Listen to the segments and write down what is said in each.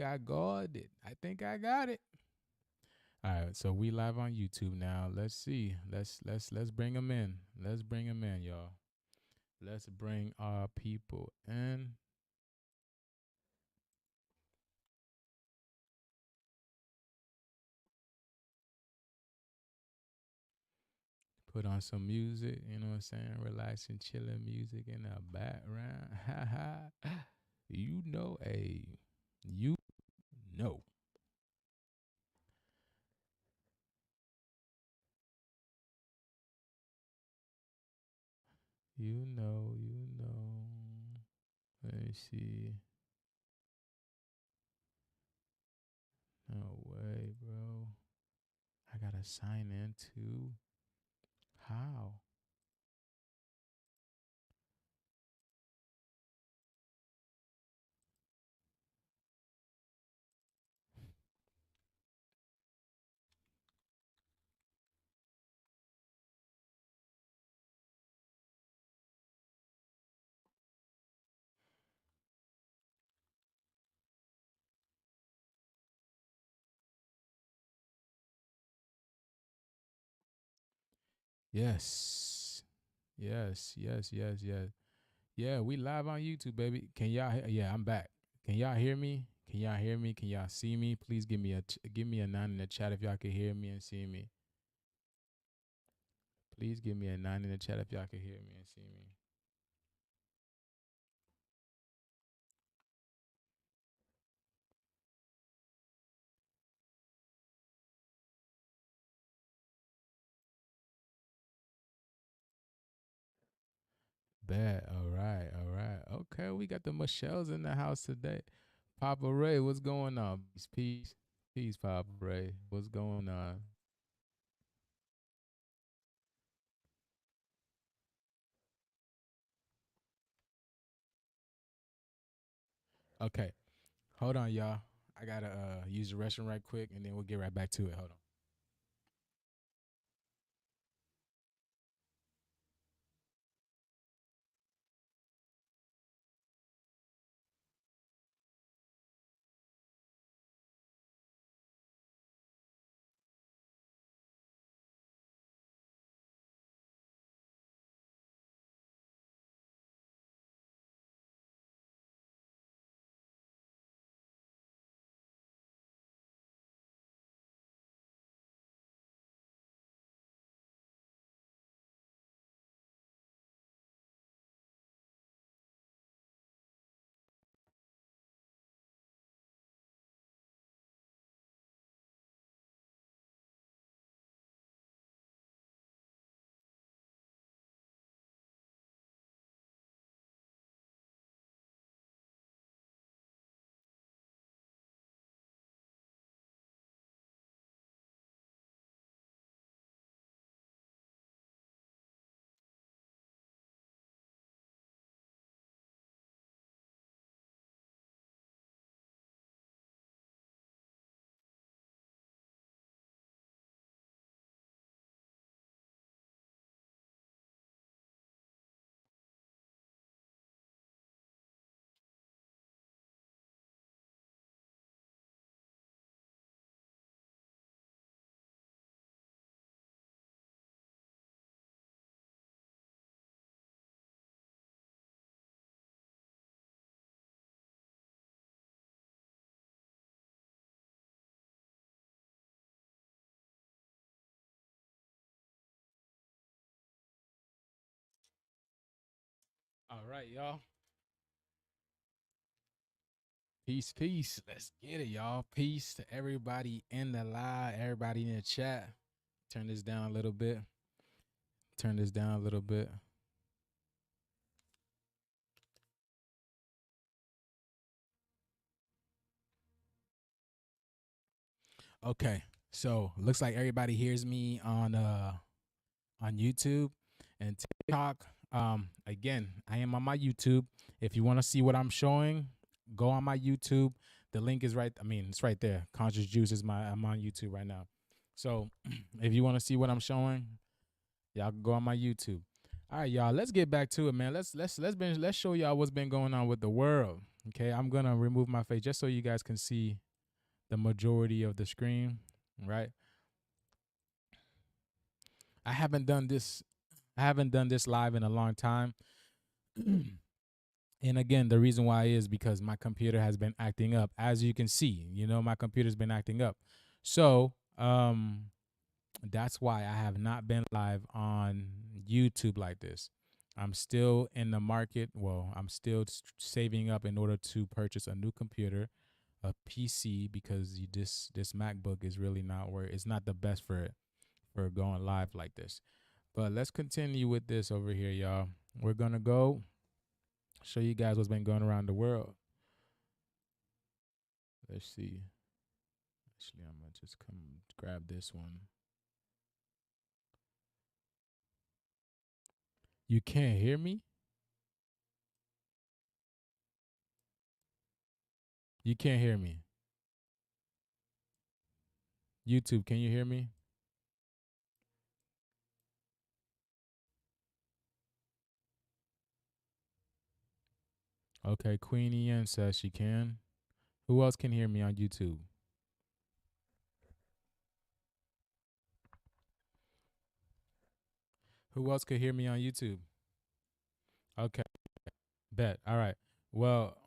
think I got it. I think I got it. All right, so we live on YouTube now. Let's see. Let's bring them in. Let's bring them in, y'all. Let's bring our people in. Put on some music, you know what I'm saying? Relaxing, chilling music in the background. You know, you know. You know, you know. Let me see. No way, bro. I gotta sign in too. How? Yes. Yes, yes, yes, yes. Yeah, we live on YouTube, baby. Can y'all yeah, I'm back. Can y'all hear me? Can y'all hear me? Can y'all see me? Please give me a 9 in the chat if y'all can hear me and see me. Please give me a 9 in the chat if y'all can hear me and see me. Bet. All right. All right. Okay, we got the Michelle's in the house today. Papa Ray, what's going on? Peace, peace, peace, Papa Ray. What's going on? Okay, hold on, y'all. I gotta use the restroom right quick, and then we'll get right back to it. Hold on. All right, y'all. Peace, peace. Let's get it, y'all. Peace to everybody in the live, everybody in the chat. Turn this down a little bit. Turn this down a little bit. Okay. So looks like everybody hears me on YouTube and TikTok. Again, I am on my YouTube. If you want to see what I'm showing, go on my YouTube. The link is right. I mean, it's right there. Conscious Juice is I'm on YouTube right now. So if you want to see what I'm showing, y'all can go on my YouTube. All right, y'all. Let's get back to it, man. Let's show y'all what's been going on with the world. Okay, I'm gonna remove my face just so you guys can see the majority of the screen, right? I haven't done this. I haven't done this live in a long time. And again, the reason why is because my computer has been acting up. As you can see, my computer's been acting up. So, that's why I have not been live on YouTube like this. I'm still in the market. Well, I'm still saving up in order to purchase a new computer, a PC, because this MacBook is really not where it's not the best for going live like this. But let's continue with this over here, y'all. We're gonna go show you guys what's been going around the world. Let's see. Actually, I'm gonna just come grab this one. You can't hear me? You can't hear me. YouTube, can you hear me? Okay, Queen Ian says she can. Who else can hear me on YouTube? Who else could hear me on YouTube? Okay, bet. All right. Well,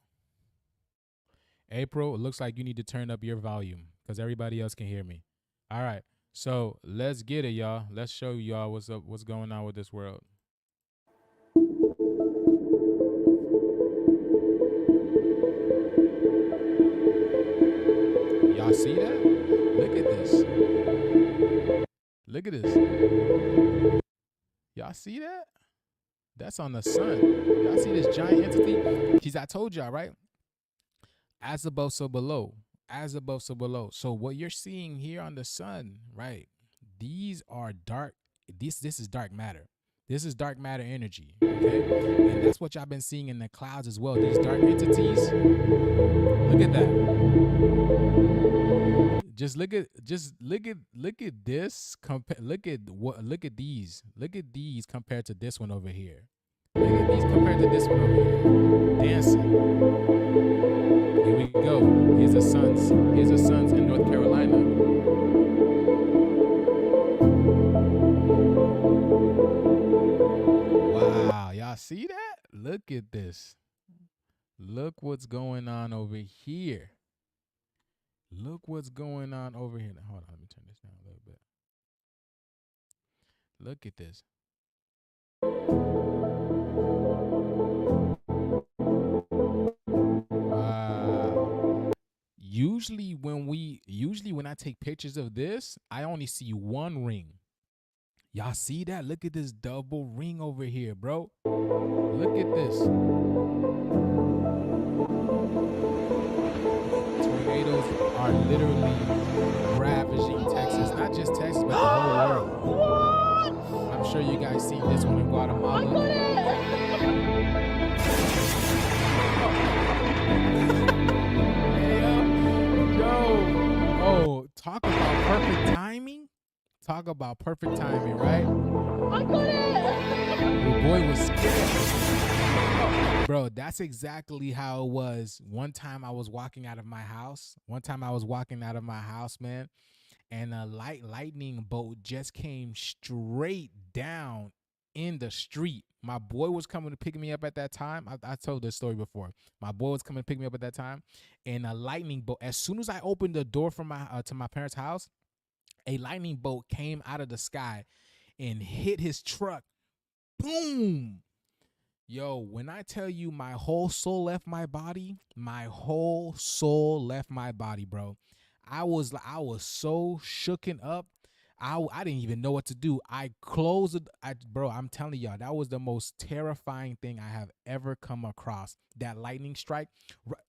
April, it looks like you need to turn up your volume because everybody else can hear me. All right. So let's get it, y'all. Let's show y'all what's up, what's going on with this world. Y'all see that? Look at this. Look at this. Y'all see that? That's on the sun. Y'all see this giant entity? Because I told y'all, right? As above, so below. As above, so below. So what you're seeing here on the sun, right? These are dark. This is dark matter. This is dark matter energy. Okay, and that's what y'all been seeing in the clouds as well. These dark entities. Look at that. Look at this. Look at these. Look at these compared to this one over here. Look at these compared to this one over here. Dancing. Here we go. Here's the suns. Here's the suns in North Carolina. Wow, y'all see that? Look at this. Look what's going on over here. Look what's going on over here. Now, hold on, let me turn this down a little bit. Look at this. Wow. Usually when I take pictures of this, I only see one ring. Y'all see that? Look at this double ring over here, bro. Look at this. Tornadoes are literally ravaging Texas. Not just Texas, but the whole world. I'm sure you guys seen this one in Guatemala. Oh, talk about perfect timing. Talk about perfect timing, right? I got it. The boy was scared. Bro, that's exactly how it was. One time I was walking out of my house. Man, and a lightning bolt just came straight down in the street. My boy was coming to pick me up at that time. I told this story before. My boy was coming to pick me up at that time, and a lightning bolt. As soon as I opened the door from my to my parents' house, a lightning bolt came out of the sky and hit his truck. Boom. Yo, when I tell you my whole soul left my body, bro. I was so shooken up. I didn't even know what to do. I closed it. Bro, I'm telling y'all, that was the most terrifying thing I have ever come across. That lightning strike.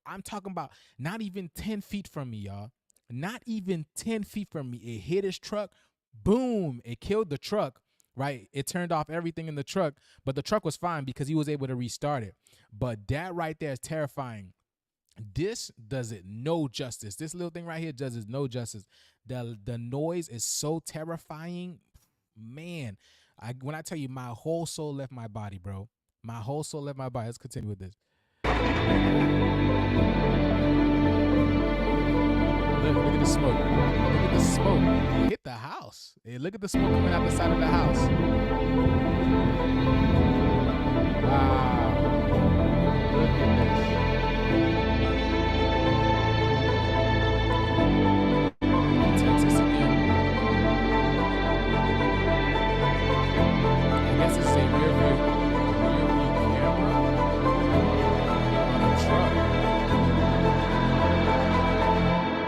I'm talking about not even 10 feet from me, y'all. Not even 10 feet from me. It hit his truck. Boom. It killed the truck, right? It turned off everything in the truck, but the truck was fine because he was able to restart it. But that right there is terrifying. This does it no justice. This little thing right here does it no justice. The noise is so terrifying. Man, when I tell you my whole soul left my body, bro. My whole soul left my body. Let's continue with this. Look at the smoke. Look at the smoke. It hit the house. Hey, look at the smoke coming out the side of the house. Wow. Look at this. Texas again. I guess it's a rear view camera on a truck.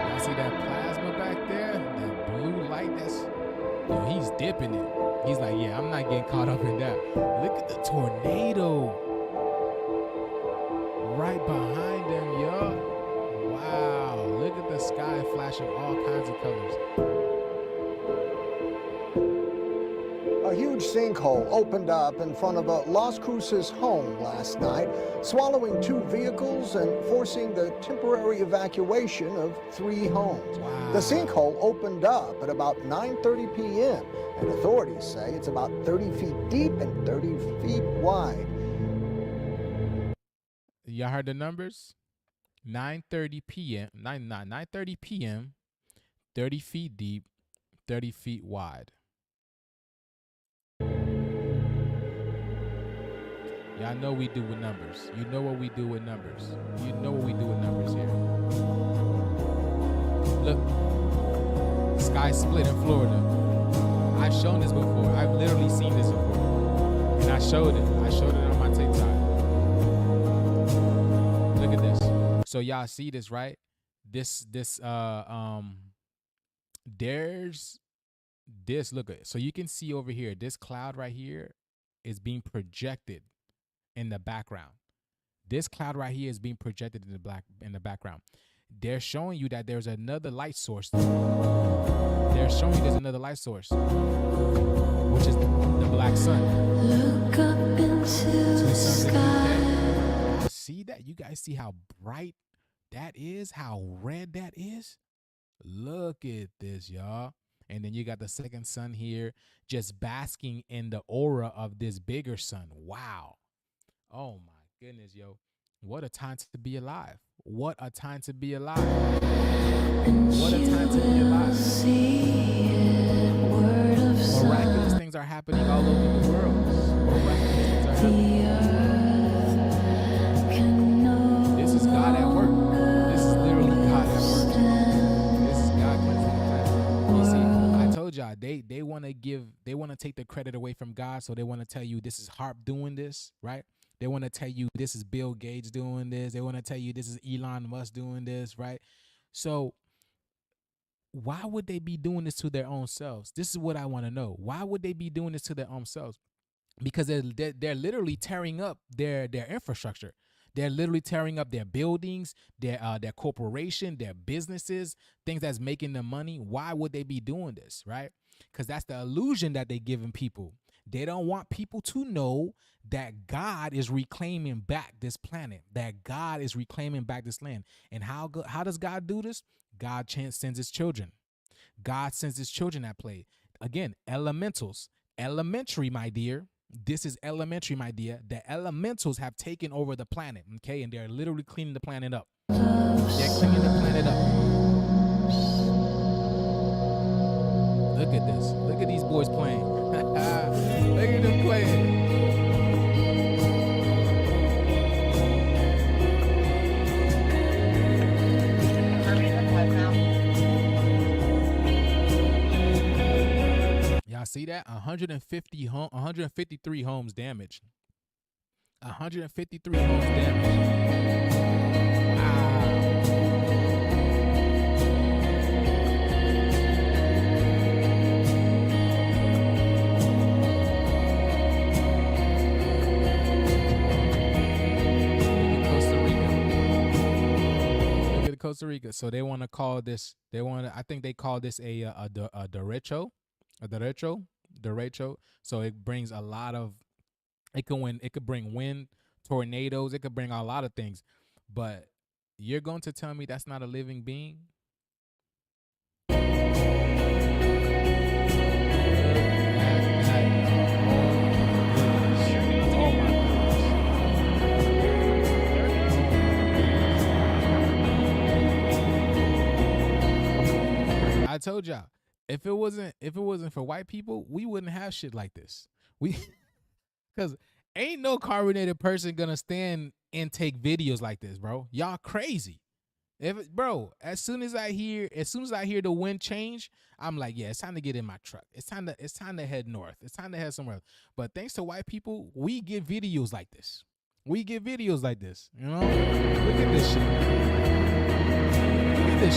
Y'all see that plasma back there? That blue light that's... Yo, he's dipping it. He's like, yeah, I'm not getting caught up in that. Look at the tornado right behind them, yo. Wow, look at the sky flashing all kinds of colors. A huge sinkhole opened up in front of a Las Cruces home last night, swallowing 2 vehicles and forcing the temporary evacuation of 3 homes. Wow. The sinkhole opened up at about 9:30 p.m., and authorities say it's about 30 feet deep and 30 feet wide. Y'all heard the numbers? 9:30 p.m. 9:30 p.m. 30 feet deep, 30 feet wide. Y'all know we do with numbers. You know what we do with numbers. You know what we do with numbers here. Look, sky split in Florida. I've shown this before. I've literally seen this before. And I showed it. I showed it on my TikTok. Look at this. So y'all see this, right? There's this, look at it. So you can see over here, this cloud right here is being projected in the background. This cloud right here is being projected in the background. They're showing you that there's another light source. They're showing you there's another light source, which is the black sun. Look up into the sky. See that? You guys see how bright that is? How red that is? Look at this, y'all. And then you got the second sun here just basking in the aura of this bigger sun. Wow. Oh my goodness, yo. What a time to be alive. What a time to be alive. What a time to be alive. Miraculous things are happening all over the world. Miraculous things are happening. This is God at work. This is literally God at work. This is God cleansing the planet. You see, I told y'all, they want to take the credit away from God, so they want to tell you this is Harp doing this, right? They want to tell you this is Bill Gates doing this. They want to tell you this is Elon Musk doing this, right? So why would they be doing this to their own selves? This is what I want to know. Why would they be doing this to their own selves? Because they're literally tearing up their infrastructure. They're literally tearing up their buildings, their corporation, their businesses, things that's making them money. Why would they be doing this, right? Because that's the illusion that they're giving people. They don't want people to know that God is reclaiming back this planet, that God is reclaiming back this land. And how does God do this? God sends his children. God sends his children at play. Again, elementals. Elementary, my dear. This is elementary, my dear. The elementals have taken over the planet, okay? And they're literally cleaning the planet up. They're cleaning the planet up. Look at this. Look at these boys playing. Look at them playing. Y'all see that? 153 homes damaged. 153 homes damaged. Costa Rica. So they want to call this, I think they call this a derecho. So it brings a lot of, it could bring wind, tornadoes, it could bring a lot of things. But you're going to tell me that's not a living being? Oh told y'all, if it wasn't for white people, we wouldn't have shit like this. We because ain't no carbonated person gonna stand and take videos like this, bro. Y'all crazy. As soon as I hear the wind change, I'm like, yeah, it's time to get in my truck. It's time to head north. It's time to head somewhere else. But thanks to white people, we get videos like this. You know? Look at this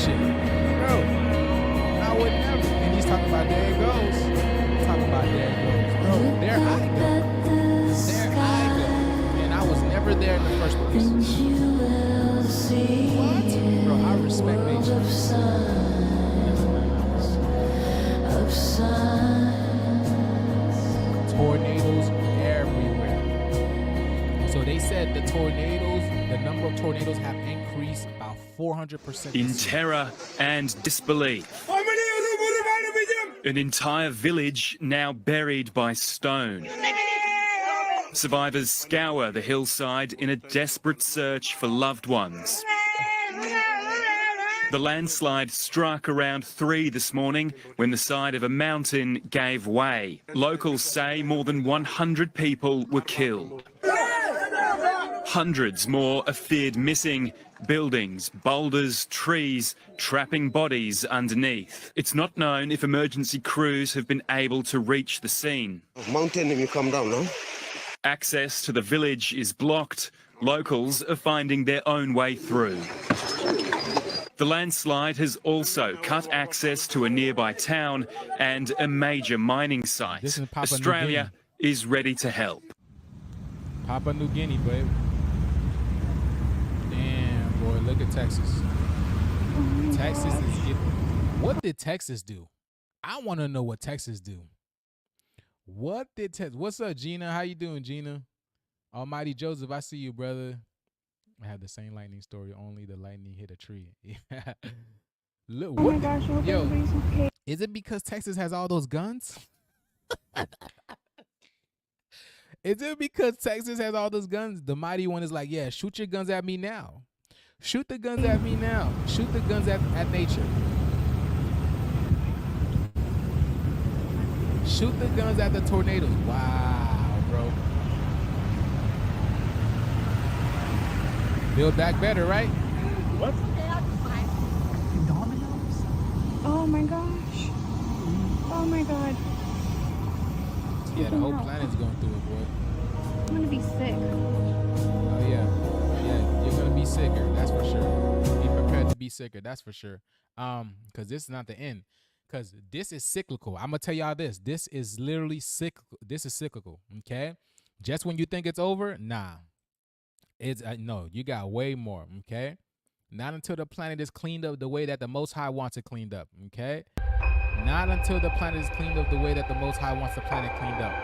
shit. Bro. I would never. And he's talking about there it goes. Bro, there I go. And I was never there in the first place. What? Bro, I respect nature. Tornadoes everywhere. So they said the number of tornadoes have increased about 400%. In terror and disbelief. An entire village now buried by stone. Survivors scour the hillside in a desperate search for loved ones. The landslide struck around 3 this morning when the side of a mountain gave way. Locals say more than 100 people were killed. Hundreds more are feared missing. Buildings, boulders, trees, trapping bodies underneath. It's not known if emergency crews have been able to reach the scene. Mountain, you come down, no? Access to the village is blocked. Locals are finding their own way through. The landslide has also cut access to a nearby town and a major mining site. Australia is ready to help. Papua New Guinea, babe. Damn, boy, look at Texas. Texas is getting... What did Texas do? I want to know what Texas do. What's up, Gina? How you doing, Gina? Almighty Joseph, I see you, brother. I have the same lightning story, only the lightning hit a tree. Look, oh my gosh, yo, okay. Is it because Texas has all those guns? Is it because Texas has all those guns? The mighty one is like, yeah, shoot your guns at me now. Shoot the guns at me now. Shoot the guns at nature. Shoot the guns at the tornadoes. Wow, bro. Build back better, right? What? Oh my gosh. Oh my god. Yeah, the whole planet's going through it, boy. I'm gonna be sick. Oh yeah. Yeah, you're gonna be sicker, that's for sure. Be prepared to be sicker, that's for sure. Because this is not the end. Because this is cyclical. I'm gonna tell y'all this. This is literally cyclical. This is cyclical. Okay? Just when you think it's over, nah. It's no, you got way more, okay? Not until the planet is cleaned up the way that the Most High wants it cleaned up, okay? Not until the planet is cleaned up the way that the Most High wants the planet cleaned up.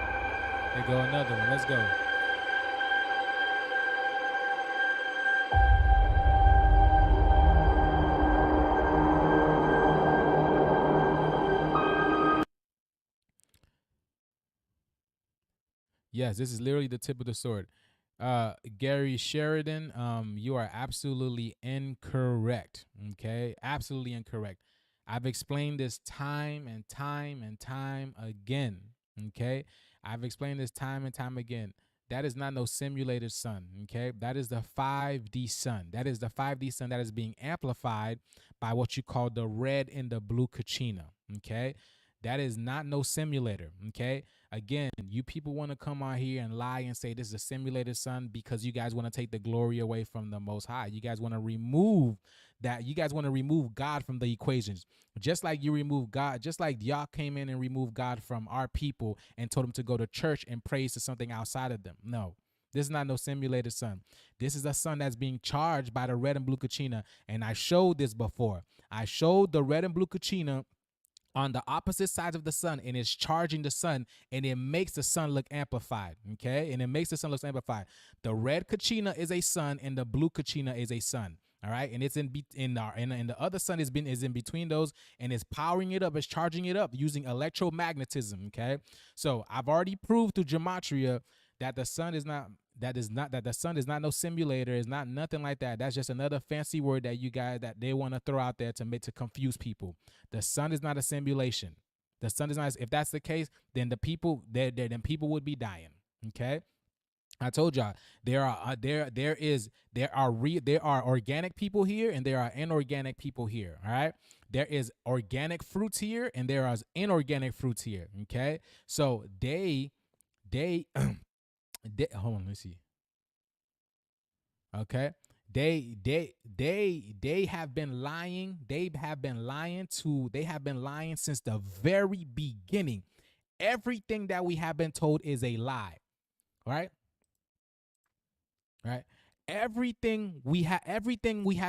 There go another one. Let's go. Yes, this is literally the tip of the sword. Gary Sheridan, you are absolutely incorrect. Okay, absolutely incorrect. I've explained this time and time and time again. Okay, I've explained this time and time again. That is not no simulated sun. Okay, that is the 5D sun. That is the 5D sun that is being amplified by what you call the red and the blue Kachina. Okay. That is not no simulator, okay? Again, you people want to come on here and lie and say this is a simulated sun because you guys want to take the glory away from the Most High. You guys want to remove that. You guys want to remove God from the equations. Just like you remove God, just like y'all came in and removed God from our people and told them to go to church and praise to something outside of them. No, this is not no simulated sun. This is a sun that's being charged by the red and blue Kachina, and I showed this before. I showed the red and blue Kachina on the opposite sides of the sun, and it's charging the sun, and it makes the sun look amplified, okay? And it makes the sun look amplified. The red Kachina is a sun, and the blue Kachina is a sun, all right? And it's in the other sun is in between those, and it's powering it up, it's charging it up using electromagnetism, okay? So I've already proved through Gematria that the sun is not that the sun is not no simulator, is not nothing like that. That's just another fancy word that you guys that they want to throw out there to confuse people. The sun is not a simulation. The sun is not. If that's the case, then the people then people would be dying. Okay. I told y'all there are organic people here and there are inorganic people here. All right, there is organic fruits here and there are inorganic fruits here. Okay, so they hold on, let me see. Okay, they have been lying. They have been lying since the very beginning. Everything that we have been told is a lie. Right. Right. Everything we have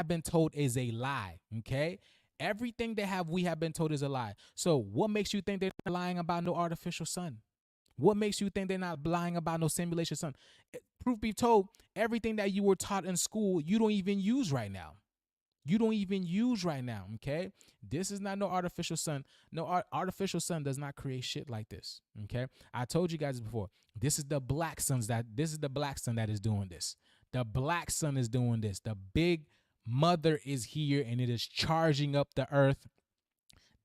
been told is a lie. Okay. Everything we have been told is a lie. So what makes you think they're lying about no artificial sun? What makes you think they're not lying about no simulation sun? Proof be told, everything that you were taught in school, you don't even use right now. Okay? This is not no artificial sun. No artificial sun does not create shit like this. Okay? I told you guys before. This is the black sun that is doing this. The black sun is doing this. The big mother is here and it is charging up the earth.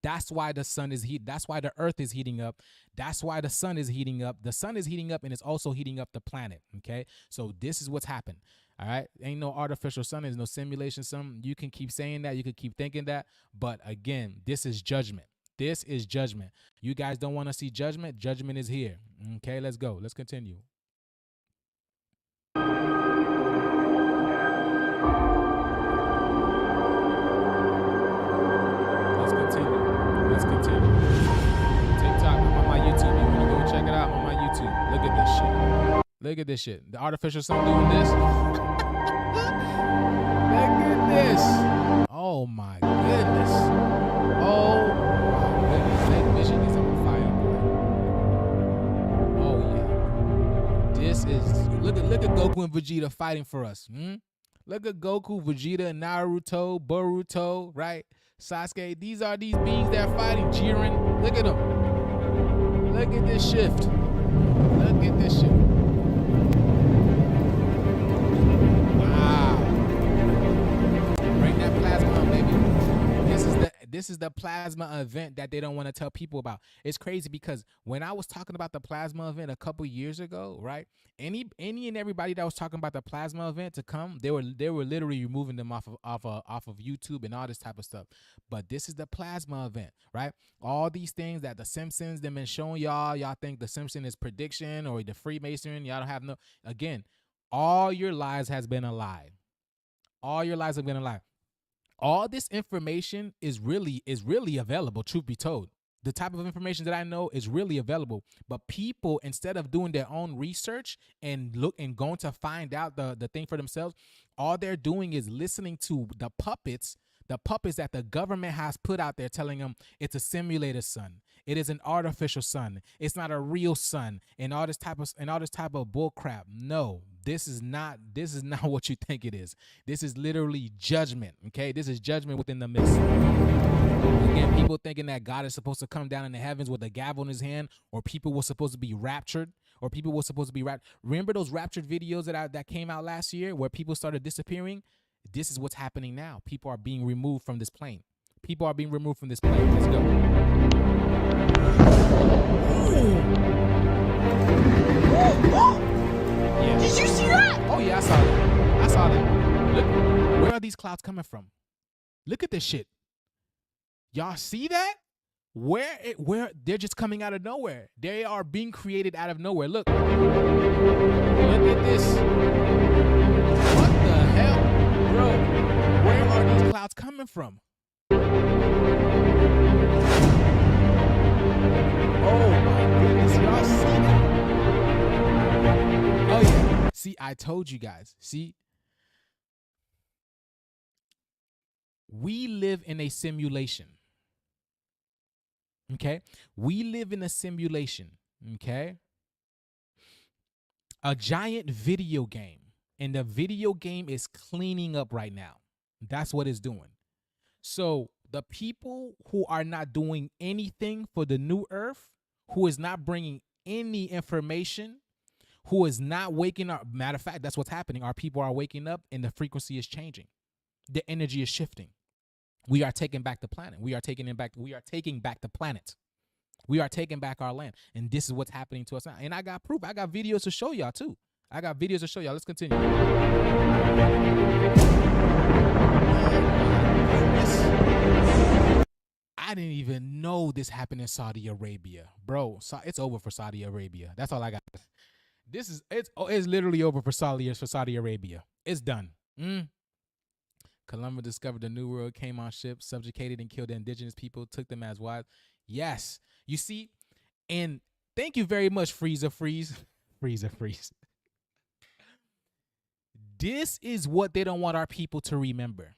That's why the sun is heat. That's why the earth is heating up. That's why the sun is heating up. The sun is heating up and it's also heating up the planet. Okay. So this is what's happened. All right. Ain't no artificial sun. There's no simulation sun. You can keep saying that. You can keep thinking that. But again, this is judgment. This is judgment. You guys don't want to see judgment. Judgment is here. Okay. Let's go. Let's continue. Let's continue. TikTok, I'm on my YouTube. You want to go check it out? I'm on my YouTube. Look at this shit. Look at this shit. The artificial sun doing this. Look at this. Oh my goodness. Oh my goodness. That mission is on fire, boy. Oh yeah. This is look at Goku and Vegeta fighting for us. Look at Goku, Vegeta, Naruto, Boruto, right? Sasuke, these are these beings that are fighting. Jiren, look at them. Look at this shift. Look at this shit. Wow. Bring that plasma on, baby. This is the plasma event that they don't want to tell people about. It's crazy because when I was talking about the plasma event a couple years ago, right? Any and everybody that was talking about the plasma event to come, they were literally removing them off of YouTube and all this type of stuff. But this is the plasma event, right? All these things that the Simpsons them been showing y'all think the Simpson is prediction or the Freemason. Y'all don't have no. Again, all your lives has been a lie. All your lives have been a lie. All this information is really available, truth be told. The type of information that I know is really available. But people, instead of doing their own research and going to find out the thing for themselves, all they're doing is listening to the puppets that the government has put out there telling them it's a simulated sun. It is an artificial sun. It's not a real sun and all this type of bull crap. No, this is not what you think it is. This is literally judgment. Okay. This is judgment within the midst. Again, people thinking that God is supposed to come down in the heavens with a gavel in his hand, or people were supposed to be raptured, Remember those raptured videos that came out last year where people started disappearing? This is what's happening now. People are being removed from this plane. Let's go. Yeah. Did you see that? Oh yeah, I saw that. Look, where are these clouds coming from? Look at this shit. Y'all see that? Where they're just coming out of nowhere. They are being created out of nowhere. Look at this. What the hell, bro? Where are these clouds coming from? Oh my goodness, y'all see that? Oh yeah. See, I told you guys. See, we live in a simulation. Okay? We live in a simulation. Okay? A giant video game. And the video game is cleaning up right now. That's what it's doing. So the people who are not doing anything for the new earth, who is not bringing any information, who is not waking up. Matter of fact, that's what's happening. Our people are waking up and the frequency is changing. The energy is shifting. We are taking back the planet. We are taking it back. We are taking back the planet. We are taking back our land. And this is what's happening to us now. And I got proof. I got videos to show y'all too. I got videos to show y'all. Let's continue. I didn't even know this happened in Saudi Arabia. Bro, it's over for Saudi Arabia. That's all I got. It's literally over for Saudi Arabia. It's done. Columbus discovered the New World, came on ships, subjugated and killed the indigenous people, took them as wives. Yes. You see, and thank you very much, Freezer Freeze. Freezer Freeze. This is what they don't want our people to remember.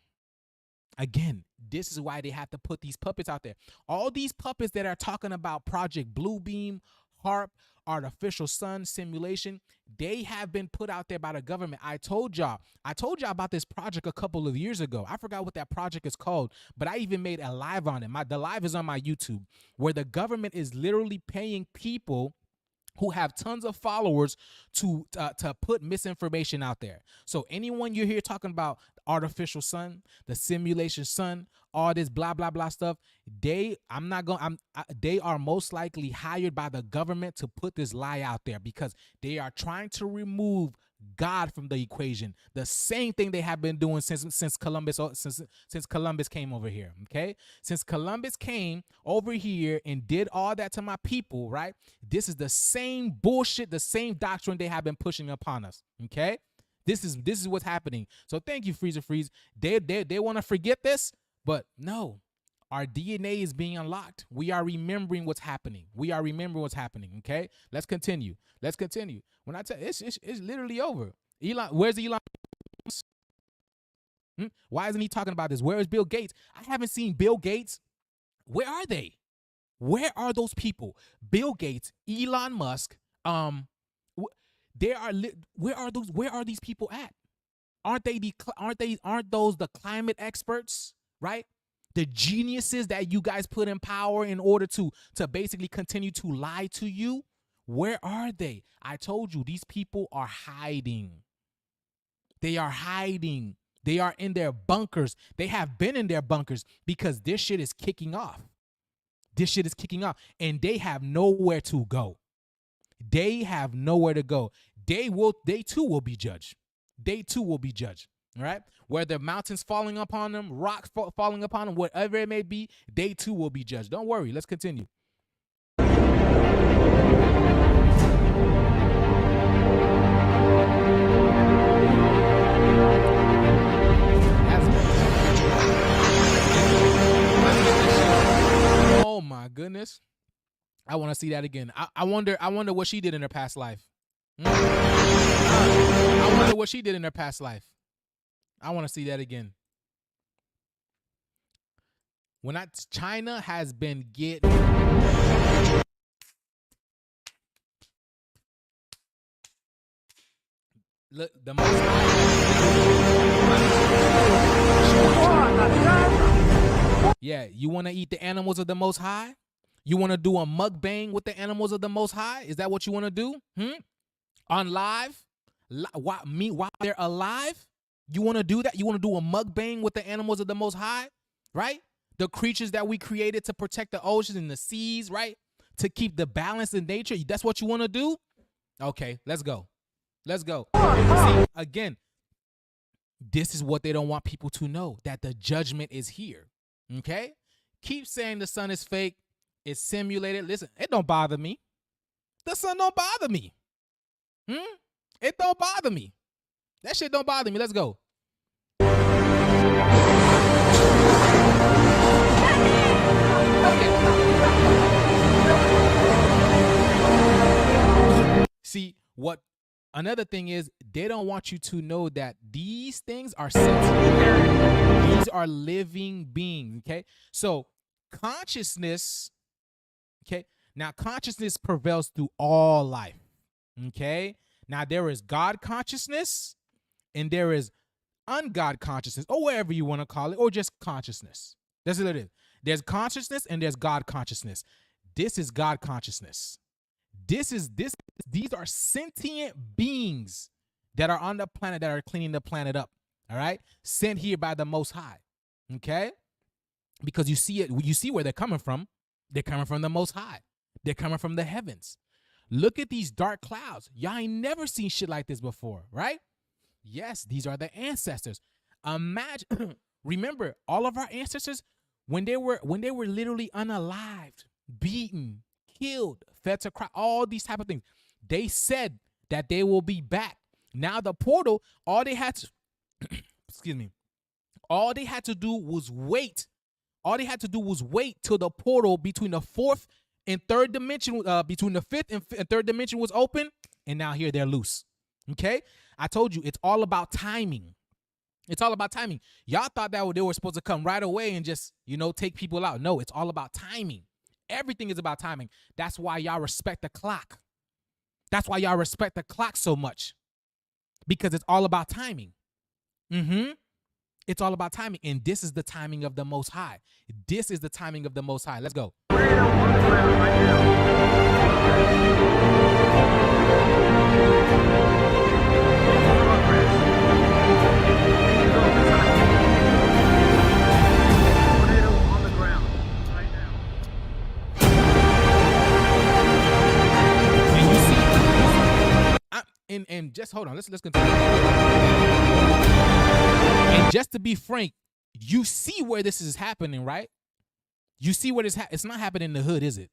Again, this is why they have to put these puppets out there. All these puppets that are talking about Project Bluebeam, HARP, artificial sun simulation, they have been put out there by the government. I told y'all about this project a couple of years ago. I forgot what that project is called, but I even made a live on it. The live is on my YouTube, where the government is literally paying people who have tons of followers to put misinformation out there. So anyone you hear talking about artificial sun, the simulation sun, all this blah blah blah stuff, they are most likely hired by the government to put this lie out there because they are trying to remove God from the equation. The same thing they have been doing since Columbus came over here. Okay, since Columbus came over here and did all that to my people, right? This is the same bullshit, the same doctrine they have been pushing upon us. Okay, this is what's happening. So thank you, Freezer Freeze. They want to forget this, but no. Our DNA is being unlocked. We are remembering what's happening. Okay, let's continue. When I tell it's literally over. Elon, where's Elon? Why isn't he talking about this? Where is Bill Gates? I haven't seen Bill Gates. Where are they? Where are those people? Bill Gates, Elon Musk. Where are these people at? Aren't those the climate experts, right? The geniuses that you guys put in power in order to basically continue to lie to you. Where are they? I told you, these people are hiding. They are hiding. They are in their bunkers. They have been in their bunkers because this shit is kicking off. And they have nowhere to go. They too will be judged. All right? Whether mountains falling upon them, rocks falling upon them, whatever it may be, they too will be judged. Don't worry. Let's continue. Oh my goodness. I want to see that again. I wonder what she did in her past life. I wonder what she did in her past life. I want to see that again. China has been getting look the most yeah, you want to eat the animals of the Most High? You want to do a mukbang with the animals of the Most High? Is that what you want to do? On live? While they're alive? You want to do that? You want to do a mukbang with the animals of the Most High? Right? The creatures that we created to protect the oceans and the seas, right? To keep the balance in nature. That's what you want to do? Okay, let's go. See, again, this is what they don't want people to know, that the judgment is here. Okay? Keep saying the sun is fake. It's simulated. Listen, it don't bother me. The sun don't bother me. It don't bother me. That shit don't bother me. Let's go. See, another thing is, they don't want you to know that these things are sentient. These are living beings, okay? So consciousness, okay? Now consciousness prevails through all life, okay? Now there is God consciousness and there is ungod consciousness, or whatever you want to call it, or just consciousness. That's what it is. There's consciousness and there's God consciousness. This is God consciousness. These are sentient beings that are on the planet that are cleaning the planet up. All right, sent here by the Most High. Okay, because you see where they're coming from. They're coming from the Most High. They're coming from the heavens. Look at these dark clouds. Y'all ain't never seen shit like this before, right? Yes, these are the ancestors. Imagine, remember, all of our ancestors, when they were literally unalived, beaten, killed, fed to cry, all these type of things, they said that they will be back. Now the portal, all they had to, excuse me, all they had to do was wait. All they had to do was wait till the portal between the fourth and third dimension, between the fifth and third dimension was open, and now here they're loose. Okay? I told you, it's all about timing. It's all about timing. Y'all thought that they were supposed to come right away and just, take people out. No, it's all about timing. Everything is about timing. That's why y'all respect the clock. That's why y'all respect the clock so much. Because it's all about timing. It's all about timing. And this is the timing of the Most High. This is the timing of the Most High. Let's go. And just hold on, let's continue. And just to be frank, you see where this is happening, right? You see where it's not happening in the hood, is it?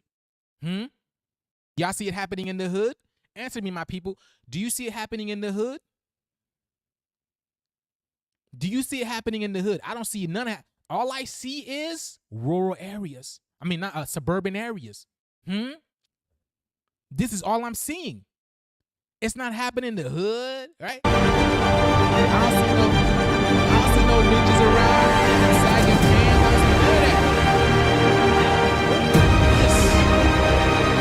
Y'all see it happening in the hood? Answer me, my people. Do you see it happening in the hood? Do you see it happening in the hood? I don't see none of that. All I see is rural areas. I mean, not suburban areas. This is all I'm seeing. It's not happening in the hood, right? I don't see no ninjas around sagging pants. I don't see none of that.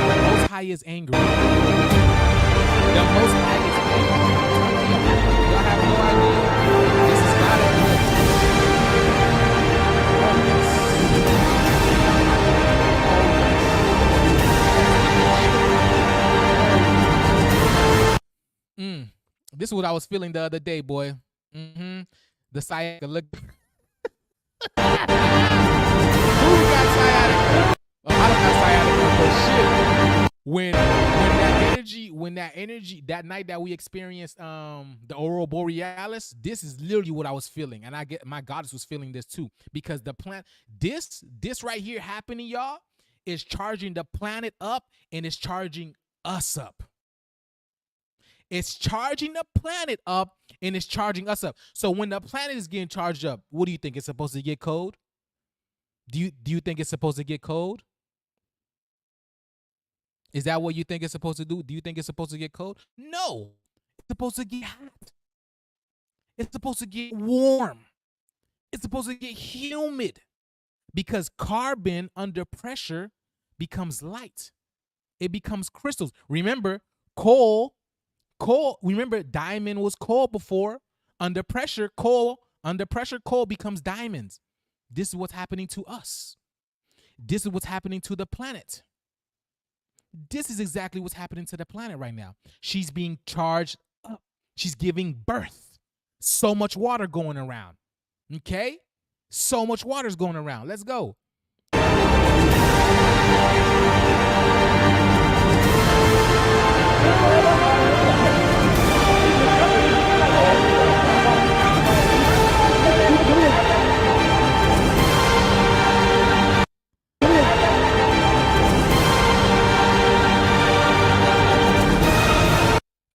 The Most High is angry. The Most High is angry. Y'all have no idea. This is not a good. This is what I was feeling the other day, boy. The sciatica. Look. Who got sciatica? Oh, I don't got sciatica, but shit. When that energy, that night that we experienced the aurora borealis, this is literally what I was feeling, and my goddess was feeling this too, because the planet, this right here happening, y'all, is charging the planet up, and it's charging us up. It's charging the planet up, and it's charging us up. So when the planet is getting charged up, what do you think? It's supposed to get cold? Do you think it's supposed to get cold? Is that what you think it's supposed to do? Do you think it's supposed to get cold? No. It's supposed to get hot. It's supposed to get warm. It's supposed to get humid, because carbon under pressure becomes light. It becomes crystals. Remember, coal, remember diamond was coal before. Under pressure, coal becomes diamonds. This is what's happening to us. This is what's happening to the planet. This is exactly what's happening to the planet right now. She's being charged up. She's giving birth. So much water going around. Okay? So much water's going around. Let's go.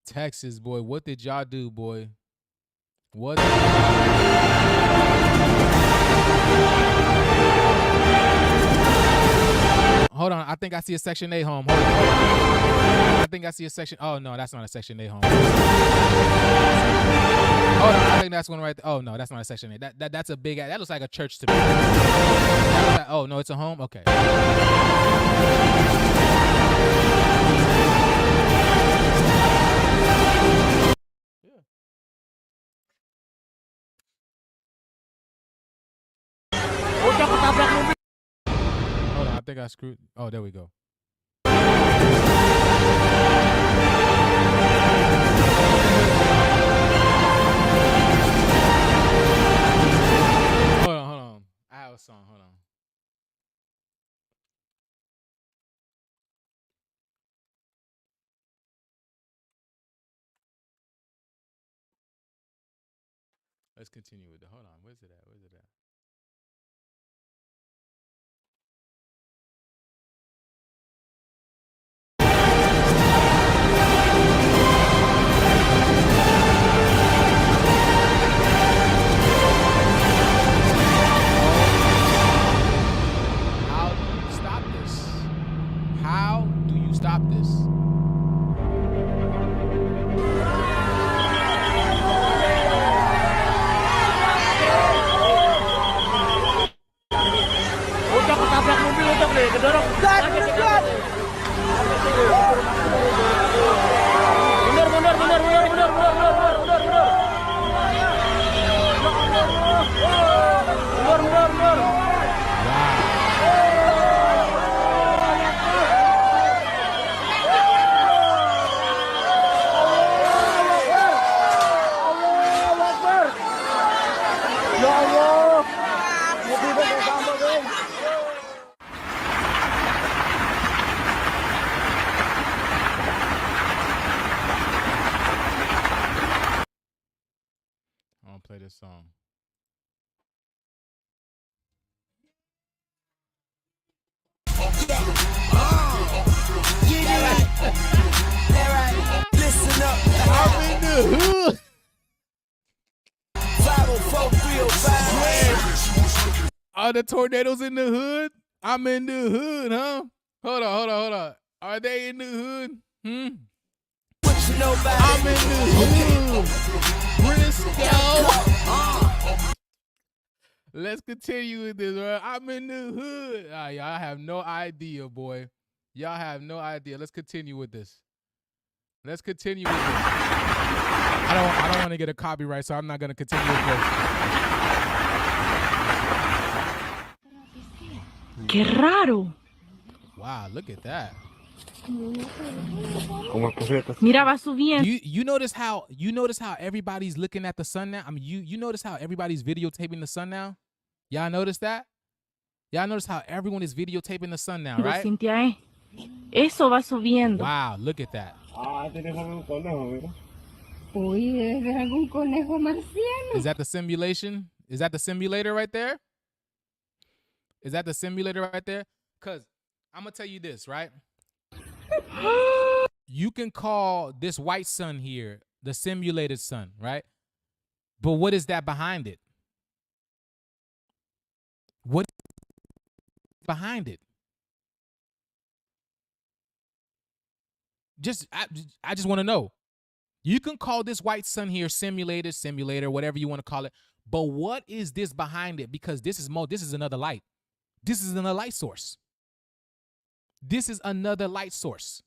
Texas, boy, what did y'all do, boy? What? Hold on, I think I see a Section 8 home. Hold on. I think I see a Section. Oh no, that's not a Section 8 home. Hold on, I think that's one right there. Oh no, that's not a Section 8. That's a big. That looks like a church to me. Oh no, it's a home. Okay. Hold on, I think I screwed. Oh, there we go. last song. Hold on. Let's continue with the. Hold on. Where's it at? Where's it at? How do you stop this? How do you stop this? Udah ketabrak mobil, udah deh, kedorong. Mundur, mundur, mundur, mundur, mundur, mundur, mundur, mundur, mundur. Mundur, mundur, mundur. Ya Allah. Mobil bersama, guys. I'm gonna play this song. Listen up. I'm in the hood. 504-305. Are the tornadoes in the hood? I'm in the hood, huh? Hold on, hold on, hold on. Are they in the hood? What you know about I'm in the hood. Briscoe. Let's continue with this, right? I'm in the hood. Y'all have no idea, boy. Y'all have no idea. Let's continue with this. Let's continue with this. I don't want to get a copyright, so I'm not gonna continue with this. Qué raro. Wow, look at that. Mira, va subiendo. You notice how everybody's looking at the sun now? I mean, you notice how everybody's videotaping the sun now? Y'all notice that? Y'all notice how everyone is videotaping the sun now, right? Cintia, eso va subiendo. Wow, look at that. Uy, debe ser algún conejo marciano. Is that the simulation? Is that the simulator right there? Is that the simulator right there? Because I'm going to tell you this, right? You can call this white sun here the simulated sun, right? But what is that behind it? What is behind it? I just want to know. You can call this white sun here simulator, whatever you want to call it. But what is this behind it? Because this is another light. This is another light source. This is another light source.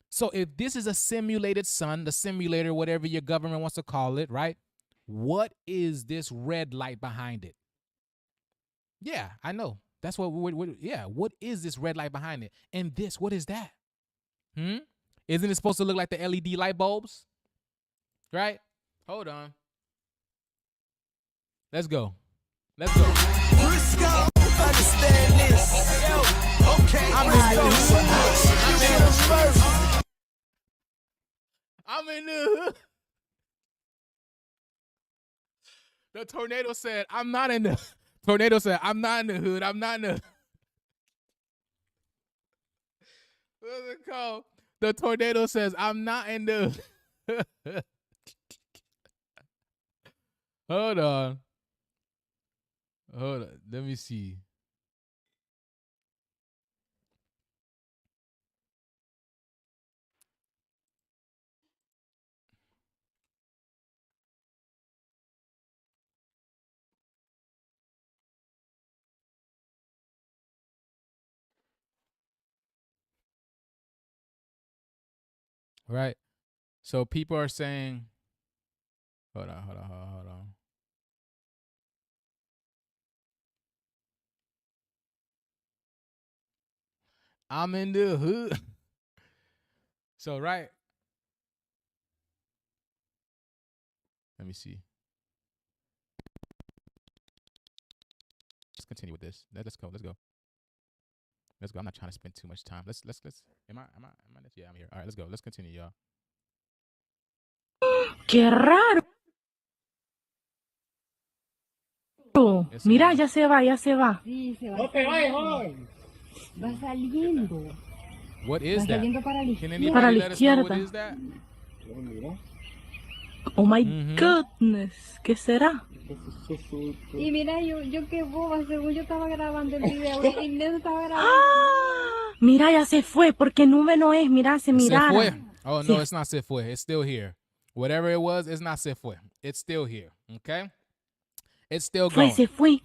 So if this is a simulated sun, the simulator, whatever your government wants to call it, right? What is this red light behind it? Yeah, I know. That's what is this red light behind it? And this, what is that? Isn't it supposed to look like the LED light bulbs? Right? Hold on. Let's go. Let's go. Briscoe, understand this. Yo, okay. I'm in the hood. I'm in the hood. The tornado said, I'm not in the tornado said, I'm not in the hood. I'm not in the what's it called? The tornado says, I'm not in the Hold on. Hold on. Let me see. Right. So people are saying, hold on. I'm in the hood. So, right. Let me see. Let's continue with this. Let's go. Let's go. I'm not trying to spend too much time. Let's. Am I? Yeah, I'm here. All right, let's go. Let's continue, y'all. Qué raro. Mira, ya se va, ya se va. Sí, se va. No te vayas hoy. Va saliendo. What is that? Can anybody Para la let us know what izquierda. is that? Oh my goodness. ¿Qué será? Y mira, yo qué boba, según yo estaba grabando el video y Inés estaba grabando. Mira, ya se fue, porque nube no es, mira, se Se mirara. fue. Oh, no, it's not se fue. It's still here. Whatever it was, it's not se fue. It's still here, okay? It's still going. Se fue.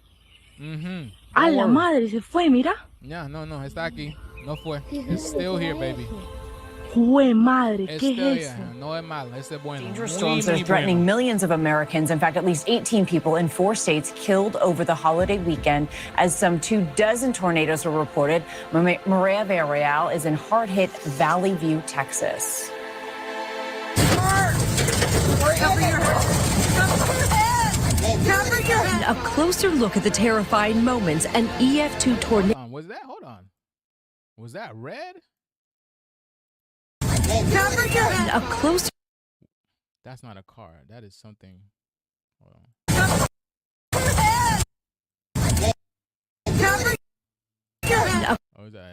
A la madre, se fue, mira. Yeah, no, está aquí. No fue. It's still here, baby. Jue madre, It's ¿qué still es eso? here. No es malo. It's bueno. Dangerous storms are threatening millions of Americans. In fact, at least 18 people in 4 states killed over the holiday weekend as some 24 tornadoes were reported. Maria Villarreal is in hard-hit Valley View, Texas. A closer look at the terrifying moments an EF2 tornado. Was that? Hold on. Was that red? A closer. That's not a car. That is something. Hold on.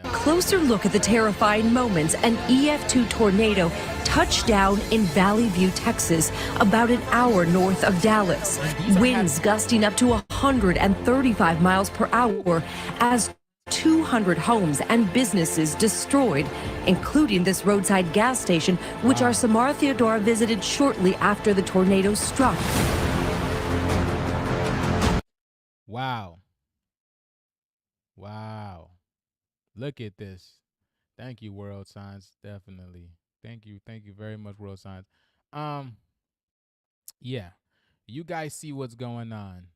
A closer look at the terrifying moments an EF2 tornado touched down in Valley View, Texas, about an hour north of Dallas. Winds gusting up to 135 miles per hour as 200 homes and businesses destroyed, including this roadside gas station, which our Samara Theodora visited shortly after the tornado struck. Wow. Look at this. Thank you, World Science. Definitely. Thank you very much, World Science. Yeah. You guys see what's going on.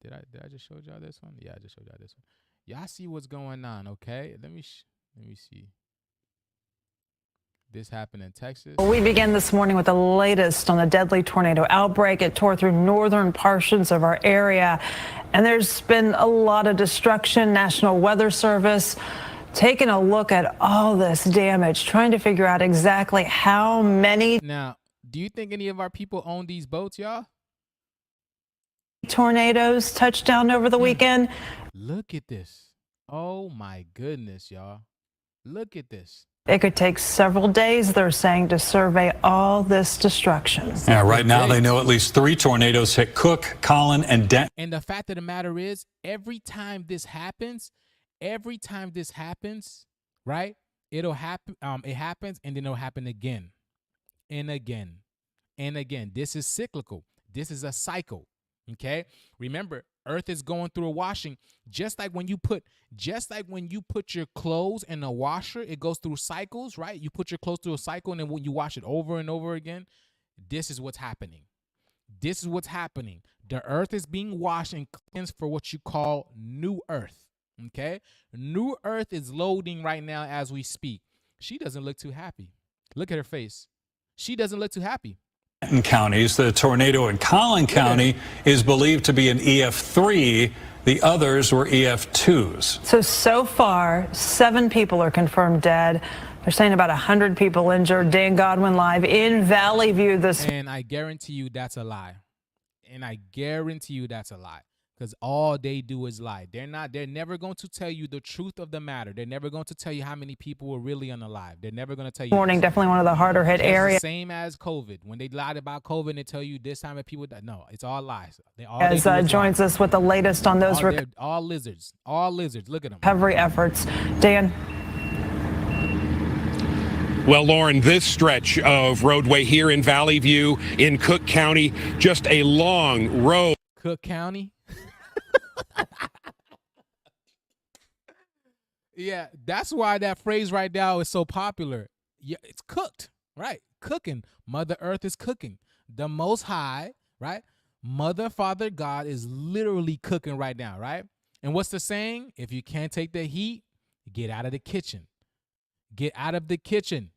Did I just show y'all this one? Yeah, I just showed y'all this one. Y'all see what's going on, okay? Let me see. This happened in Texas. We begin this morning with the latest on the deadly tornado outbreak. It tore through northern portions of our area, and there's been a lot of destruction. National Weather Service taking a look at all this damage, trying to figure out exactly how many. Now, do you think any of our people own these boats, y'all? Tornadoes touched down over the weekend. Look at this. Oh my goodness, y'all. Look at this. It could take several days, they're saying, to survey all this destruction. Yeah, right now they know at least 3 tornadoes hit Cook, Collin, and Denton. And the fact of the matter is, every time this happens, right? It'll happen. It happens, and then it'll happen again, and again, and again. This is cyclical. This is a cycle. Okay. Remember, Earth is going through a washing, just like when you put your clothes in a washer, it goes through cycles, right? You put your clothes through a cycle, and then when you wash it over and over again, this is what's happening. The Earth is being washed and cleansed for what you call new Earth. Okay. New Earth is loading right now as we speak. She doesn't look too happy. Look at her face. She doesn't look too happy. Counties. The tornado in Collin County is believed to be an EF3. The others were EF2s. So far, 7 people are confirmed dead. They're saying about 100 people injured. Dan Godwin live in Valley View this. And I guarantee you that's a lie. Because all they do is lie. They're never going to tell you the truth of the matter. They're never going to tell you how many people were really unalive. They're never going to tell you. Morning, definitely one of the harder hit areas. Same as COVID. When they lied about COVID, they tell you this time of people died. No, it's all lies. As joins us with the latest on those all lizards. Look at them. Recovery efforts. Dan. Well, Lauren, this stretch of roadway here in Valley View in Cook County, just a long road. Cook County? Yeah, that's why that phrase right now is so popular. Yeah, it's cooked, right? Cooking. Mother Earth is cooking. The Most High, right? Mother, Father, God is literally cooking right now, right? And what's the saying? If you can't take the heat, get out of the kitchen. Get out of the kitchen.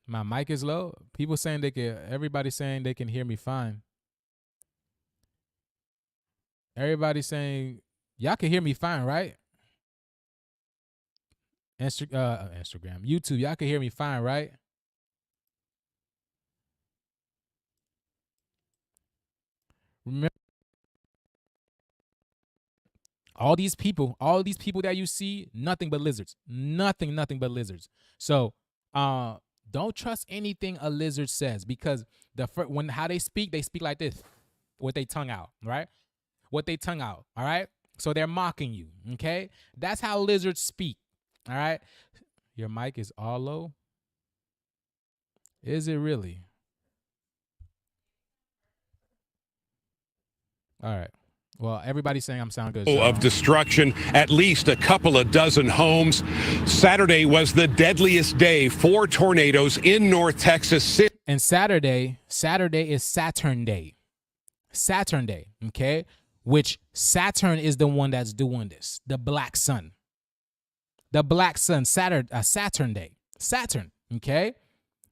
My mic is low. People saying they can. Everybody saying they can hear me fine. Everybody saying y'all can hear me fine, right? Instagram, YouTube, y'all can hear me fine, right? Remember, all these people that you see, nothing but lizards. Nothing but lizards. So, don't trust anything a lizard says, because how they speak like this with their tongue out, right? With their tongue out, all right? So they're mocking you, okay? That's how lizards speak, all right? Your mic is all low. Is it really? All right. Well, everybody's saying I'm sound good. So. Of destruction, at least a couple of dozen homes. Saturday was the deadliest day for tornadoes in North Texas. And Saturday is Saturn Day. Saturn Day, okay? Which Saturn is the one that's doing this. The black sun. The black sun, Saturn Day. Saturn, okay?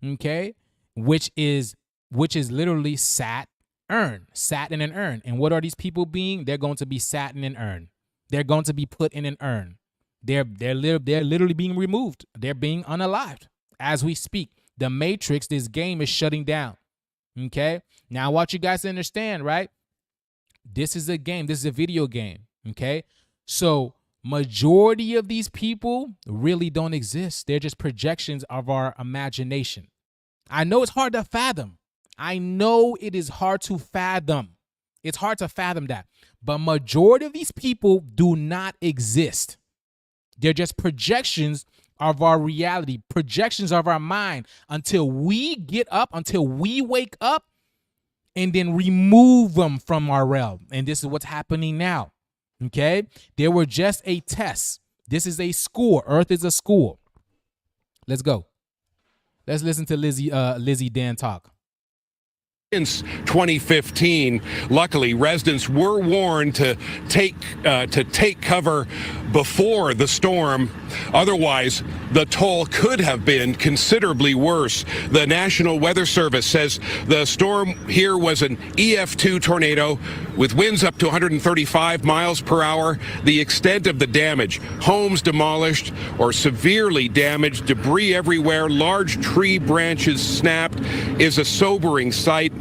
Okay? Which is literally Saturn in an urn. And what are these people being? They're going to be sat in an urn. They're going to be put in an urn. They're literally being removed. They're being unalived as we speak. The Matrix, this game, is shutting down. Okay? Now I want you guys to understand, right? This is a game. This is a video game. Okay? So majority of these people really don't exist. They're just projections of our imagination. I know it's hard to fathom. I know it is hard to fathom. It's hard to fathom that. But majority of these people do not exist. They're just projections of our reality, projections of our mind, until we get up, until we wake up, and then remove them from our realm. And this is what's happening now. Okay? They were just a test. This is a school. Earth is a school. Let's go. Let's listen to Lizzie Dan talk. Since 2015, luckily, residents were warned to take cover before the storm. Otherwise, the toll could have been considerably worse. The National Weather Service says the storm here was an EF2 tornado with winds up to 135 miles per hour. The extent of the damage: homes demolished or severely damaged, debris everywhere, large tree branches snapped, is a sobering sight.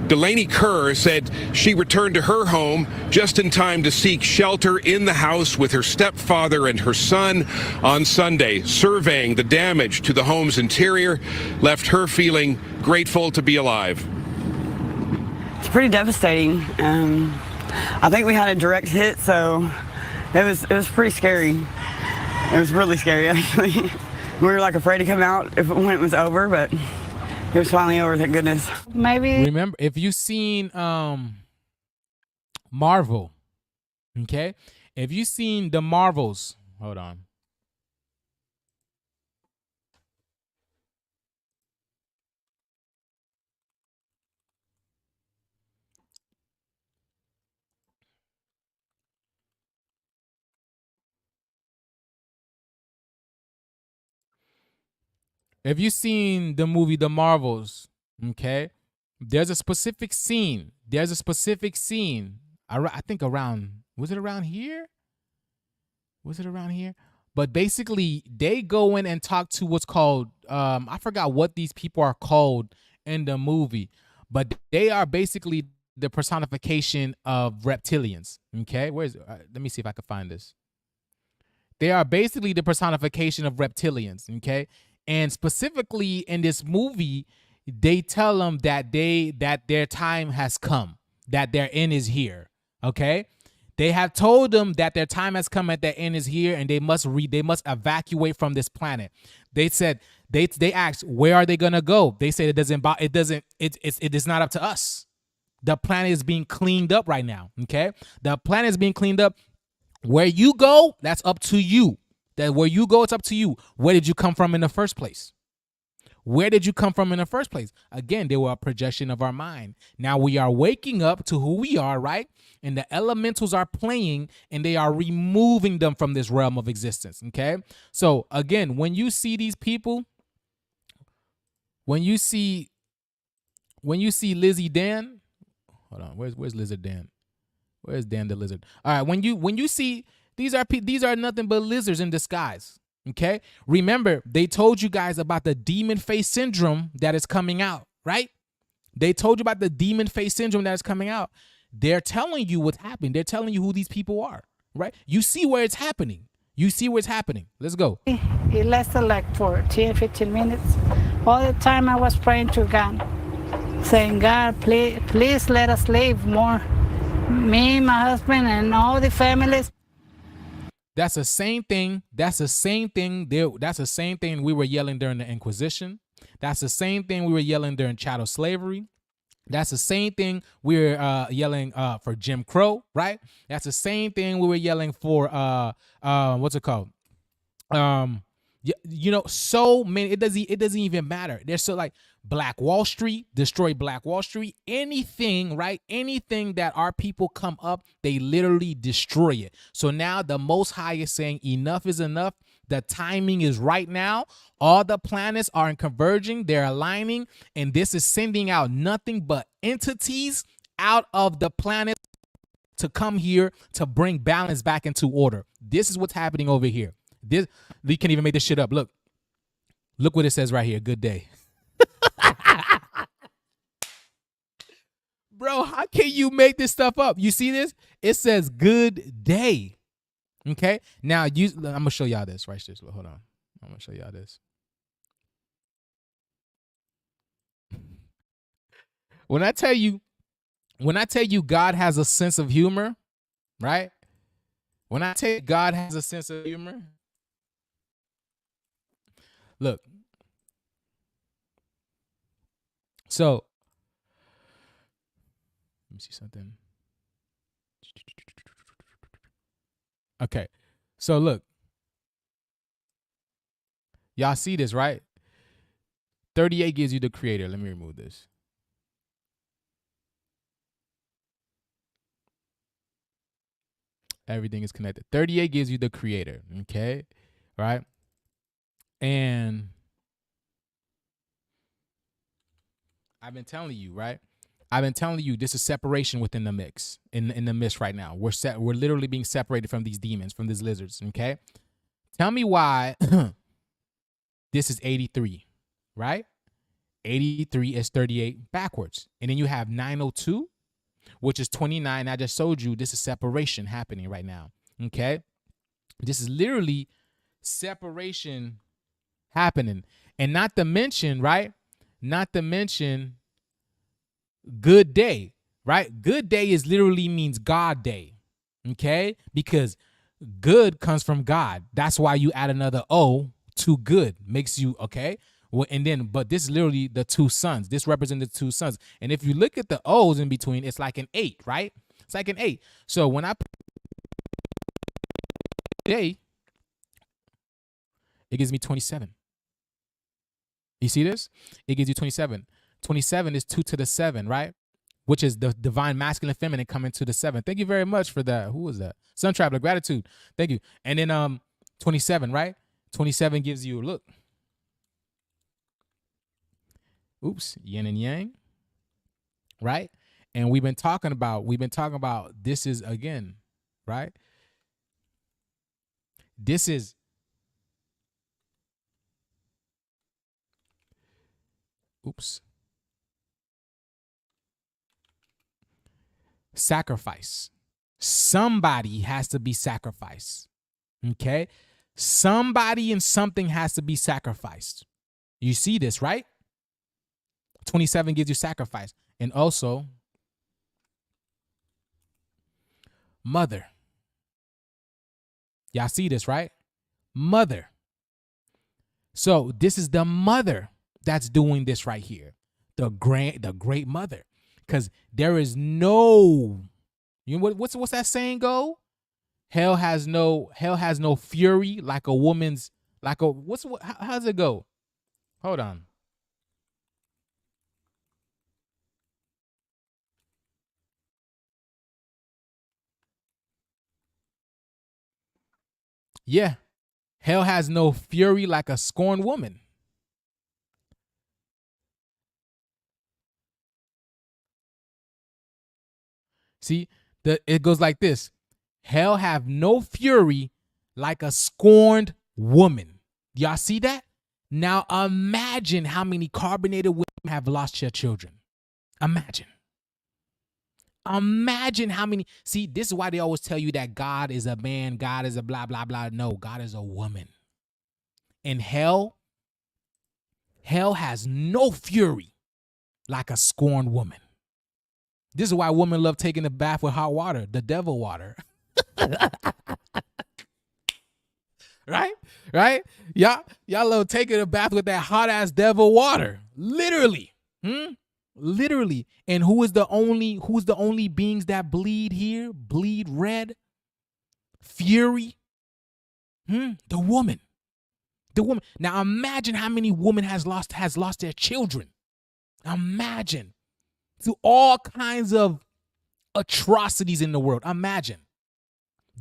Delaney Kerr said she returned to her home just in time to seek shelter in the house with her stepfather and her son on Sunday. Surveying the damage to the home's interior left her feeling grateful to be alive. It's pretty devastating. I think we had a direct hit, so it was pretty scary. It was really scary, actually. We were like afraid to come out when it was over, but it was finally over, thank goodness. Maybe. Remember, if you've seen Marvel, okay? If you've seen the Marvels, hold on. If you've seen the movie The Marvels, okay, there's a specific scene. I think around, was it around here? But basically, they go in and talk to what's called, I forgot what these people are called in the movie, but they are basically the personification of reptilians, okay? Let me see if I can find this. They are basically the personification of reptilians, okay? And specifically in this movie, they tell them that their time has come, that their end is here. Okay, they have told them that their time has come, and their end is here, and they must evacuate from this planet. They said they asked, where are they gonna go? They said it is not up to us. The planet is being cleaned up right now. Okay, the planet is being cleaned up. Where you go, that's up to you. That where you go, it's up to you. Where did you come from in the first place? Again, they were a projection of our mind. Now we are waking up to who we are, right? And the elementals are playing, and they are removing them from this realm of existence, okay? So again, when you see these people, when you see Lizzie Dan, hold on, where's Lizard Dan? Where's Dan the Lizard? All right, when you see these are nothing but lizards in disguise. Okay, remember they told you guys about the demon face syndrome that is coming out, right? They told you about the demon face syndrome that is coming out. They're telling you what's happening. They're telling you who these people are, right? You see where it's happening. You see where it's happening. Let's go. It lasted like for 10, 15 minutes. All the time I was praying to God, saying, God, please let us live more. Me, my husband, and all the families. That's the same thing. That's the same thing. That's the same thing we were yelling during the Inquisition. That's the same thing we were yelling during chattel slavery. That's the same thing we were yelling for Jim Crow, right? That's the same thing we were yelling for what's it called? So many. It doesn't even matter. There's so like Black Wall Street, destroy Black Wall Street. Anything, right? Anything that our people come up, they literally destroy it. So now the Most High is saying enough is enough. The timing is right now. All the planets are converging. They're aligning, and this is sending out nothing but entities out of the planet to come here to bring balance back into order. This is what's happening over here. This, you can't even make this shit up. Look what it says right here. Good day. Bro, how can you make this stuff up? You see this? It says good day. Okay. Now I'm gonna show y'all this. Right, just hold on. I'm gonna show y'all this. When I tell you God has a sense of humor, right? When I tell you God has a sense of humor, look. So, let me see something. Okay. So look. Y'all see this, right? 38 gives you the creator. Let me remove this. Everything is connected. 38 gives you the creator. Okay. Right. And I've been telling you, right? I've been telling you this is separation within the mix, in the mist right now. We're literally being separated from these demons, from these lizards. Okay. Tell me why this is 83, right? 83 is 38 backwards. And then you have 902, which is 29. I just showed you this is separation happening right now. Okay. This is literally separation happening. And not to mention, right? Not to mention good day, right? Good day is literally means God day. Okay. Because good comes from God. That's why you add another O to good. Makes you, okay. Well, and then, but this is literally the two sons. This represents the two sons. And if you look at the O's in between, it's like an 8, right? It's like an 8. So when I put day, it gives me 27. You see this? It gives you 27. 27 is 2 to the 7, right? Which is the divine masculine feminine coming to the 7. Thank you very much for that. Who was that? Sun Traveler, gratitude. Thank you. And then 27, right? 27 gives you, look. Oops, yin and yang, right? And we've been talking about this is again, right? This is sacrifice. Somebody has to be sacrificed. Okay? Somebody and something has to be sacrificed. You see this, right? 27 gives you sacrifice. And also, mother. Y'all see this, right? Mother. So this is the mother that's doing this right here. The great mother. Because there is no, you know what's that saying go? Hell has no fury like a woman's, how does it go? Hold on. Yeah. Hell has no fury like a scorned woman. See, it goes like this. Hell have no fury like a scorned woman. Y'all see that? Now imagine how many carbonated women have lost their children. Imagine. Imagine how many. See, this is why they always tell you that God is a man, God is a blah, blah, blah. No, God is a woman. And hell has no fury like a scorned woman. This is why women love taking a bath with hot water, the devil water. Right? Right? Y'all love taking a bath with that hot ass devil water. Literally. Literally. And who's the only beings that bleed here? Bleed red? Fury? The woman. The woman. Now imagine how many women has lost their children. Imagine. Through all kinds of atrocities in the world. Imagine.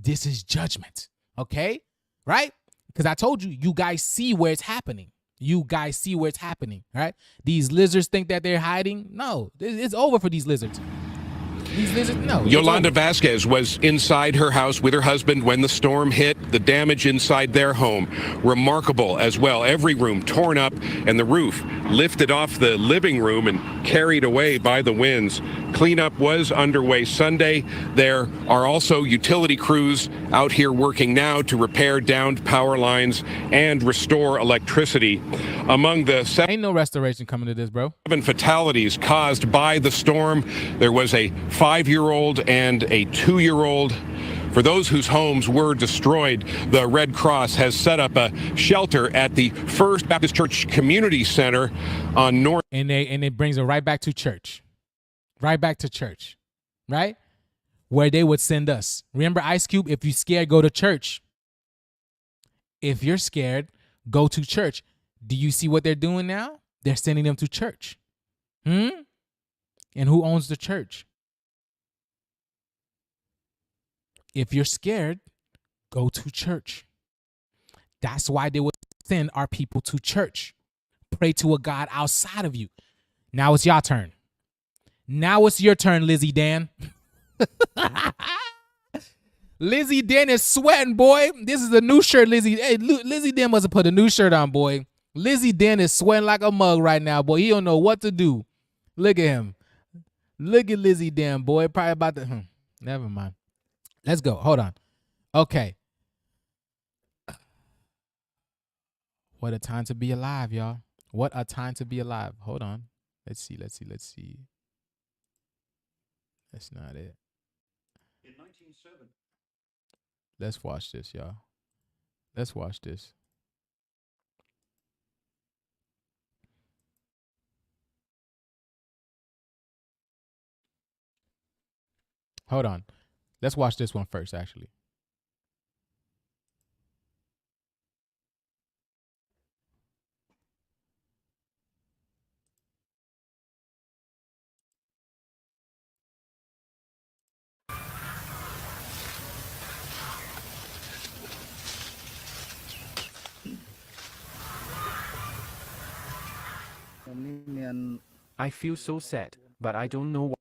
This is judgment. Okay? Right? Because I told you, you guys see where it's happening. You guys see where it's happening, right? These lizards think that they're hiding. No, it's over for these lizards. These lizards, no. Yolanda Vasquez was inside her house with her husband when the storm hit. The damage inside their home, remarkable as well. Every room torn up and the roof lifted off the living room and carried away by the winds. Cleanup was underway Sunday. There are also utility crews out here working now to repair downed power lines and restore electricity. Among the ain't no restoration coming to this, bro. 7 fatalities caused by the storm, there was a 5-year-old and a 2-year-old. For those whose homes were destroyed, the Red Cross has set up a shelter at the First Baptist Church Community Center on North. And it brings it right back to church. Right back to church. Right? Where they would send us. Remember Ice Cube? If you're scared, go to church. If you're scared, go to church. Do you see what they're doing now? They're sending them to church. And who owns the church? If you're scared, go to church. That's why they would send our people to church. Pray to a God outside of you. Now it's your turn. Now it's your turn, Lizzie Dan. Lizzie Dan is sweating, boy. This is a new shirt, Lizzie. Hey, Lizzie Dan must have put a new shirt on, boy. Lizzie Dan is sweating like a mug right now, boy. He don't know what to do. Look at him. Look at Lizzie Dan, boy. Probably about to. Never mind. Let's go. Hold on. Okay. What a time to be alive, y'all. What a time to be alive. Hold on. Let's see. That's not it. In 1970. Let's watch this, y'all. Let's watch this. Hold on. Let's watch this one first, actually. I feel so sad, but I don't know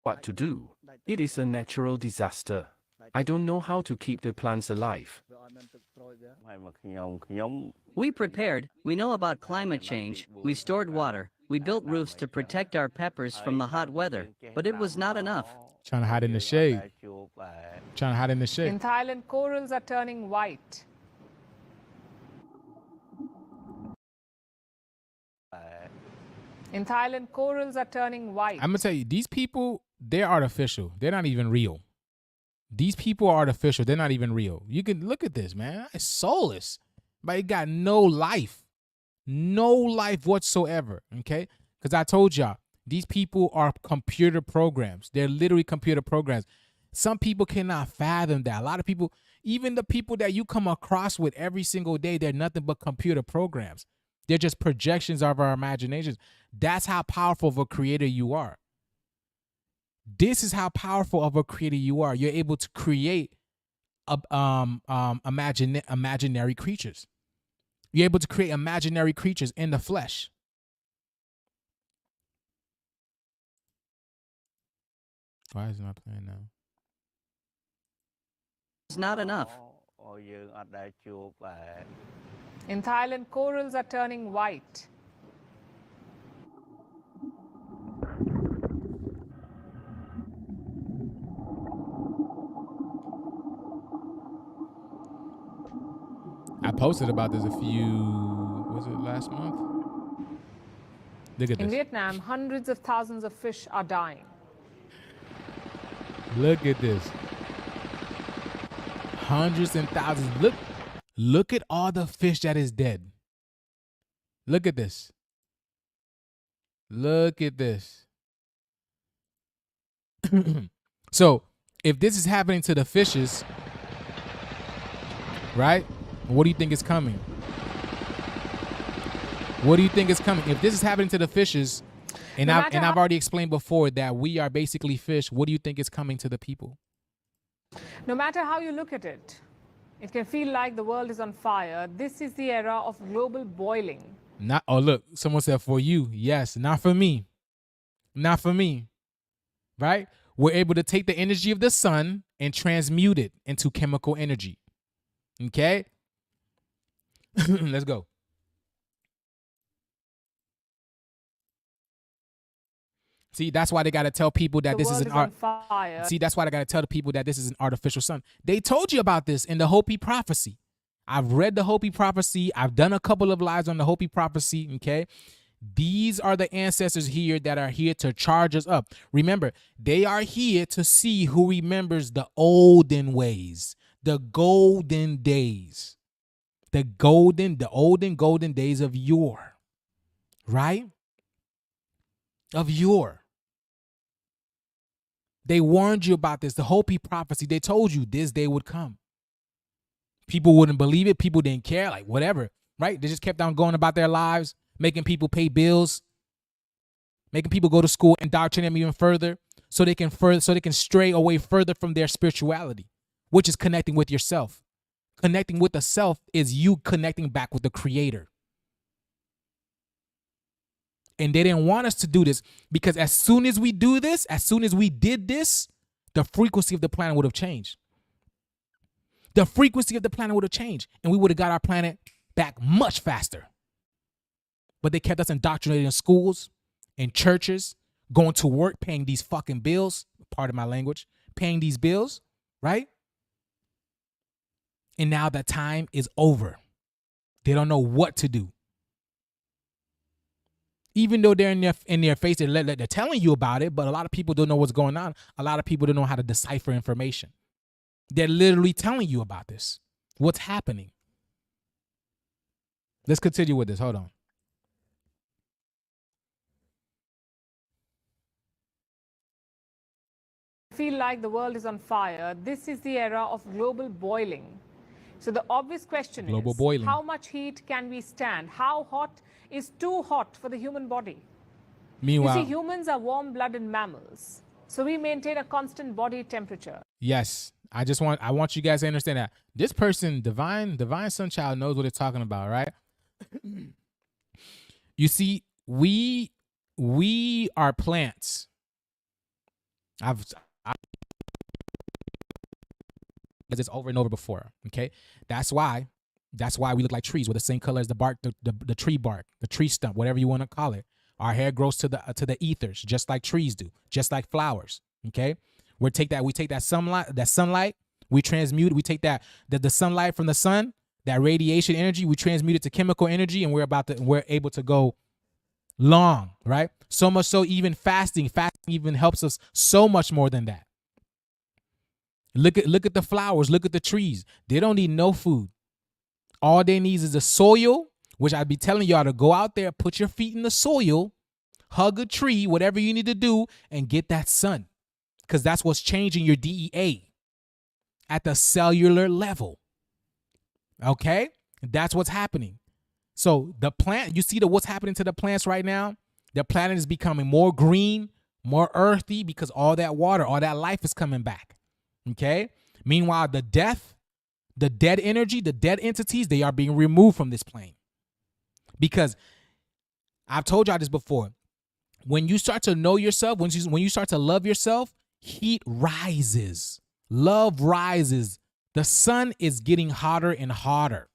what to do. It is a natural disaster. I don't know how to keep the plants alive. We prepared. We know about climate change. We stored water. We built roofs to protect our peppers from the hot weather, but it was not enough. Trying to hide in the shade. In Thailand, corals are turning white. In Thailand, corals are turning white. I'm going to tell you, these people, they're artificial. They're not even real. These people are artificial. They're not even real. You can look at this, man. It's soulless. But it got no life. No life whatsoever, okay? Because I told y'all, these people are computer programs. They're literally computer programs. Some people cannot fathom that. A lot of people, even the people that you come across with every single day, they're nothing but computer programs. They're just projections of our imaginations. That's how powerful of a creator you are. This is how powerful of a creator you are. You're able to create imaginary creatures. You're able to create imaginary creatures in the flesh. Why is it not playing now? It's not enough. In Thailand, corals are turning white. I posted about this was it last month? Look at In this. Vietnam, hundreds of thousands of fish are dying. Look at this. Hundreds and thousands. Look at all the fish that is dead. Look at this. Look at this. So, if this is happening to the fishes, right? What do you think is coming? What do you think is coming? If this is happening to the fishes, and I've already explained before that we are basically fish, what do you think is coming to the people? No matter how you look at it, it can feel like the world is on fire. This is the era of global boiling. Look, someone said for you. Yes, not for me. Not for me. Right? We're able to take the energy of the sun and transmute it into chemical energy. Okay? Let's go. See, that's why they got to tell people that this is an art. See, that's why they got to tell the people that this is an artificial sun. They told you about this in the Hopi prophecy. I've read the Hopi prophecy. I've done a couple of lives on the Hopi prophecy. Okay. These are the ancestors here that are here to charge us up. Remember, they are here to see who remembers the olden ways, the golden days, the olden days of yore, right? Of yore. They warned you about this, the Hopi prophecy. They told you this day would come. People wouldn't believe it. People didn't care, like whatever, right? They just kept on going about their lives, making people pay bills, making people go to school, indoctrinate them even further, so they can stray away further from their spirituality, which is connecting with yourself. Connecting with the self is you connecting back with the creator. And they didn't want us to do this because as soon as we do this, as soon as we did this, the frequency of the planet would have changed. The frequency of the planet would have changed, and we would have got our planet back much faster. But they kept us indoctrinated in schools, in churches, going to work, paying these fucking bills, part of my language, paying these bills, right? And now that time is over. They don't know what to do. Even though they're in their face, they're telling you about it, but a lot of people don't know what's going on. A lot of people don't know how to decipher information. They're literally telling you about this. What's happening? Let's continue with this. Hold on. Feel like the world is on fire. This is the era of global boiling. So the obvious question is, how much heat can we stand? How hot is too hot for the human body? Meanwhile, you see, humans are warm-blooded mammals, so we maintain a constant body temperature. Yes, I want you guys to understand that this person, divine Sunchild, knows what it's talking about, right? You see, we are plants. I've this over and over before. Okay, that's why we look like trees. We're the same color as the bark, the tree bark, the tree stump, whatever you want to call it. Our hair grows to the ethers, just like trees do, just like flowers. Okay, we take that sunlight, we transmute. We take the sunlight from the sun, that radiation energy, we transmute it to chemical energy, and we're able to go long, right? So much so, even fasting even helps us so much more than that. Look at the flowers, look at the trees. They don't need no food. All they need is the soil, which I'd be telling y'all to go out there, put your feet in the soil, hug a tree, whatever you need to do, and get that sun. Because that's what's changing your DEA at the cellular level. Okay? That's what's happening. So the plant, you see what's happening to the plants right now? The planet is becoming more green, more earthy, because all that water, all that life is coming back. Okay? Meanwhile, the dead energy, the dead entities, they are being removed from this plane. Because I've told y'all this before. When you start to know yourself, when you start to love yourself, Heat rises. Love rises. The sun is getting hotter and hotter.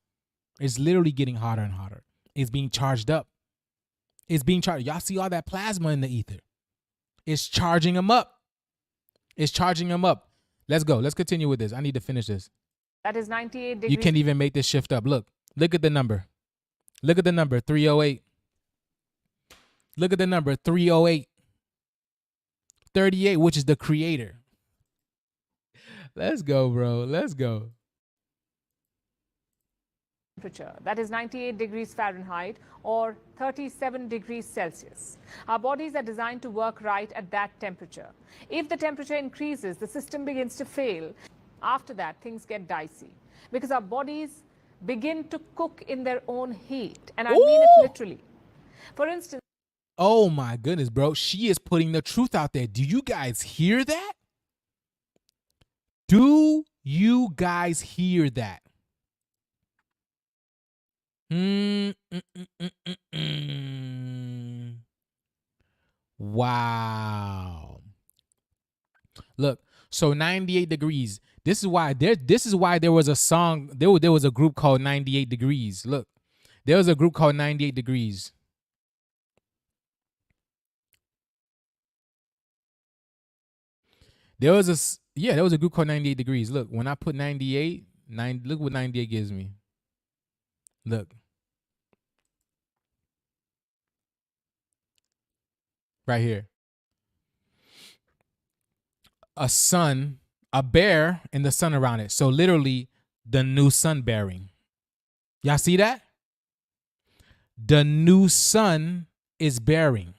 It's literally getting hotter and hotter. It's being charged up. It's being charged. Y'all see all that plasma in the ether. It's charging them up. It's charging them up. Let's go. Let's continue with this. I need to finish this. That is 98 degrees. You can't even make this shift up. Look at the number. Look at the number, 308. Look at the number, 308. 38, which is the creator. Let's go, bro. Let's go. Temperature. That is 98 degrees Fahrenheit or 37 degrees Celsius. Our bodies are designed to work right at that temperature. If the temperature increases, the system begins to fail. After that, things get dicey because our bodies begin to cook in their own heat. And I mean it literally. For instance, oh my goodness, bro. She is putting the truth out there. Do you guys hear that? Do you guys hear that? Wow. Look, so 98 degrees. This is why there was a song, there was a group called 98 Degrees. Look, there was a group called 98 Degrees. There was a group called 98 Degrees. Look, when I put 98, look what 98 gives me. Look. Right here. A sun, a bear, and the sun around it. So literally the new sun bearing. Y'all see that? The new sun is bearing.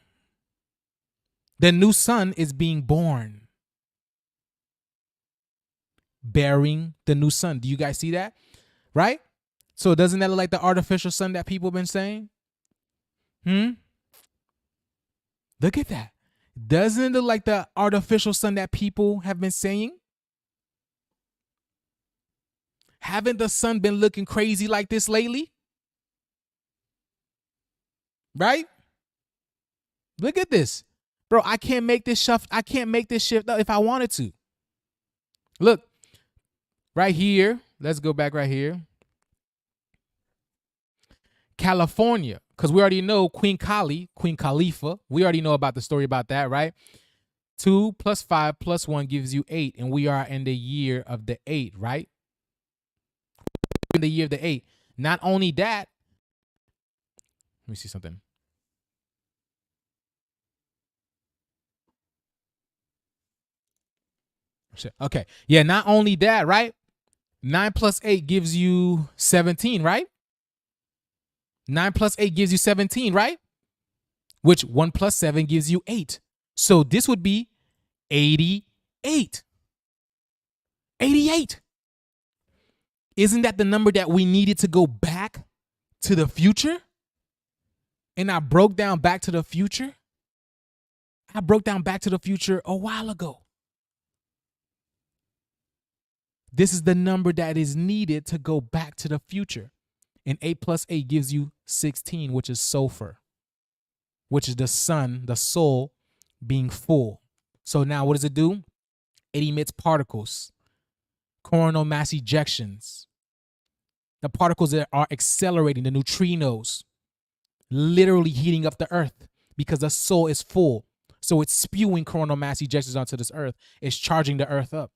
The new sun is being born. Bearing the new sun. Do you guys see that? Right? So doesn't that look like the artificial sun that people have been saying? Look at that. Doesn't it look like the artificial sun that people have been saying? Haven't the sun been looking crazy like this lately? Right? Look at this. Bro, I can't make this shift. I can't make this shift if I wanted to. Look. Right here. Let's go back right here. California. Because we already know Queen Khalifa. We already know about the story about that, right? 2 + 5 + 1 gives you 8. And we are in the year of the 8, right? In the year of the 8. Not only that. Let me see something. Okay. Yeah, not only that, right? 9 + 8 gives you 17, right? 9 + 8 gives you 17, right? Which 1 + 7 gives you 8. So this would be 88. 88. Isn't that the number that we needed to go back to the future? And I broke down Back to the Future. I broke down Back to the Future a while ago. This is the number that is needed to go back to the future. And 8 + 8 gives you 16, which is sulfur, which is the sun, the soul being full. So now what does it do? It emits particles, coronal mass ejections. The particles that are accelerating, the neutrinos, literally heating up the earth because the soul is full. So it's spewing coronal mass ejections onto this earth. It's charging the earth up.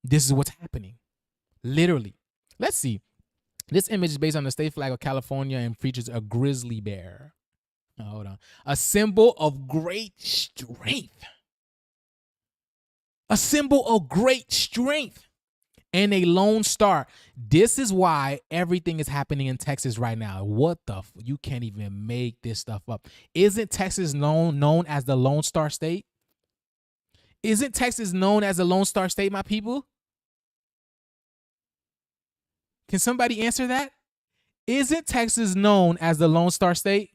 This is what's happening. Literally. Let's see. This image is based on the state flag of California and features a grizzly bear. Oh, hold on. A symbol of great strength. A symbol of great strength. And a lone star. This is why everything is happening in Texas right now. What the you can't even make this stuff up. Isn't Texas known as the Lone Star State? Isn't Texas known as the Lone Star State, my people? Can somebody answer that? Isn't Texas known as the Lone Star State?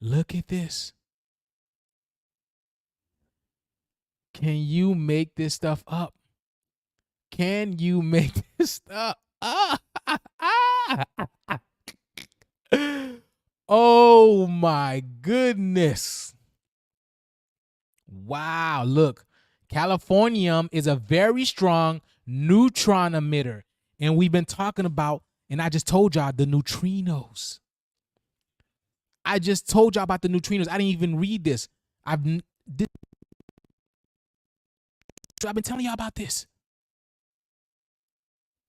Look at this. Can you make this stuff up? Can you make this stuff up? Oh my goodness. Wow, look. Californium is a very strong neutron emitter. And we've been talking about, and I just told y'all, the neutrinos. I just told y'all about the neutrinos. I didn't even read this. I've been telling y'all about this.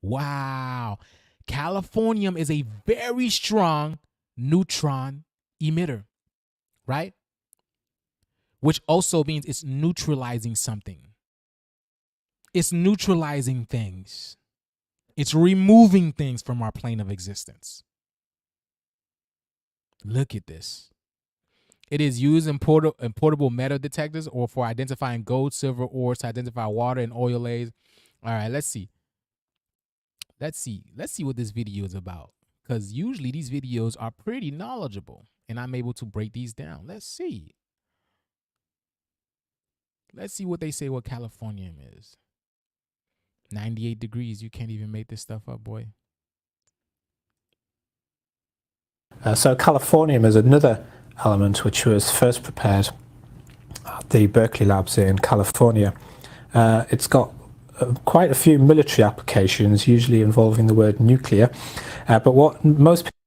Wow. Californium is a very strong neutron emitter, right? Which also means it's neutralizing something. It's neutralizing things. It's removing things from our plane of existence. Look at this. It is used in portable metal detectors or for identifying gold, silver ores to identify water and oil layers. All right, let's see. Let's see what this video is about. Because usually these videos are pretty knowledgeable and I'm able to break these down. Let's see. Let's see what they say what Californium is. 98 degrees. You can't even make this stuff up, boy. So Californium is another element which was first prepared at the Berkeley labs in California. It's got quite a few military applications, usually involving the word nuclear. But what most people...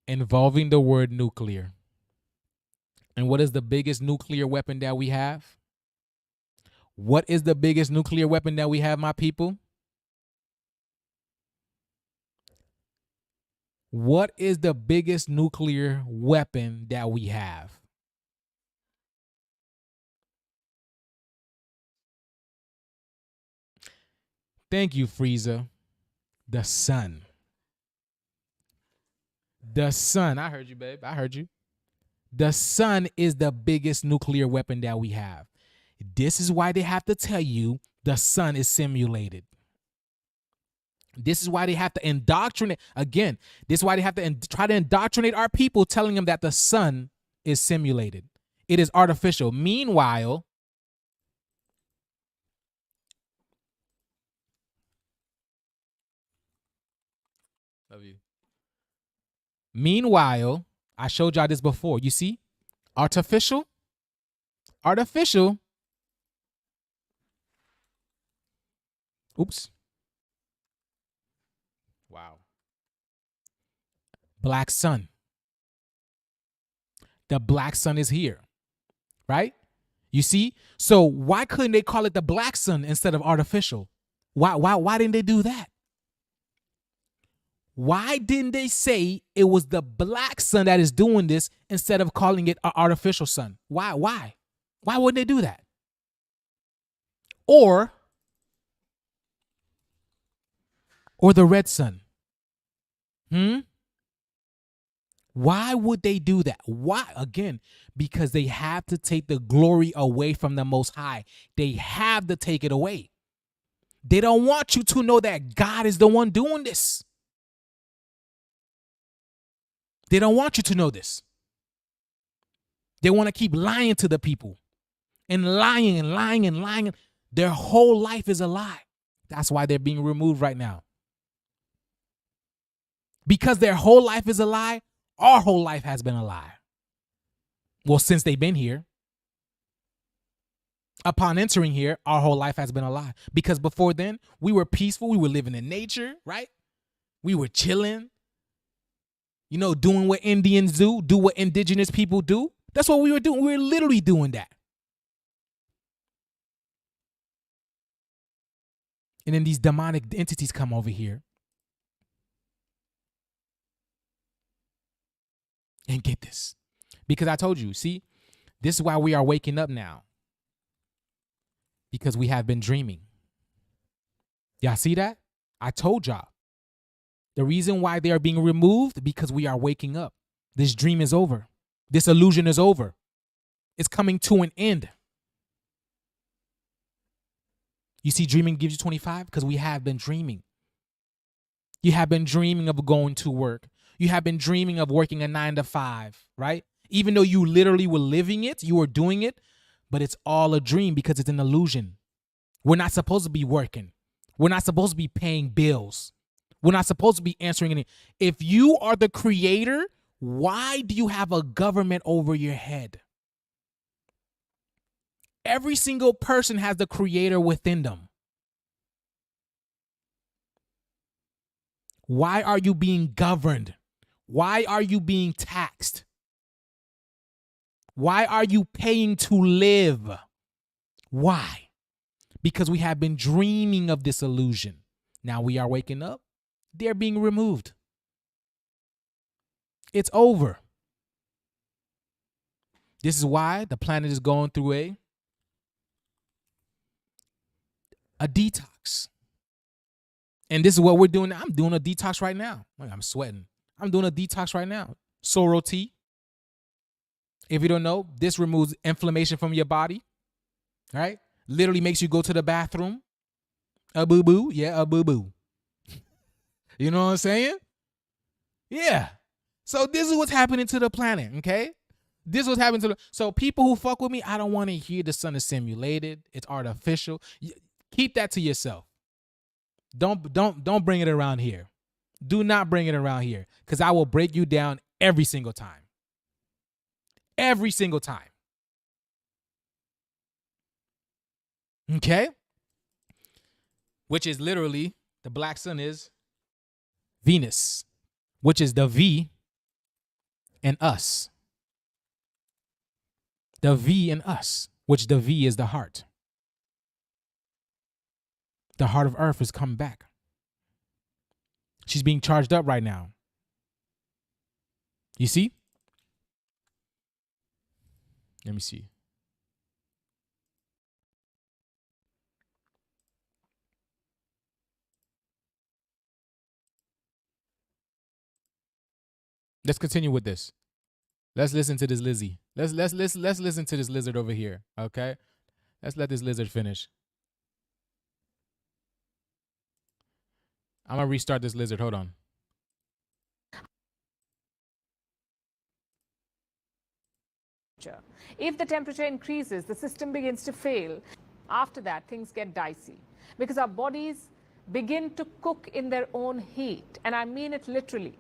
Involving the word nuclear. And what is the biggest nuclear weapon that we have? What is the biggest nuclear weapon that we have, my people? What is the biggest nuclear weapon that we have? Thank you, Frieza. The sun. The sun. I heard you, babe. I heard you. The sun is the biggest nuclear weapon that we have. This is why they have to tell you the sun is simulated. This is why they have to indoctrinate. Again, this is why they have to try to indoctrinate our people, telling them that the sun is simulated. It is artificial. Meanwhile, love you. Meanwhile, I showed y'all this before. You see, artificial. Oops. Wow. Black sun. The black sun is here, right? You see? So why couldn't they call it the black sun instead of artificial? Why didn't they do that? Why didn't they say it was the black sun that is doing this instead of calling it an artificial sun? Why? Why wouldn't they do that? Or the red sun? Why would they do that? Why? Again, because they have to take the glory away from the Most High. They have to take it away. They don't want you to know that God is the one doing this. They don't want you to know this. They want to keep lying to the people and lying and lying and lying. Their whole life is a lie. That's why they're being removed right now. Because their whole life is a lie, our whole life has been a lie. Well, since they've been here, upon entering here, our whole life has been a lie. Because before then, we were peaceful. We were living in nature, right? We were chilling. You know, doing what Indians do what indigenous people do. That's what we were doing. We were literally doing that. And then these demonic entities come over here and get this. Because I told you, see, this is why we are waking up now. Because we have been dreaming. Y'all see that? I told y'all. The reason why they are being removed, because we are waking up. This dream is over. This illusion is over. It's coming to an end. You see, dreaming gives you 25 because we have been dreaming. You have been dreaming of going to work. You have been dreaming of working a 9 to 5, right? Even though you literally were living it, you were doing it, but it's all a dream because it's an illusion. We're not supposed to be working. We're not supposed to be paying bills. We're not supposed to be answering any. If you are the creator, why do you have a government over your head? Every single person has the creator within them. Why are you being governed? Why are you being taxed? Why are you paying to live? Why? Because we have been dreaming of this illusion. Now we are waking up. They're being removed. It's over. This is why the planet is going through a detox. And this is what we're doing. I'm doing a detox right now. I'm sweating. I'm doing a detox right now. Sorrel tea. If you don't know, this removes inflammation from your body. Right? Literally makes you go to the bathroom. A boo-boo. Yeah, a boo-boo. You know what I'm saying? Yeah. So this is what's happening to the planet, okay? This is what's happening to the... So people who fuck with me, I don't want to hear the sun is simulated. It's artificial. Keep that to yourself. Don't bring it around here. Do not bring it around here, because I will break you down every single time. Every single time. Okay? Which is literally, the black sun is Venus, which is the V in us. The V in us, which the V is the heart. The heart of Earth is coming back. She's being charged up right now. You see? Let me see. Let's continue with this. Let's listen to this Lizzie. Let's listen to this lizard over here. Okay? Let's let this lizard finish. I'm gonna restart this lizard. Hold on. If the temperature increases, the system begins to fail. After that, things get dicey because our bodies begin to cook in their own heat. And I mean it literally.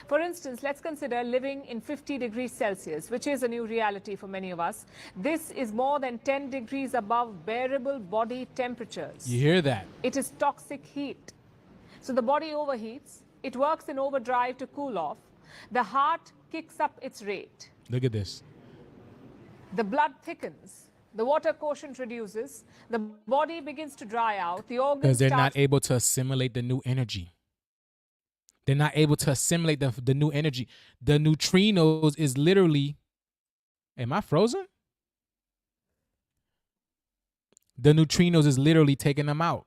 For instance, let's consider living in 50 degrees Celsius, which is a new reality for many of us. This is more than 10 degrees above bearable body temperatures. You hear that? It is toxic heat. So the body overheats. It works in overdrive to cool off. The heart kicks up its rate. Look at this. The blood thickens. The water quotient reduces. The body begins to dry out. The organs Because they're not able to assimilate the new energy. They're not able to assimilate the new energy. The neutrinos is literally... Am I frozen? The neutrinos is literally taking them out.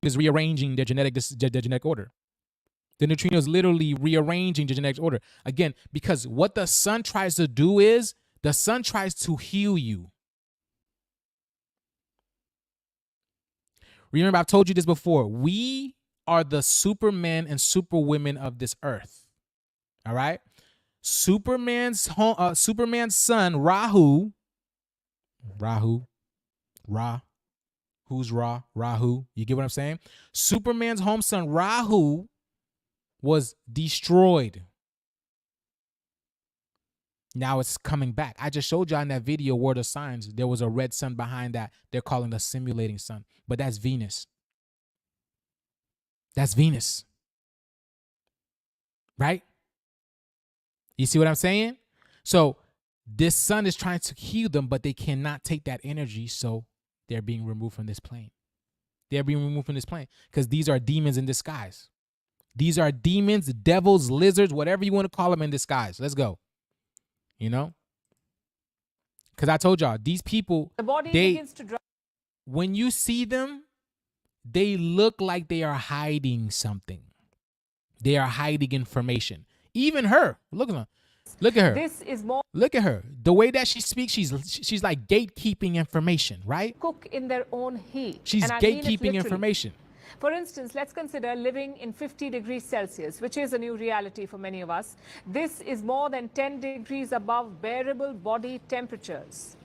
Is rearranging their genetic order. The neutrino is literally rearranging the genetic order. Again, because what the sun tries to do is, the sun tries to heal you. Remember, I've told you this before. We are the supermen and superwomen of this earth. All right? Superman's son, Rahu. Who's Ra? Rahu. You get what I'm saying? Superman's home son, Rahu, was destroyed. Now it's coming back. I just showed y'all in that video, Word of Signs, there was a red sun behind that. They're calling the simulating sun. But that's Venus. That's Venus. Right? You see what I'm saying? So this sun is trying to heal them, but they cannot take that energy, so they're being removed from this plane. They're being removed from this plane because these are demons in disguise. These are demons, devils, lizards, whatever you want to call them in disguise. Let's go. You know? Because I told y'all, these people, the body begins to dry. When you see them, they look like they are hiding something. They are hiding information. Even her. Look at her. Look at her. This is more. Look at her. The way that she speaks, she's like gatekeeping information, right? Cook in their own heat. She's gatekeeping information. For instance, let's consider living in 50 degrees Celsius, which is a new reality for many of us. This is more than 10 degrees above bearable body temperatures.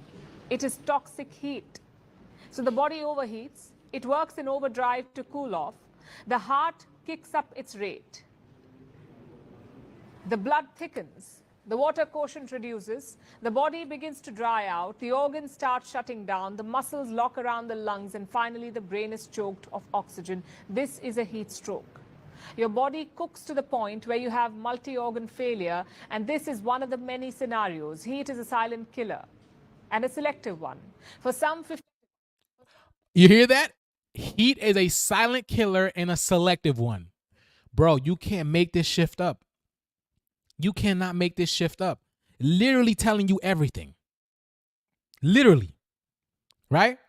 It is toxic heat. So the body overheats, it works in overdrive to cool off, the heart kicks up its rate, the blood thickens, the water quotient reduces, the body begins to dry out, the organs start shutting down, the muscles lock around the lungs, and finally the brain is choked of oxygen. This is a heat stroke. Your body cooks to the point where you have multi-organ failure, and this is one of the many scenarios. Heat is a silent killer, and a selective one. For some, You hear that? Heat is a silent killer and a selective one. Bro, you can't make this shift up. You cannot make this shift up. Literally telling you everything. Literally. Right?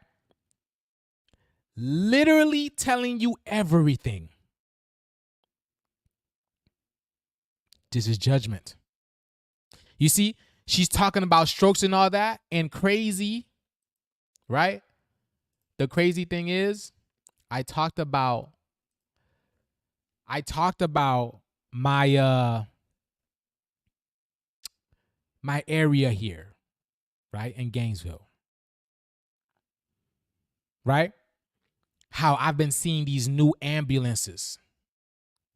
Literally telling you everything. This is judgment. You see, she's talking about strokes and all that and crazy, right? The crazy thing is, I talked about my my area here, right? In Gainesville. Right? How I've been seeing these new ambulances.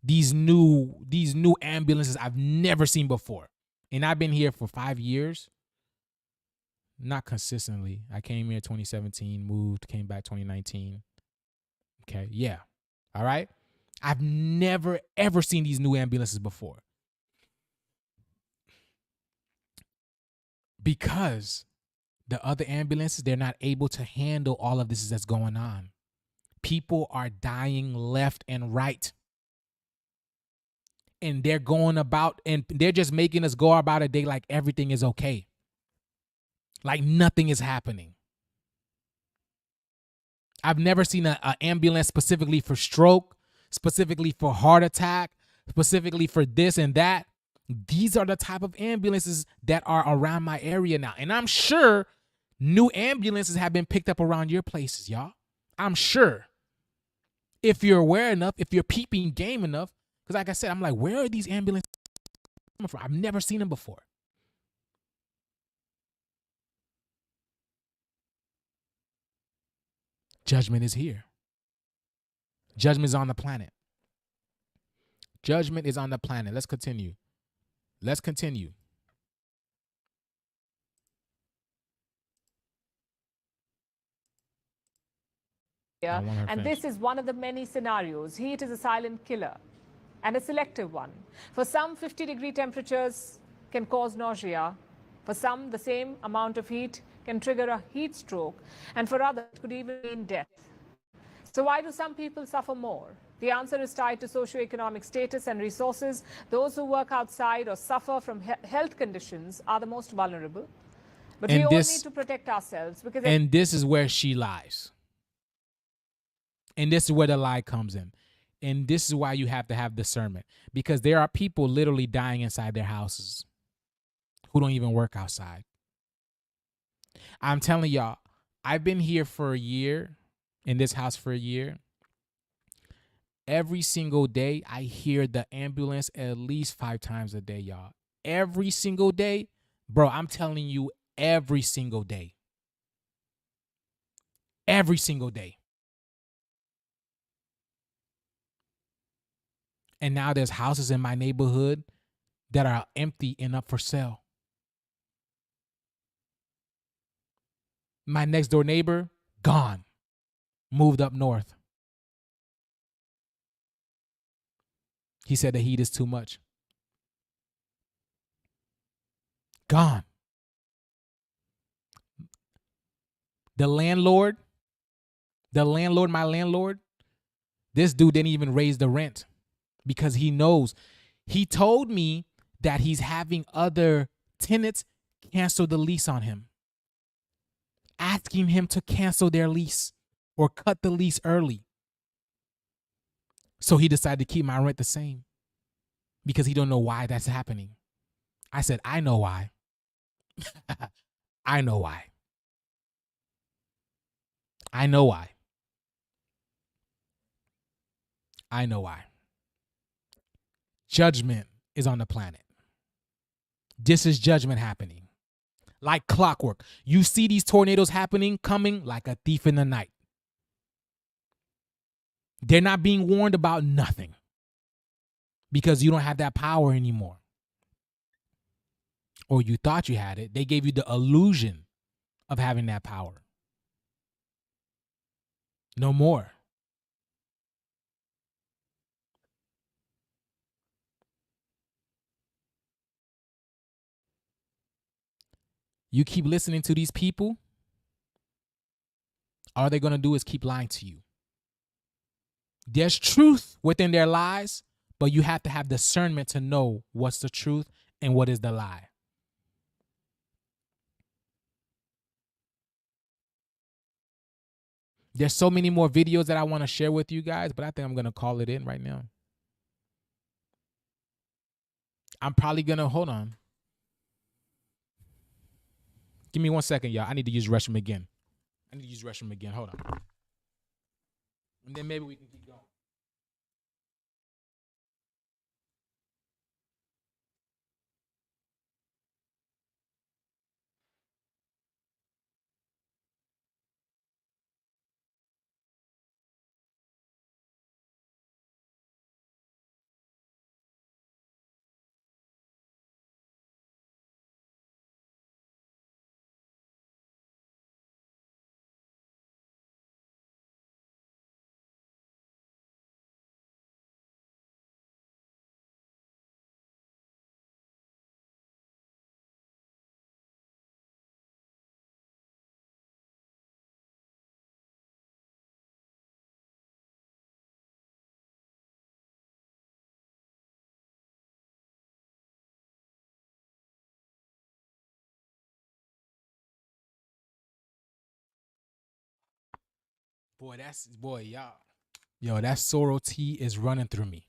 These new ambulances I've never seen before. And I've been here for 5 years. Not consistently. I came here 2017, moved, came back 2019. Okay, yeah. All right? I've never, ever seen these new ambulances before. Because the other ambulances, they're not able to handle all of this that's going on. People are dying left and right. And they're going about, and they're just making us go about a day like everything is okay. Like nothing is happening. I've never seen an ambulance specifically for stroke, specifically for heart attack, specifically for this and that. These are the type of ambulances that are around my area now. And I'm sure new ambulances have been picked up around your places, y'all. I'm sure. If you're aware enough, if you're peeping game enough, because like I said, I'm like, where are these ambulances coming from? I've never seen them before. Judgment is here. Judgment is on the planet. Judgment is on the planet. Let's continue. Let's continue. And this is one of the many scenarios. Heat is a silent killer and a selective one. For some, 50-degree temperatures can cause nausea. For some, the same amount of heat can trigger a heat stroke. And for others, it could even mean death. So why do some people suffer more? The answer is tied to socioeconomic status and resources. Those who work outside or suffer from health conditions are the most vulnerable. But we all need to protect ourselves. And this is where she lies. And this is where the lie comes in. And this is why you have to have discernment. Because there are people literally dying inside their houses who don't even work outside. I'm telling y'all, I've been here for a year, in this house for a year. Every single day, I hear the ambulance at least 5 times a day, y'all. Every single day. Bro, I'm telling you, every single day. Every single day. And now there's houses in my neighborhood that are empty and up for sale. My next door neighbor, gone. Moved up north. He said the heat is too much. Gone. The landlord, my landlord, this dude didn't even raise the rent because he knows. He told me that he's having other tenants cancel the lease on him, asking him to cancel their lease or cut the lease early. So he decided to keep my rent the same because he don't know why that's happening. I said, I know why. I know why. I know why. I know why. Judgment is on the planet. This is judgment happening. like clockwork. You see these tornadoes happening, coming like a thief in the night. They're not being warned about nothing because you don't have that power anymore. Or you thought you had it. They gave you the illusion of having that power. No more. You keep listening to these people, all they're going to do is keep lying to you. There's truth within their lies, but you have to have discernment to know what's the truth and what is the lie. There's so many more videos that I want to share with you guys, but I think I'm going to call it in right now. I'm probably going to, hold on. Give me 1 second, y'all. I need to use restroom again. Hold on. And then maybe we can keep going. Yo, that sorrow tea is running through me.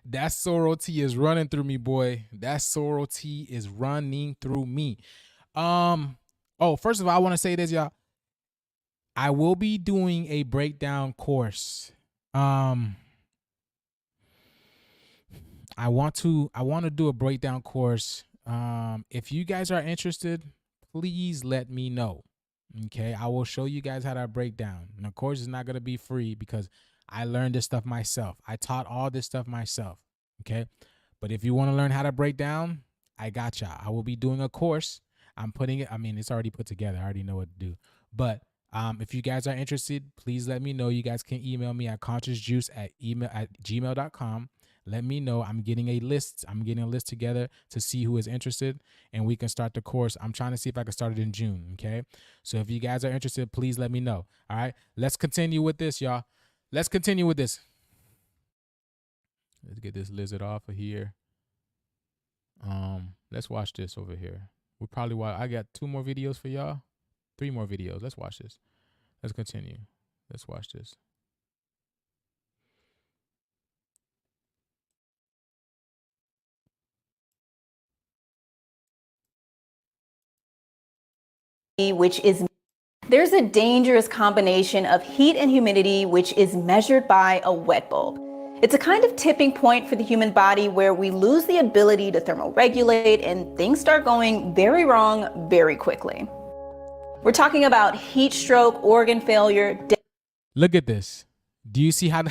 That sorrow tea is running through me, boy. That sorrow tea is running through me. First of all, I want to say this, y'all. I will be doing a breakdown course. I want to do a breakdown course. If you guys are interested, please let me know. Okay, I will show you guys how to break down. And of course, it's not going to be free because I learned this stuff myself. I taught all this stuff myself. Okay, but if you want to learn how to break down, I got y'all. I will be doing a course. I'm putting it, it's already put together. I already know what to do. But if you guys are interested, please let me know. You guys can email me at consciousjuice@gmail.com. Let me know. I'm getting a list. Together to see who is interested, and we can start the course. I'm trying to see if I can start it in June. Okay, so if you guys are interested, please let me know. All right, let's continue with this, y'all. Let's continue with this. Let's get this lizard off of here. Let's watch this over here. I got 2 more videos for y'all. 3 more videos. Let's watch this. Let's continue. Let's watch this. There's a dangerous combination of heat and humidity which is measured by a wet bulb. It's a kind of tipping point for the human body where we lose the ability to thermoregulate and things start going very wrong very quickly. We're talking about heat stroke, organ failure. Look at this. Do you see how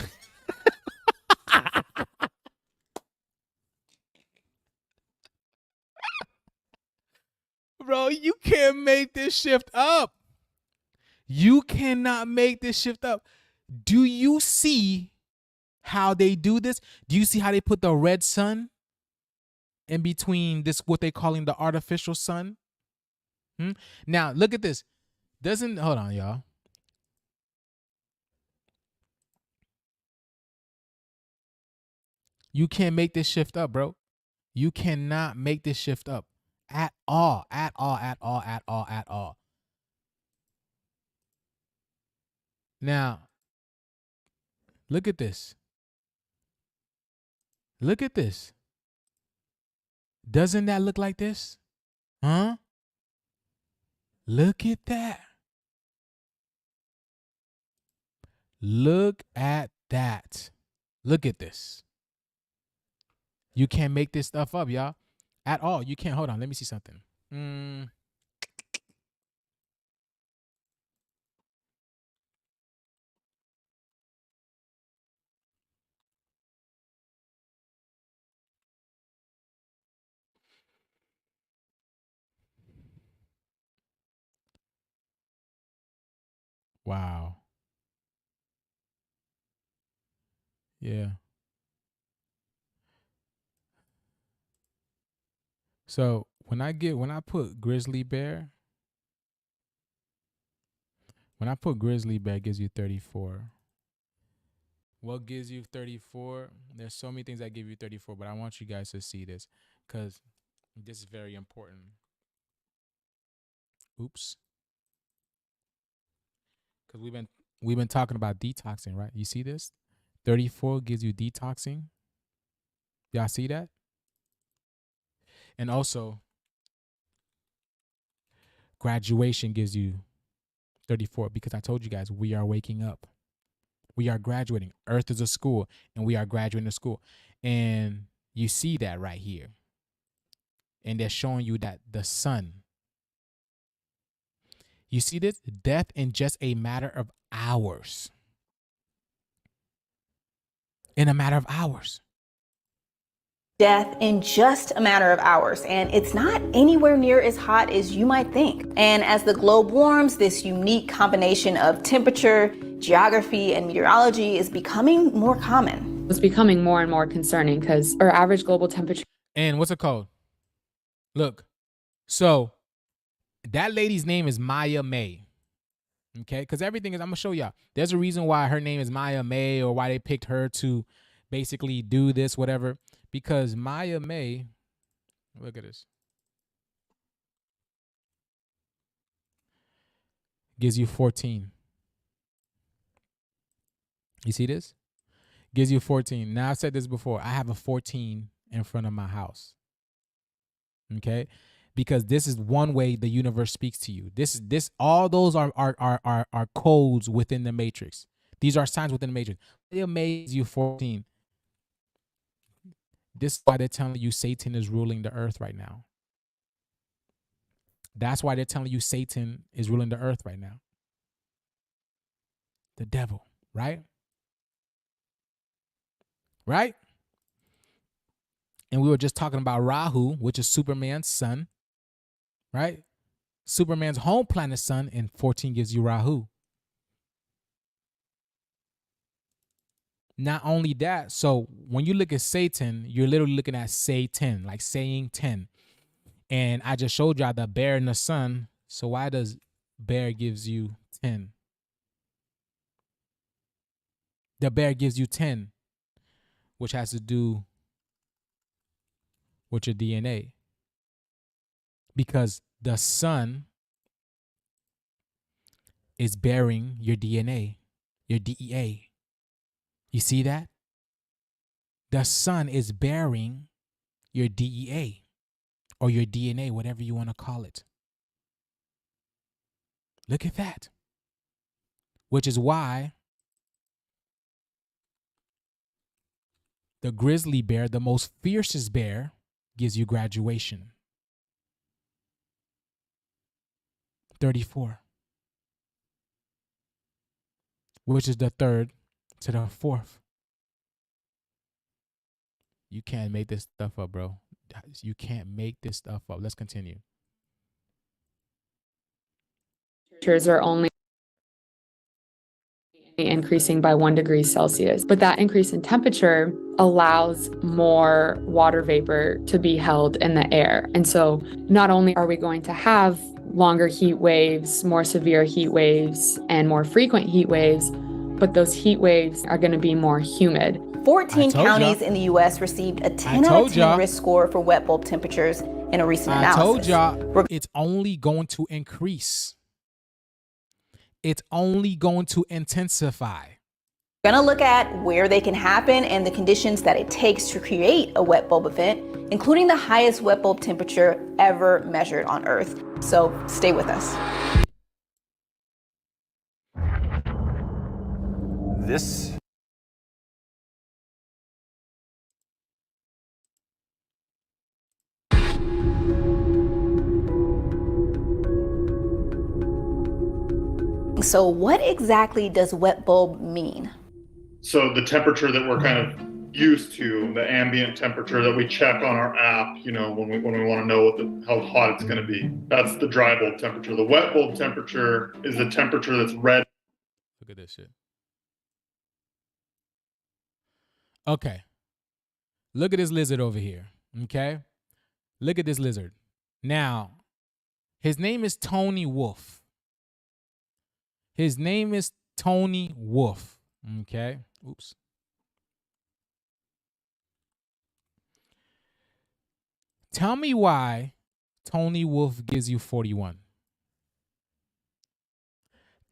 Bro, you can't make this shift up. You cannot make this shift up. Do you see how they do this? Do you see how they put the red sun in between this, what they're calling the artificial sun? Now, look at this. Hold on, y'all. You can't make this shift up, bro. You cannot make this shift up at all, at all, at all, at all, at all. Now, look at this. Look at this. Doesn't that look like this? Huh? Look at that. Look at that. Look at this. You can't make this stuff up, y'all. At all. You can't. Hold on. Let me see something. Wow. Yeah. So when I put grizzly bear, it gives you 34. What gives you 34? There's so many things that give you 34, but I want you guys to see this because this is very important. Oops. Because we've been talking about detoxing, right? You see this? 34 gives you detoxing. Y'all see that? And also, graduation gives you 34 because I told you guys we are waking up. We are graduating. Earth is a school, and we are graduating to school. And you see that right here. And they're showing you that the sun. You see this? Death in just a matter of hours. In a matter of hours. Death in just a matter of hours, and it's not anywhere near as hot as you might think. And as the globe warms, this unique combination of temperature, geography, and meteorology is becoming more common. It's becoming more and more concerning because our average global temperature. And what's it called? Look, so that lady's name is Maya May. Okay, because everything is, I'm gonna show y'all. There's a reason why her name is Maya May, or why they picked her to basically do this, whatever. Because Maya May, look at this, gives you 14. You see this? Gives you 14. Now, I've said this before. I have a 14 in front of my house. Okay? Because this is one way the universe speaks to you. All those are codes within the matrix. These are signs within the matrix. It amazes you 14. This is why they're telling you Satan is ruling the earth right now. That's why they're telling you Satan is ruling the earth right now. The devil, right? Right? And we were just talking about Rahu, which is Superman's son, right? Superman's home planet sun, and 14 gives you Rahu. Not only that, so when you look at Satan, you're literally looking at Satan, like saying 10. And I just showed y'all the bear and the sun. So why does bear gives you 10? The bear gives you 10, which has to do with your DNA. Because the sun is bearing your DNA, your DEA. You see that? The sun is bearing your DEA or your DNA, whatever you want to call it. Look at that. Which is why the grizzly bear, the most fiercest bear, gives you graduation. 34. Which is the third to the fourth. You can't make this stuff up, bro. You can't make this stuff up. Let's continue. Temperatures are only increasing by 1 degree Celsius, but that increase in temperature allows more water vapor to be held in the air. And so not only are we going to have longer heat waves, more severe heat waves, and more frequent heat waves, but those heat waves are going to be more humid. 14 counties in the U.S. received a 10 out of 10 risk score for wet bulb temperatures in a recent analysis. I told y'all it's only going to increase. It's only going to intensify. We're going to look at where they can happen and the conditions that it takes to create a wet bulb event, including the highest wet bulb temperature ever measured on Earth. So stay with us. This So what exactly does wet bulb mean? So the temperature that we're kind of used to, the ambient temperature that we check on our app, you know, when we want to know how hot it's going to be. That's the dry bulb temperature. The wet bulb temperature is the temperature that's red. Look at this shit. Okay. Look at this lizard over here. Okay. Look at this lizard. Now, his name is Tony Wolf. His name is Tony Wolf. Okay. Oops. Tell me why Tony Wolf gives you 41.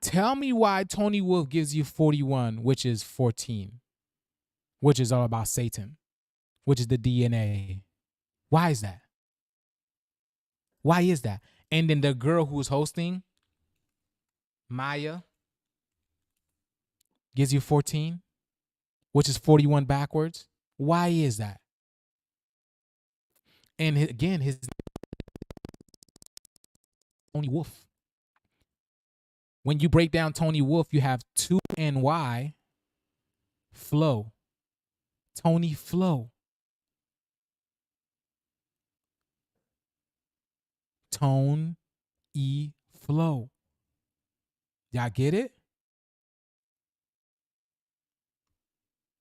Tell me why Tony Wolf gives you 41, which is 14, which is all about Satan, which is the DNA. Why is that? Why is that? And then the girl who's hosting, Maya, gives you 14, which is 41 backwards. Why is that? And again, his Tony Wolf. When you break down Tony Wolf, you have 2NY flow. Tony Flow. Tone E Flow. Y'all get it?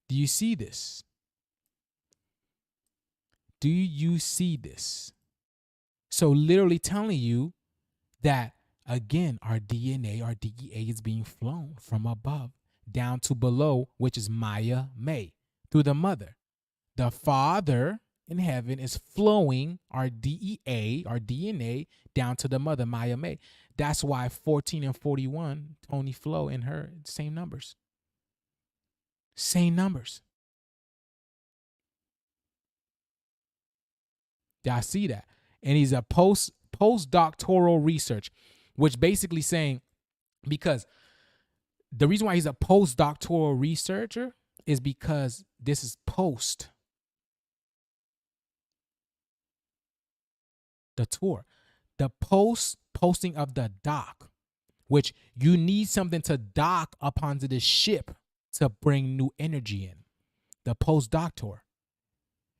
Do you see this? Do you see this? So literally telling you that, again, our DNA, our DEA is being flown from above down to below, which is Maya May, through the mother. The Father in heaven is flowing our DEA, our DNA, down to the mother, Maya May. That's why 14 and 41, Tony Flo and her, same numbers. Same numbers. Y'all see that? And he's a postdoctoral research, which basically saying, because the reason why he's a postdoctoral researcher is because this is post the tour, the posting of the dock, which you need something to dock up onto the ship to bring new energy in. The postdoctor.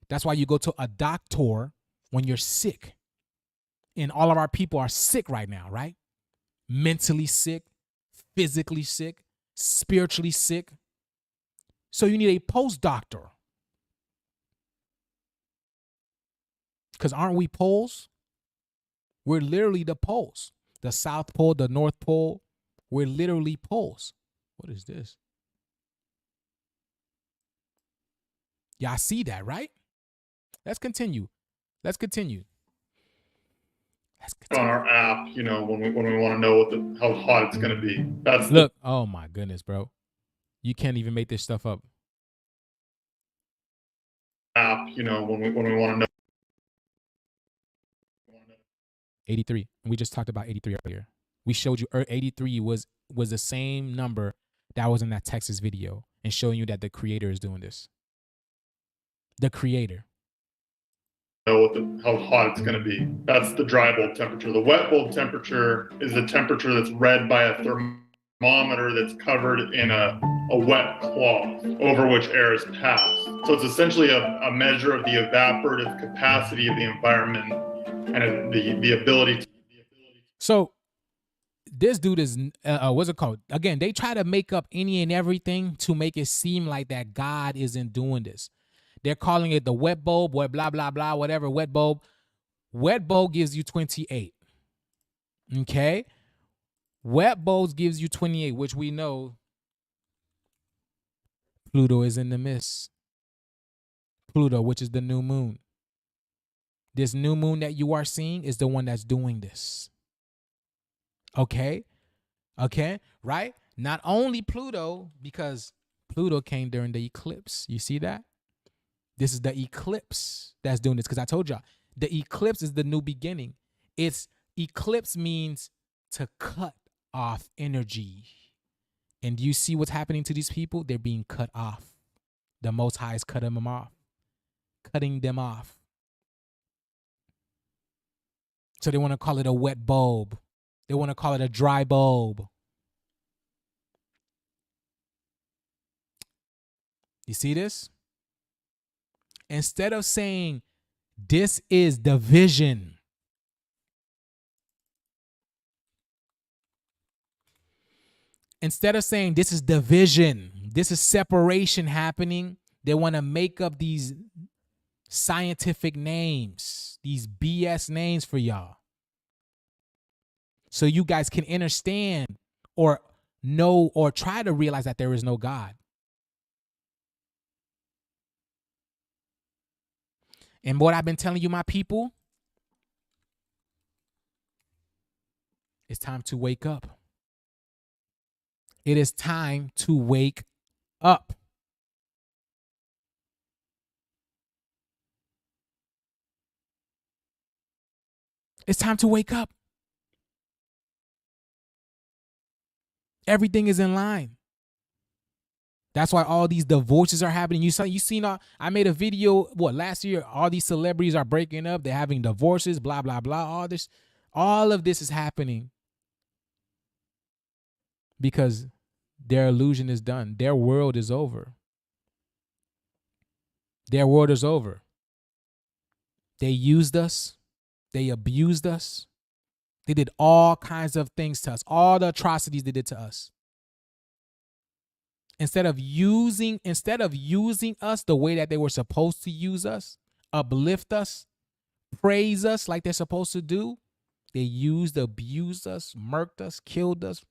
That's why you go to a doctor when you're sick. And all of our people are sick right now, right? Mentally sick, physically sick, spiritually sick. So you need a postdoctor. Because aren't we poles? We're literally the poles. The South Pole, the North Pole. We're literally poles. What is this? Y'all see that, right? Let's continue. Let's continue. On our app, you know, when we want to know how hot it's going to be. That's look. Oh my goodness, bro. You can't even make this stuff up. App, you know, when we want to know. 83. And we just talked about 83 earlier. We showed you 83 was the same number that was in that Texas video and showing you that the creator is doing this. The creator. Know how hot it's going to be. That's the dry bulb temperature. The wet bulb temperature is the temperature that's read by a thermometer that's covered in a wet cloth over which air is passed. So it's essentially a measure of the evaporative capacity of the environment and the ability to. So this dude is, what's it called? Again, they try to make up any and everything to make it seem like that God isn't doing this. They're calling it the wet bulb, or blah, blah, blah, whatever, wet bulb. Wet bulb gives you 28. Okay? Wet bulbs gives you 28, which we know Pluto is in the mist. Pluto, which is the new moon. This new moon that you are seeing is the one that's doing this. Okay? Okay? Right? Not only Pluto, because Pluto came during the eclipse. You see that? This is the eclipse that's doing this, because I told y'all, the eclipse is the new beginning. Eclipse means to cut off energy. And do you see what's happening to these people? They're being cut off. The Most High is cutting them off. Cutting them off. So they want to call it a wet bulb. They want to call it a dry bulb. You see this? Instead of saying this is division, instead of saying this is division, this is separation happening, they want to make up these scientific names, these BS names for y'all. So you guys can understand or know or try to realize that there is no God. And what I've been telling you, my people, it's time to wake up. It is time to wake up. It's time to wake up. Everything is in line. That's why all these divorces are happening. You seen I made a video, last year, all these celebrities are breaking up, they're having divorces, blah, blah, blah. All of this is happening because their illusion is done. Their world is over. Their world is over. They used us. They abused us. They did all kinds of things to us, all the atrocities they did to us. Instead of using us the way that they were supposed to use us, uplift us, praise us like they're supposed to do, they used, abused us, murked us, killed us,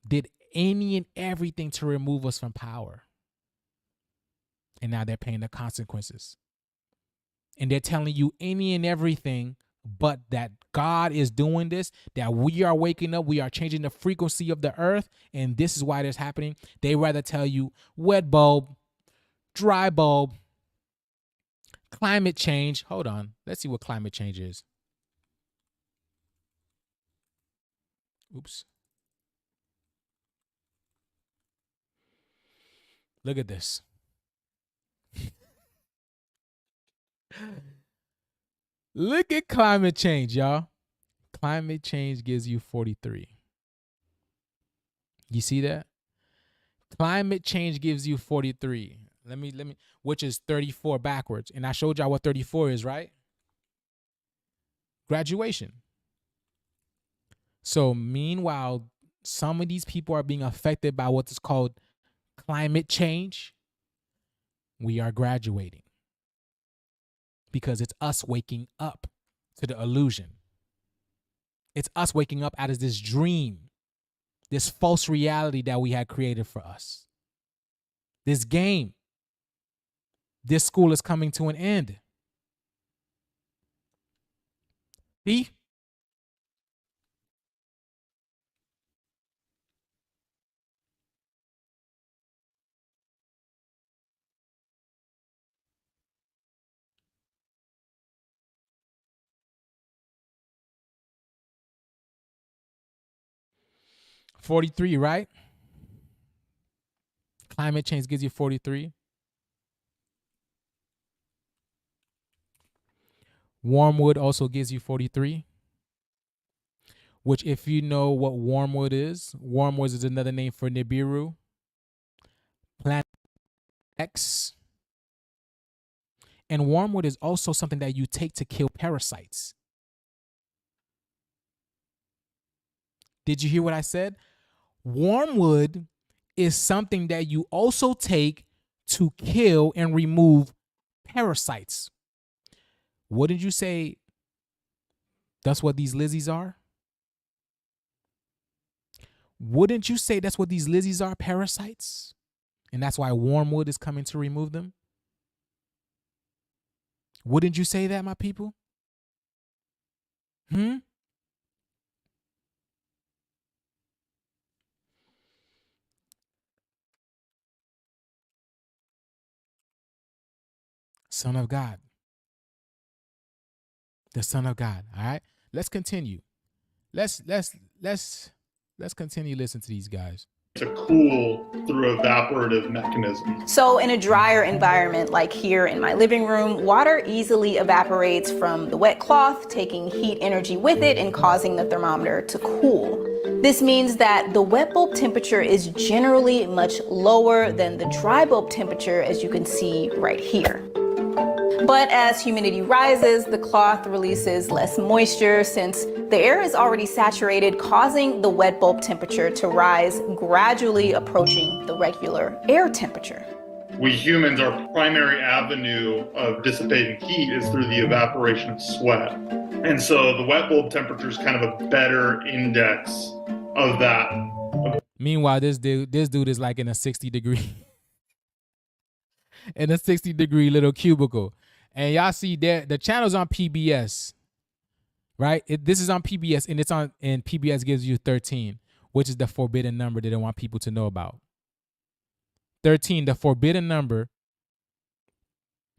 did any and everything to remove us from power. And now they're paying the consequences. And they're telling you any and everything but that God is doing this, that we are waking up, we are changing the frequency of the earth, and this is why this is happening. They rather tell you wet bulb, dry bulb, climate change. Hold on. Let's see what climate change is. Oops. Look at this. Look at climate change, y'all. Climate change gives you 43. You see that? Climate change gives you 43. Let me, which is 34 backwards. And I showed y'all what 34 is, right? Graduation. So meanwhile, some of these people are being affected by what is called climate change. We are graduating. Because it's us waking up to the illusion. It's us waking up out of this dream, this false reality that we had created for us. This game. This school is coming to an end. See? $43, right? Climate change gives you 43. Wormwood also gives you 43. Which, if you know what wormwood is another name for Nibiru, Planet X. And wormwood is also something that you take to kill parasites. Did you hear what I said? Wormwood is something that you also take to kill and remove parasites. Wouldn't you say that's what these lizzies are? Wouldn't you say that's what these lizzies are, parasites? And that's why wormwood is coming to remove them? Wouldn't you say that, my people? Son of God. The Son of God. All right. Let's continue. Let's continue listening to these guys. To cool through evaporative mechanism. So in a drier environment like here in my living room, water easily evaporates from the wet cloth, taking heat energy with it and causing the thermometer to cool. This means that the wet bulb temperature is generally much lower than the dry bulb temperature, as you can see right here. But as humidity rises, the cloth releases less moisture since the air is already saturated, causing the wet bulb temperature to rise, gradually approaching the regular air temperature. We humans, our primary avenue of dissipating heat is through the evaporation of sweat. And so the wet bulb temperature is kind of a better index of that. Meanwhile, this dude is like in a 60-degree in a 60-degree little cubicle. And y'all see there, the channel's on PBS, right? This is on PBS, and PBS gives you 13, which is the forbidden number they don't want people to know about. 13, the forbidden number.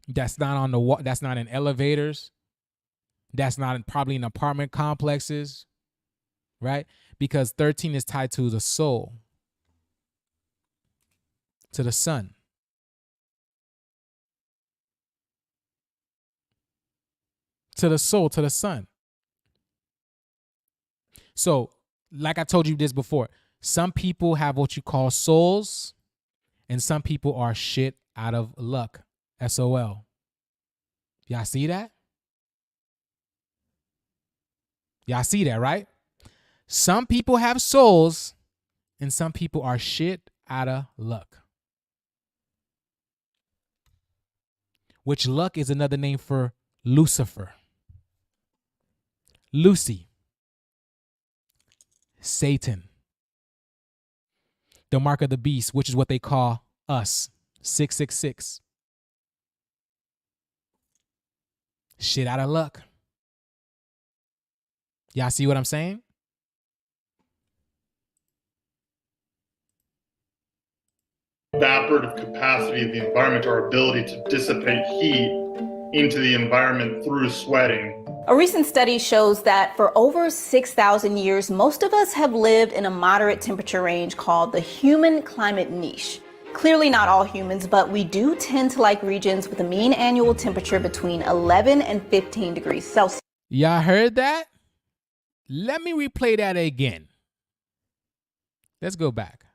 That's not on the that's not in elevators. That's not probably in apartment complexes, right? Because 13 is tied to the soul, to the sun. To the soul, to the sun. So, like I told you this before, some people have what you call souls, and some people are shit out of luck. SOL. Y'all see that? Y'all see that, right? Some people have souls, and some people are shit out of luck. Which luck is another name for Lucifer. Lucy. Satan. The mark of the beast, which is what they call us. 666. Shit out of luck. Y'all see what I'm saying? Evaporative capacity of the environment, our ability to dissipate heat into the environment through sweating. A recent study shows that for over 6,000 years, most of us have lived in a moderate temperature range called the human climate niche. Clearly not all humans, but we do tend to like regions with a mean annual temperature between 11 and 15 degrees Celsius. Y'all heard that? Let me replay that again. Let's go back.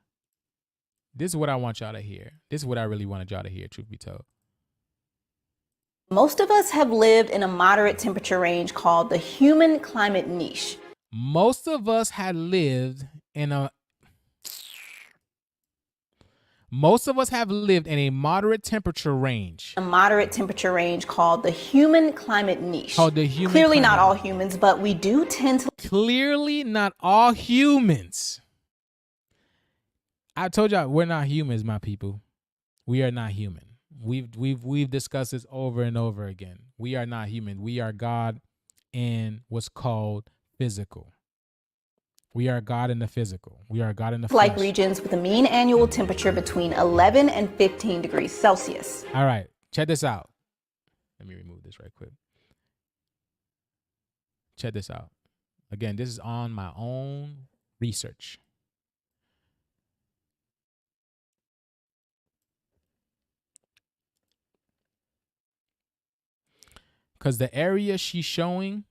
This is what I want y'all to hear. This is what I really wanted y'all to hear, truth be told. Most of us have lived in a moderate temperature range called the human climate niche. Most of us have lived in a moderate temperature range. A moderate temperature range called the human climate niche. Clearly not all humans, but we do tend to... Clearly not all humans. I told y'all we're not humans, my people. We are not human. We've discussed this over and over again. We are not human. We are God in what's called physical. We are God in the physical. We are God in the flesh. Like regions with a mean annual temperature between 11 and 15 degrees Celsius. All right, check this out. Let me remove this right quick. Check this out. Again, this is on my own research. Because the area she's showing,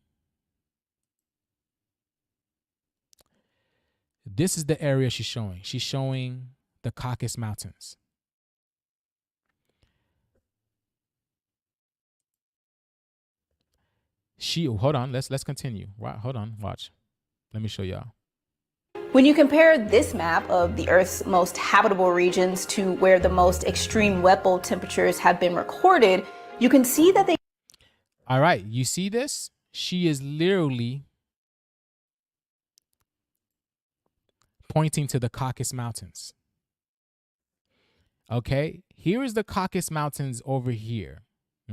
this is the area she's showing. She's showing the Caucasus Mountains. Hold on, let's continue. Hold on, watch. Let me show y'all. When you compare this map of the Earth's most habitable regions to where the most extreme wet bulb temperatures have been recorded, you can see that they... All right, you see this? She is literally pointing to the Caucasus Mountains. Okay, here is the Caucasus Mountains over here.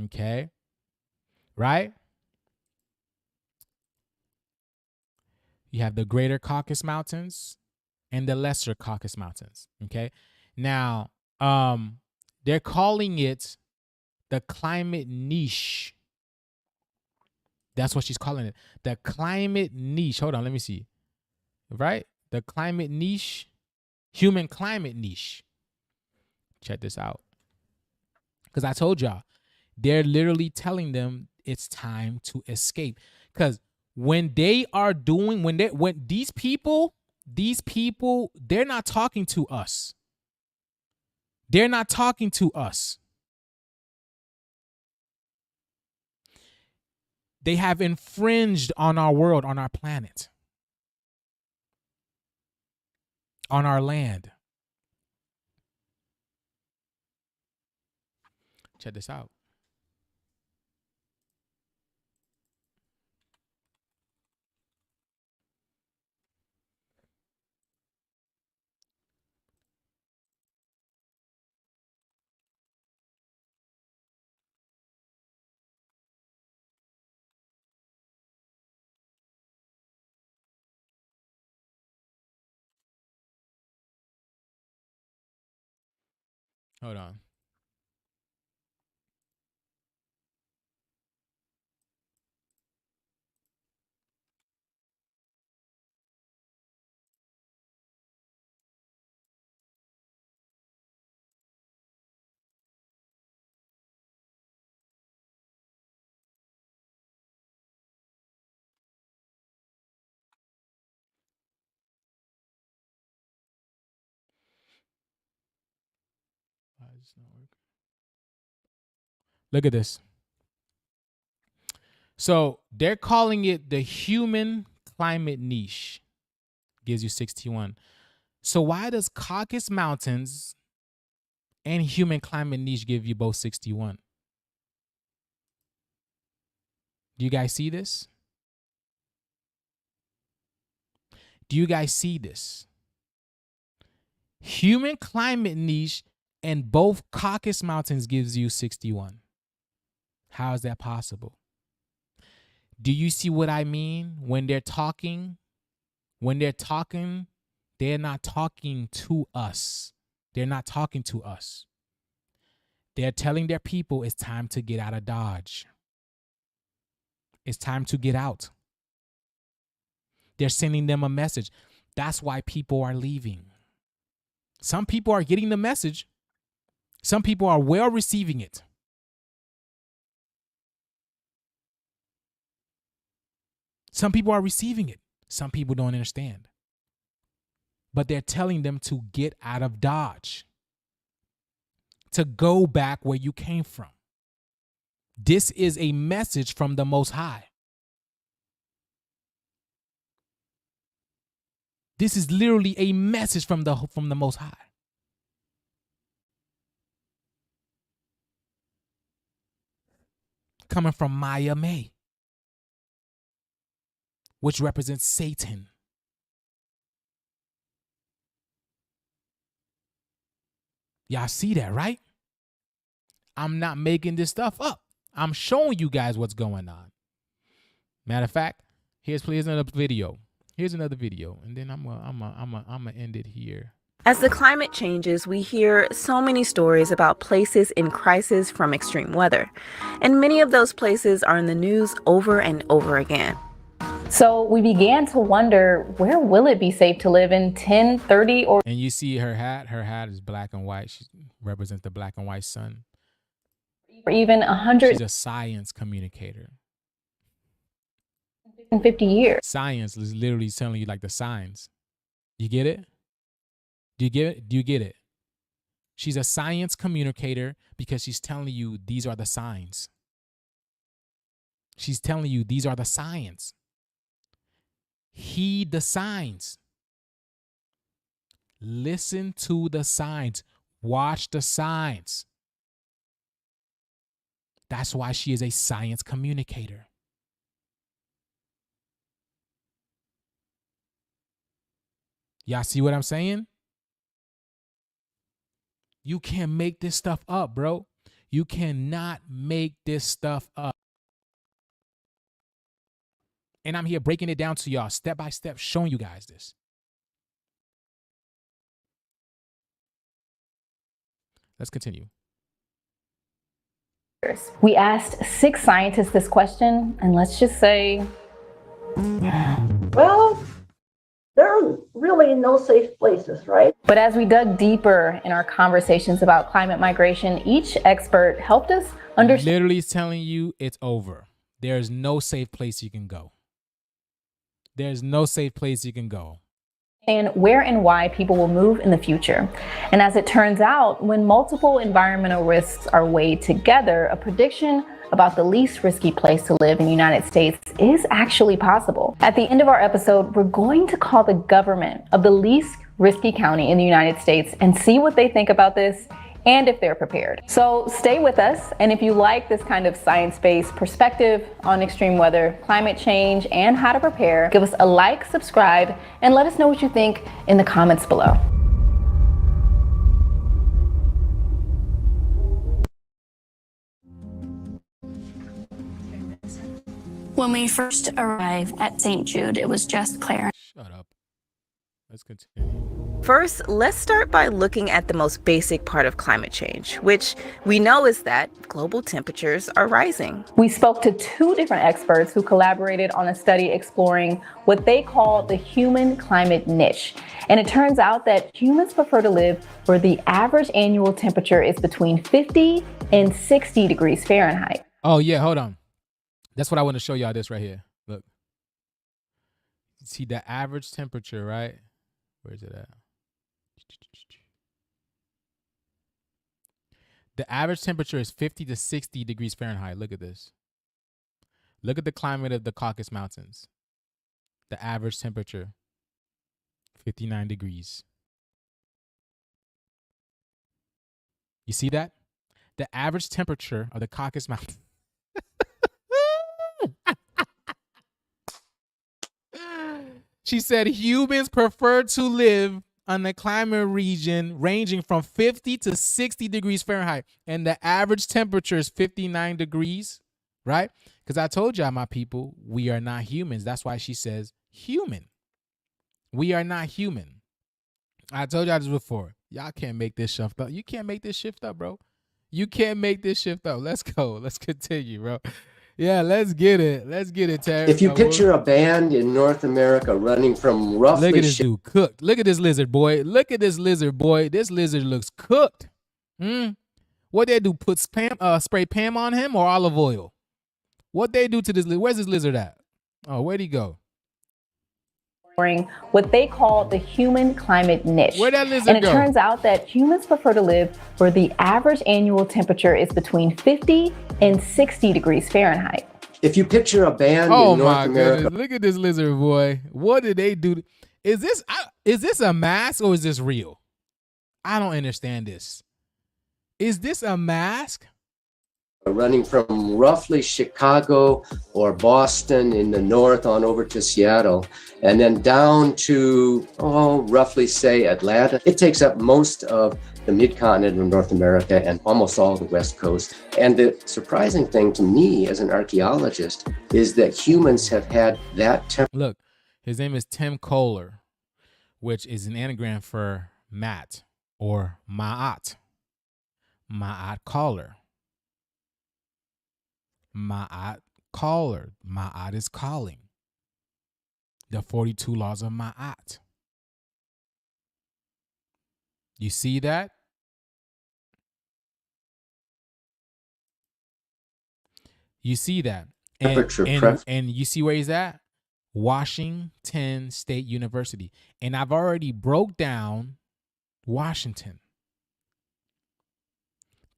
Okay, right? You have the Greater Caucasus Mountains and the Lesser Caucasus Mountains. Okay, now they're calling it the climate niche. That's what she's calling it. The climate niche. Hold on, let me see. Right? The climate niche, human climate niche. Check this out. Because I told y'all, they're literally telling them it's time to escape. Because when these people these people, they're not talking to us. They're not talking to us. They have infringed on our world, on our planet, on our land. Check this out. Hold on. Why is this not working? Look at this. So they're calling it the human climate niche. Gives you 61. So why does Caucasus Mountains and human climate niche give you both 61? Do you guys see this? Do you guys see this? Human climate niche and both Caucasus Mountains gives you 61. How is that possible? Do you see what I mean? When they're talking, they're not talking to us. They're not talking to us. They're telling their people it's time to get out of Dodge. It's time to get out. They're sending them a message. That's why people are leaving. Some people are getting the message. Some people are well receiving it. Some people are receiving it. Some people don't understand. But they're telling them to get out of Dodge, to go back where you came from. This is a message from the Most High. This is literally a message from the Most High. Coming from Maya May, which represents Satan. Y'all see that, right? I'm not making this stuff up. I'm showing you guys what's going on. Matter of fact, here's another video. Here's another video, and then I'm gonna end it here. As the climate changes, we hear so many stories about places in crisis from extreme weather. And many of those places are in the news over and over again. So we began to wonder, where will it be safe to live in 10, 30, or... And you see her hat. Her hat is black and white. She represents the black and white sun. Or even 100... She's a science communicator. 50 years. Science is literally telling you like the signs. You get it? Do you get it? Do you get it? She's a science communicator because she's telling you these are the signs. She's telling you these are the signs. Heed the signs. Listen to the signs. Watch the signs. That's why she is a science communicator. Y'all see what I'm saying? You can't make this stuff up, bro. You cannot make this stuff up. And I'm here breaking it down to y'all step by step, showing you guys this. Let's continue. We asked 6 scientists this question, and let's just say... Well, there are really no safe places, right? But as we dug deeper in our conversations about climate migration, each expert helped us understand... Literally telling you it's over. There's no safe place you can go. There's no safe place you can go. And where and why people will move in the future. And as it turns out, when multiple environmental risks are weighed together, a prediction about the least risky place to live in the United States is actually possible. At the end of our episode, we're going to call the government of the least risky county in the United States and see what they think about this and if they're prepared. So stay with us, and if you like this kind of science-based perspective on extreme weather, climate change, and how to prepare, give us a like, subscribe, and let us know what you think in the comments below. When we first arrived at St. Jude, it was just Claire. Shut up. Let's continue. First, let's start by looking at the most basic part of climate change, which we know is that global temperatures are rising. We spoke to two different experts who collaborated on a study exploring what they call the human climate niche. And it turns out that humans prefer to live where the average annual temperature is between 50 and 60 degrees Fahrenheit. Oh, yeah, hold on. That's what I want to show y'all this right here. Look. See the average temperature, right? Where's it at? The average temperature is 50 to 60 degrees Fahrenheit. Look at this. Look at the climate of the Caucasus Mountains. The average temperature, 59 degrees. You see that? The average temperature of the Caucasus Mountains. She said humans prefer to live on a climate region ranging from 50 to 60 degrees Fahrenheit. And the average temperature is 59 degrees, right? Because I told y'all, my people, we are not humans. That's why she says human. We are not human. I told y'all this before. Y'all can't make this shift up. You can't make this shift up, bro. You can't make this shift up. Let's go. Let's continue, bro. Yeah, let's get it. Let's get it, Terry. If you picture a band in North America running from roughly... Look at this dude cooked. Look at this lizard, boy. Look at this lizard, boy. This lizard looks cooked. What they do? Put spray Pam on him or olive oil? What they do to this lizard? Where's this lizard at? Oh, where'd he go? What they call the human climate niche. Where'd that lizard and it go? turns out that humans prefer to live where the average annual temperature is between 50 and 60 degrees Fahrenheit. If you picture a band in North America... Goodness. Look at this lizard, boy. What did they do? Is this a mask or is this real? I don't understand this. Is this a mask? Running from roughly Chicago or Boston in the north on over to Seattle, and then down to, roughly say Atlanta. It takes up most of the mid-continent of North America and almost all the West Coast. And the surprising thing to me as an archaeologist is that humans have had that temperature. Look, his name is Tim Kohler, which is an anagram for Matt or Ma'at. Ma'at Kohler. Ma'at caller. Ma'at is calling. The 42 laws of Ma'at. You see that? You see that? And you see where he's at? Washington State University. And I've already broke down Washington.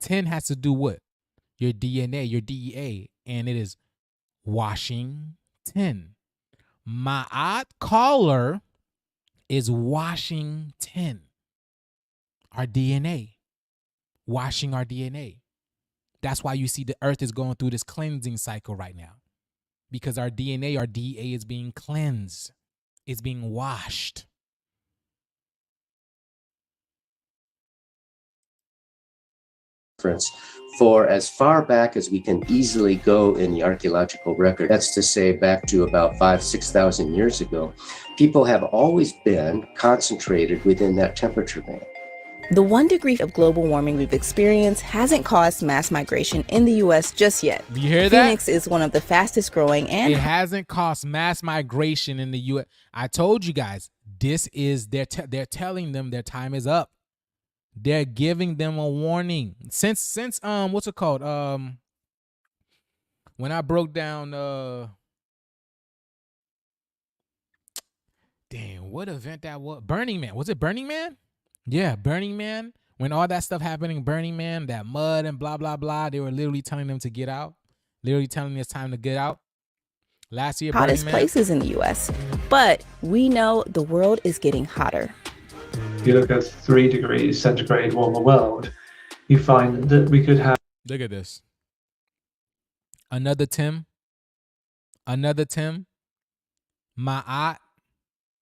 10 has to do what? Your DNA, your DEA, and it is Washington. Ma'at caller is Washington. Our DNA. Washing our DNA. That's why you see the earth is going through this cleansing cycle right now. Because our DNA, our DEA is being cleansed. It's being washed. For as far back as we can easily go in the archaeological record, that's to say back to about 5,000-6,000 years ago, people have always been concentrated within that temperature band. The 1 degree of global warming we've experienced hasn't caused mass migration in the U.S. just yet. You hear that? Phoenix is one of the fastest growing and... It hasn't caused mass migration in the U.S. I told you guys, this is, they're telling them their time is up. They're giving them a warning. Since what's it called? When I broke down what event that was? Burning Man. Was it Burning Man? Yeah, Burning Man. When all that stuff happening, Burning Man, that mud and blah, blah, blah, they were literally telling them to get out. Literally telling it's time to get out. Last year, Hottest Burning Man. places in the U.S. But we know the world is getting hotter. If you look at 3 degrees centigrade warmer world, you find that we could have... Look at this. Another Tim. Ma'at.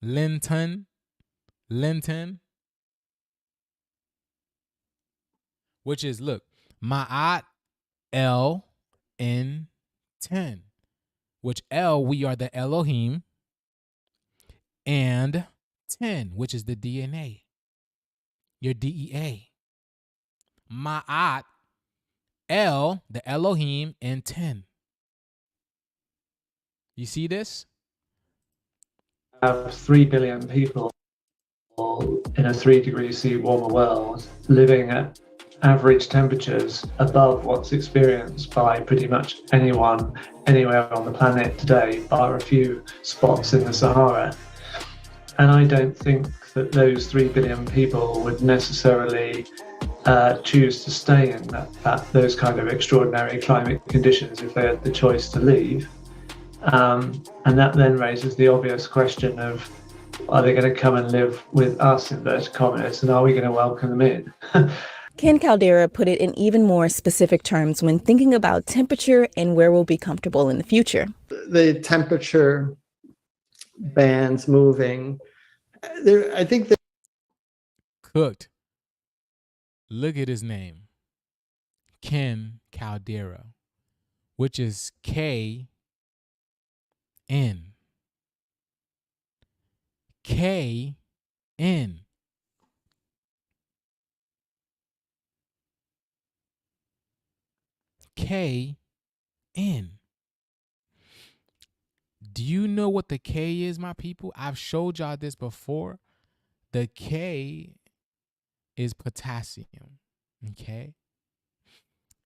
Linton. Which is, look, Ma'at El in 10. Which El, we are the Elohim. And 10, which is the DNA. Your DEA. Ma'at El, the Elohim, and 10. You see this? Have 3 billion people in a 3 degrees C warmer world living at average temperatures above what's experienced by pretty much anyone anywhere on the planet today, bar a few spots in the Sahara. And I don't think that those 3 billion people would necessarily choose to stay in those kind of extraordinary climate conditions if they had the choice to leave. And that then raises the obvious question of, are they going to come and live with us, inverted commas, and are we going to welcome them in? Ken Caldera put it in even more specific terms when thinking about temperature and where we'll be comfortable in the future. The temperature bands moving, I think that Cooked. Look at his name. Ken Caldera, which is K-N. K-N. K-N. Do you know what the K is, my people? I've showed y'all this before. The K is potassium, okay?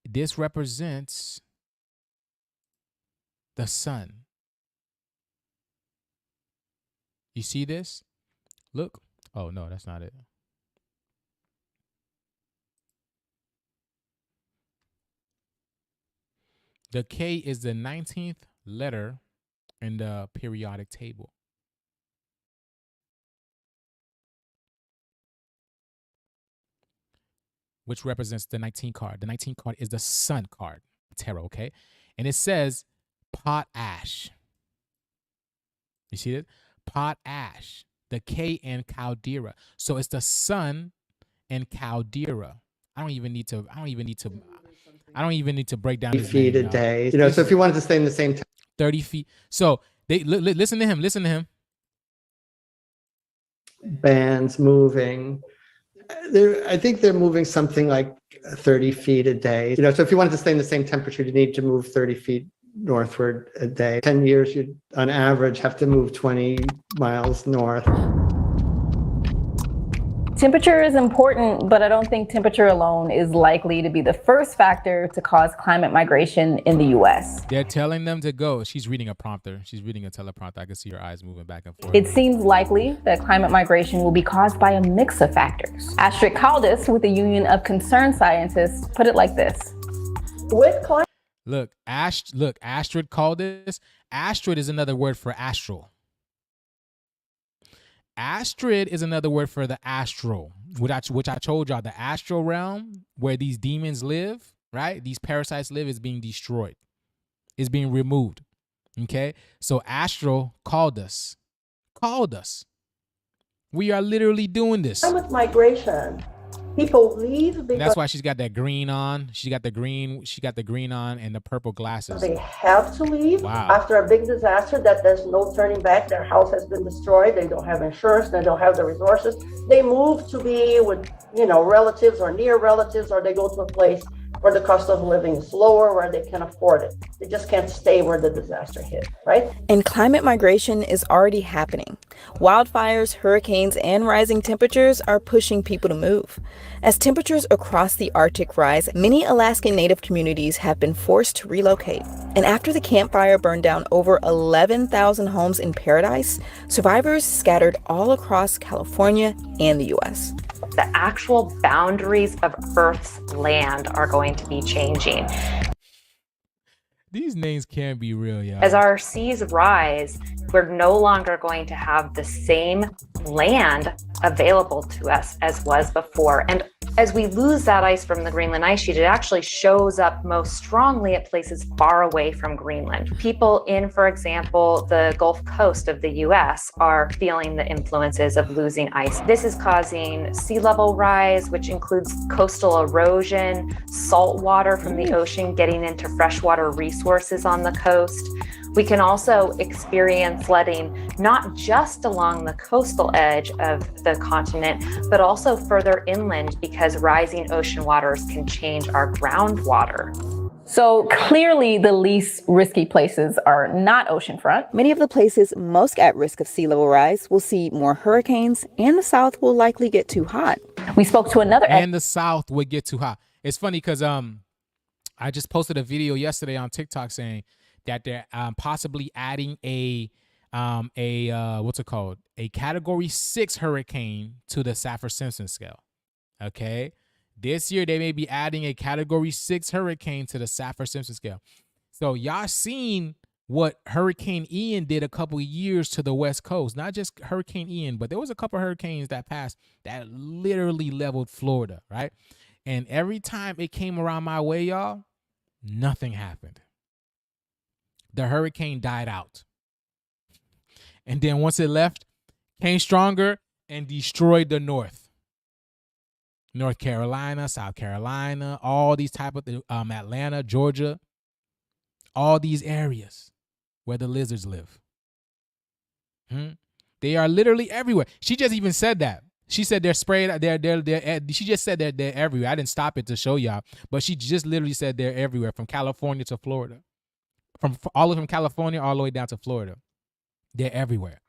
This represents the sun. You see this? Look. Oh, no, that's not it. The K is the 19th letter in the periodic table. Which represents the 19 card. The 19 card is the sun card, tarot, okay? And it says potash. You see it? Potash. The K and Caldera. So it's the sun and Caldera. I don't even need to break down his feet name, a day. So if you wanted to stay in the same 30 feet. So they listen to him. Listen to him. bands moving, I think they're moving something like 30 feet a day. So if you wanted to stay in the same temperature, you need to move 30 feet northward a day. 10 years, you'd on average have to move 20 miles north. Temperature is important, but I don't think temperature alone is likely to be the first factor to cause climate migration in the U.S. They're telling them to go. She's reading a prompter. She's reading a teleprompter. I can see her eyes moving back and forth. It seems likely that climate migration will be caused by a mix of factors. Astrid Caldas with the Union of Concerned Scientists put it like this. With climate. Look, Astrid Caldas. Astrid is another word for astral. Astrid is another word for the astral, which I told y'all, the astral realm where these demons live, right? These parasites live is being destroyed. It's being removed. Okay? So astral called us. We are literally doing this. Climate migration. People leave because that's why she's got that green on. She got the green on and the purple glasses. They have to leave after a big disaster that there's no turning back. Their house has been destroyed. They don't have insurance. They don't have the resources. They move to be with, relatives or near relatives, or they go to a place where the cost of living is lower, where they can afford it. They just can't stay where the disaster hit, right? And climate migration is already happening. Wildfires, hurricanes, and rising temperatures are pushing people to move. As temperatures across the Arctic rise, many Alaskan Native communities have been forced to relocate. And after the Camp Fire burned down over 11,000 homes in Paradise, survivors scattered all across California and the U.S. The actual boundaries of Earth's land are going to be changing. These names can't be real, y'all. As our seas rise, we're no longer going to have the same land available to us as was before. And as we lose that ice from the Greenland ice sheet, it actually shows up most strongly at places far away from Greenland. People in, for example, the Gulf Coast of the US are feeling the influences of losing ice. This is causing sea level rise, which includes coastal erosion, salt water from the ocean getting into freshwater resources on the coast. We can also experience flooding not just along the coastal edge of the continent, but also further inland because rising ocean waters can change our groundwater. So clearly the least risky places are not oceanfront. Many of the places most at risk of sea level rise will see more hurricanes, and the South will likely get too hot. We spoke to another... And the South would get too hot. It's funny because I just posted a video yesterday on TikTok saying that they're possibly adding a what's it called? A Category 6 hurricane to the Saffir-Simpson scale. Okay, this year they may be adding a Category 6 hurricane to the Saffir-Simpson scale. So y'all seen what Hurricane Ian did a couple of years to the West Coast? Not just Hurricane Ian, but there was a couple of hurricanes that passed that literally leveled Florida, right? And every time it came around my way, y'all, nothing happened. The hurricane died out. And then once it left, came stronger and destroyed the North. North Carolina, South Carolina, all these type of Atlanta, Georgia, all these areas where the lizards live. They are literally everywhere. She just even said that. She said they're sprayed. She just said that they're everywhere. I didn't stop it to show y'all, but she just literally said they're everywhere, from California to Florida. From California all the way down to Florida. They're everywhere.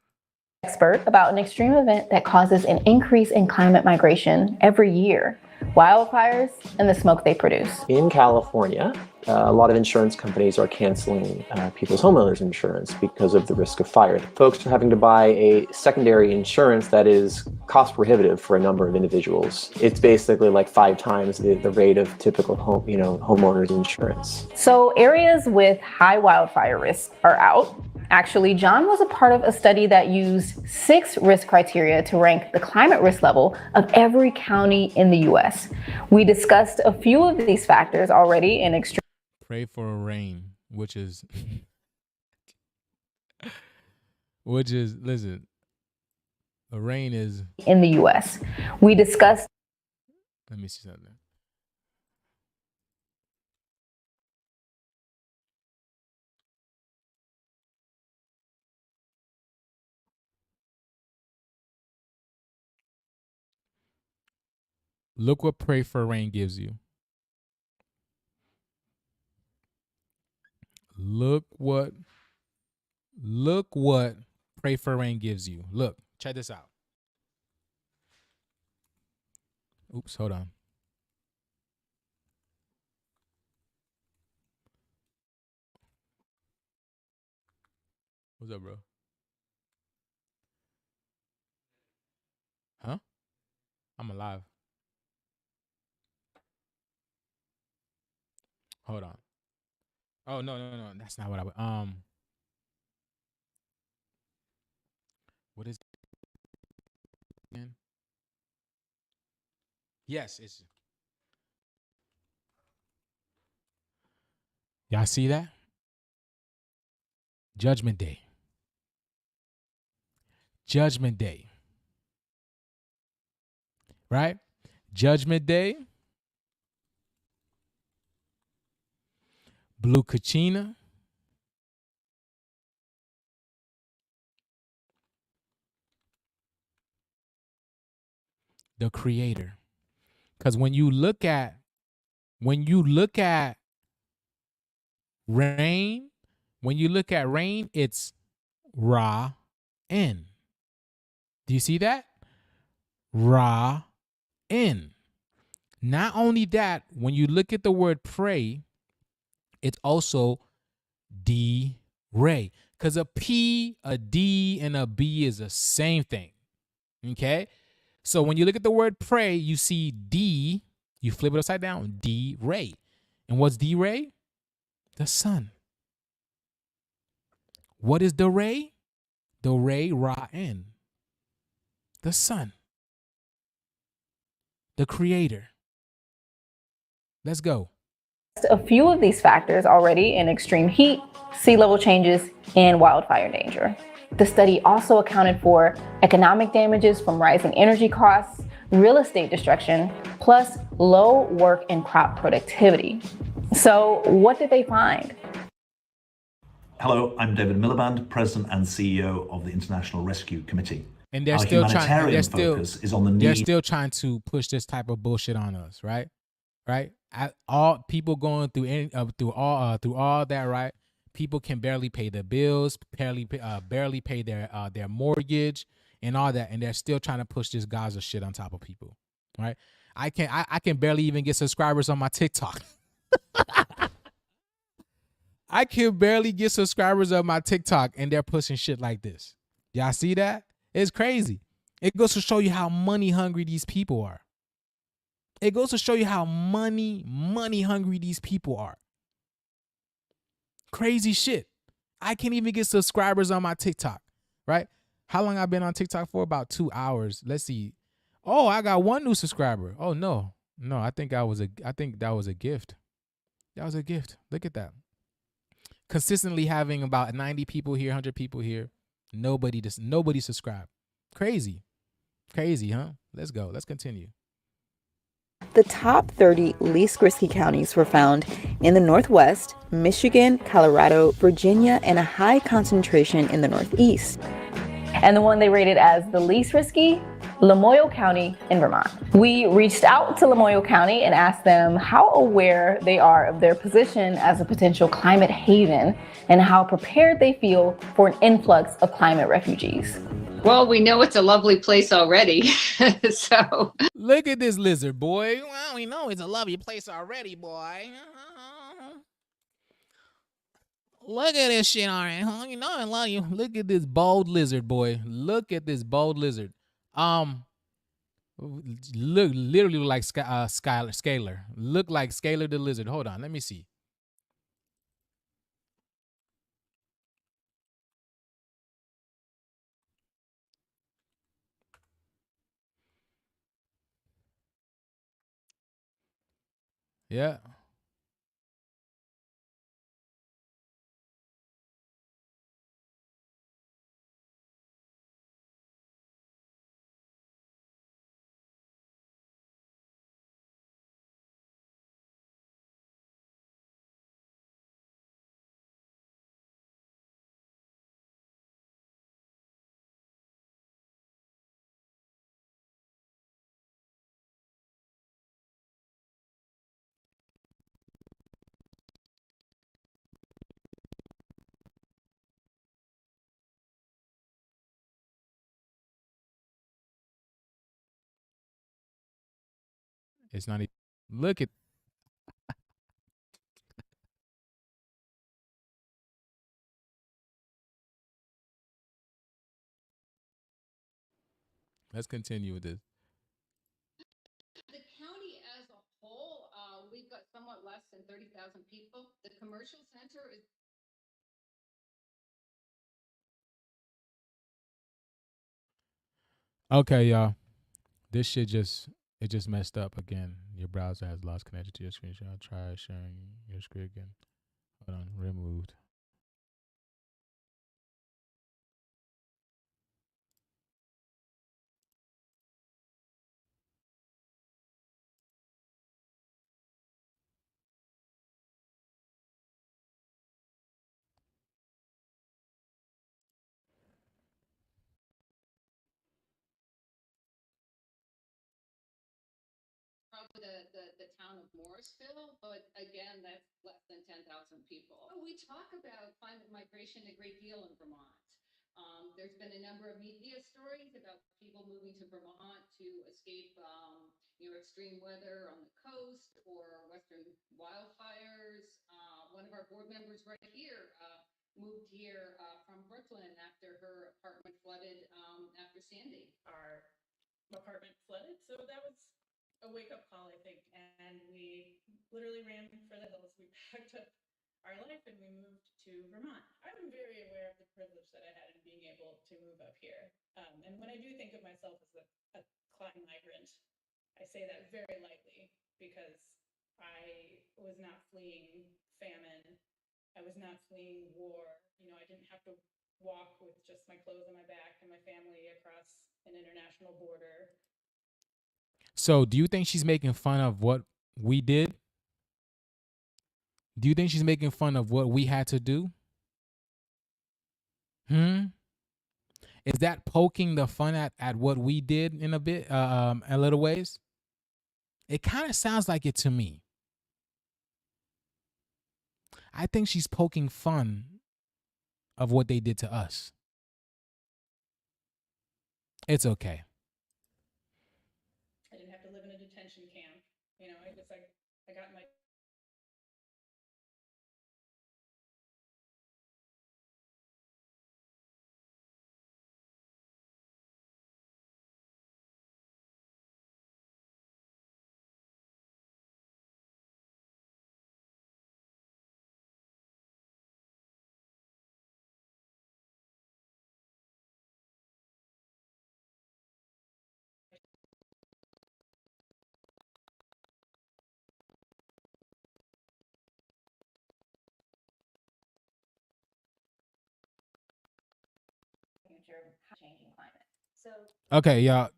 Expert about an extreme event that causes an increase in climate migration every year: wildfires and the smoke they produce. In California, a lot of insurance companies are canceling people's homeowners insurance because of the risk of fire. Folks are having to buy a secondary insurance that is cost prohibitive for a number of individuals. It's basically like 5 times the rate of typical homeowners insurance. So areas with high wildfire risk are out. Actually, John was a part of a study that used 6 risk criteria to rank the climate risk level of every county in the U.S. We discussed a few of these factors already in extreme. Pray for rain, which is, listen, the rain is in the U.S. We discussed. Let me see something. Look what pray for rain gives you. Look what pray for rain gives you. Look, check this out. Oops, hold on. What's up, bro? Huh? I'm alive. Hold on. Oh, no. That's not what I would. What is it again? Yes, it's. Y'all see that? Judgment Day. Judgment Day. Right? Judgment Day. Blue Kachina. The Creator. Because when you look at rain, it's Ra-en. Do you see that? Ra-in. Not only that, when you look at the word pray, it's also D-ray. Because a P, a D, and a B is the same thing. Okay? So when you look at the word pray, you see D, you flip it upside down, D-ray. And what's D-ray? The sun. What is the ray? The ray, Ra-in. The sun. The creator. Let's go. A few of these factors already in extreme heat, sea level changes, and wildfire danger. The study also accounted for economic damages from rising energy costs, real estate destruction, plus low work and crop productivity. So what did they find? Hello, I'm David Miliband, President and CEO of the International Rescue Committee. And they're Our still humanitarian focus is on the need. They're still trying to push this type of bullshit on us, right? Right? All people going through through all that, right? People can barely pay their bills, barely pay their mortgage and all that, and they're still trying to push this Gaza shit on top of people, right? I can barely even get subscribers on my TikTok. I can barely get subscribers on my TikTok, and they're pushing shit like this. Y'all see that? It's crazy. It goes to show you how money hungry these people are. It goes to show you how money hungry these people are. Crazy shit. I can't even get subscribers on my TikTok, right? How long I've been on TikTok for? About 2 hours. Let's see. Oh, I got one new subscriber. Oh no. I think that was a gift. That was a gift. Look at that. Consistently having about 90 people here, 100 people here. Nobody subscribed. Crazy, huh? Let's go. Let's continue. The top 30 least risky counties were found in the Northwest, Michigan, Colorado, Virginia, and a high concentration in the Northeast. And the one they rated as the least risky, Lamoille County in Vermont. We reached out to Lamoille County and asked them how aware they are of their position as a potential climate haven and how prepared they feel for an influx of climate refugees. Well, we know it's a lovely place already, so. Look at this lizard, boy. Well, we know it's a lovely place already, boy. Look at this shit already, huh? You know I love you. Look at this bald lizard, boy. Look at this bald lizard. Literally like Scalar. Look like Scalar the lizard. Hold on, let me see. Yeah. It's not even. Look at. Let's continue with this. The county as a whole, we've got somewhat less than 30,000 people. The commercial center is. Okay, y'all. This shit just messed up again. Your browser has lost connection to your screenshot. Try sharing your screen again. Hold on, removed. Probably the town of Morrisville, but again, that's less than 10,000 people. We talk about climate migration a great deal in Vermont. There's been a number of media stories about people moving to Vermont to escape, extreme weather on the coast or western wildfires. One of our board members right here moved here from Brooklyn after her apartment flooded after Sandy. Our apartment flooded, so that was a wake-up call, I think, and we literally ran for the hills. We packed up our life and we moved to Vermont. I'm very aware of the privilege that I had in being able to move up here. And when I do think of myself as a climate migrant, I say that very lightly because I was not fleeing famine. I was not fleeing war. I didn't have to walk with just my clothes on my back and my family across an international border. So, do you think she's making fun of what we did? Do you think she's making fun of what we had to do? Is that poking the fun at what we did in a little ways? It kind of sounds like it to me. I think she's poking fun of what they did to us. It's okay. I didn't have to live in a detention camp. It was like I got my future of changing climate. So Okay, y'all.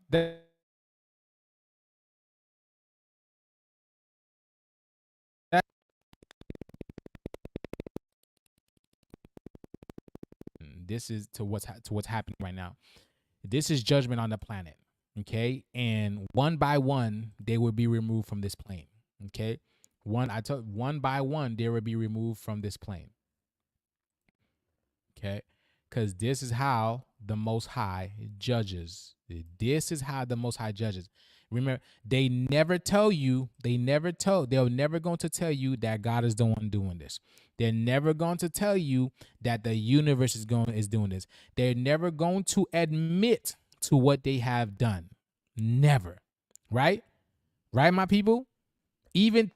This is to what's happening right now. This is judgment on the planet. Okay, and one by one they will be removed from this plane. Okay, one by one they will be removed from this plane. Okay, because this is how the Most High judges. This is how the Most High judges. Remember, they never tell you. They're never going to tell you that God is the one doing this. They're never going to tell you that the universe is doing this. They're never going to admit to what they have done. Never. Right? Right, my people? Even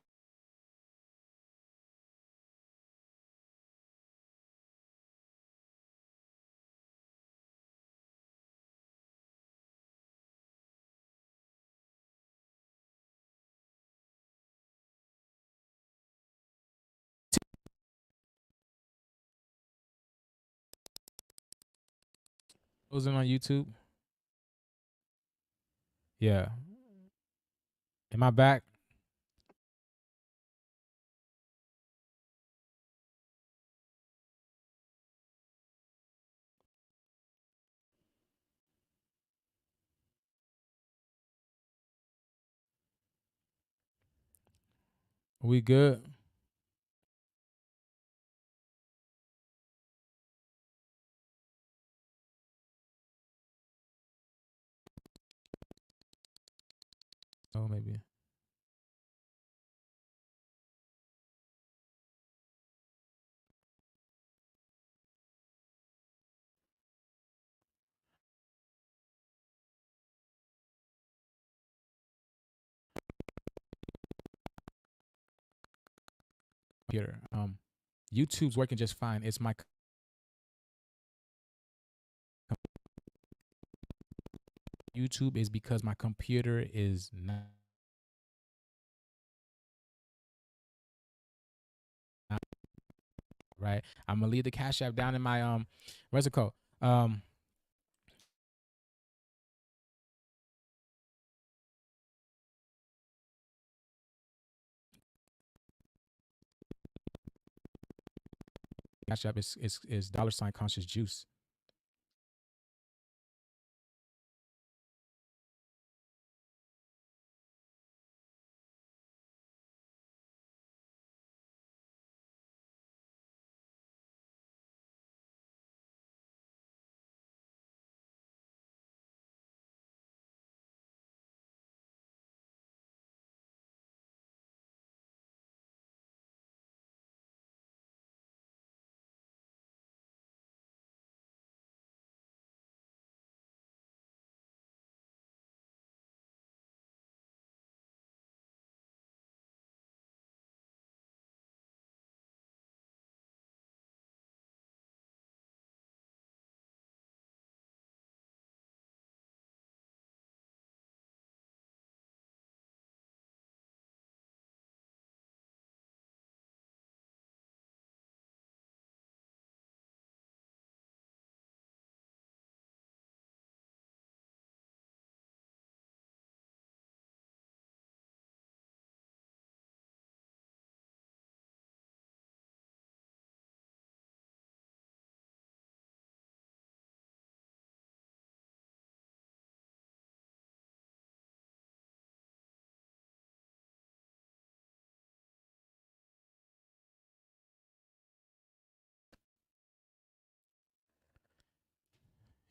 those on YouTube. Yeah. Am I back? We good? Oh, maybe. Computer. YouTube's working just fine. It's my YouTube is because my computer is not right. I'm gonna leave the Cash App down in my where's it called? Cash App is $ conscious juice.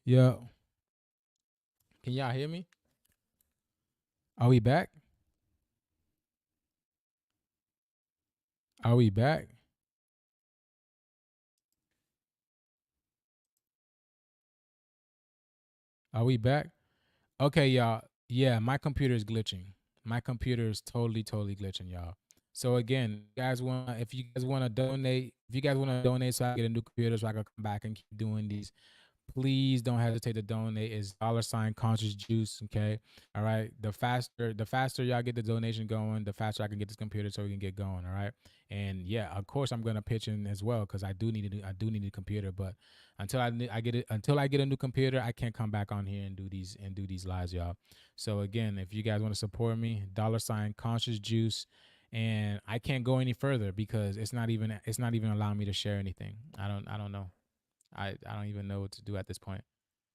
Yo, can y'all hear me? Are we back? Are we back? Are we back? Okay, y'all. Yeah, my computer is glitching. My computer is totally glitching, y'all. So again, if you guys want to donate so I can get a new computer so I can come back and keep doing these, please don't hesitate to donate. It's $ conscious juice. Okay. All right. The faster y'all get the donation going, the faster I can get this computer so we can get going. All right. And yeah, of course I'm gonna pitch in as well because I do need a computer. But until I get a new computer, I can't come back on here and do these lives, y'all. So again, if you guys want to support me, $ conscious juice. And I can't go any further because it's not even allowing me to share anything. I don't know. I don't even know what to do at this point.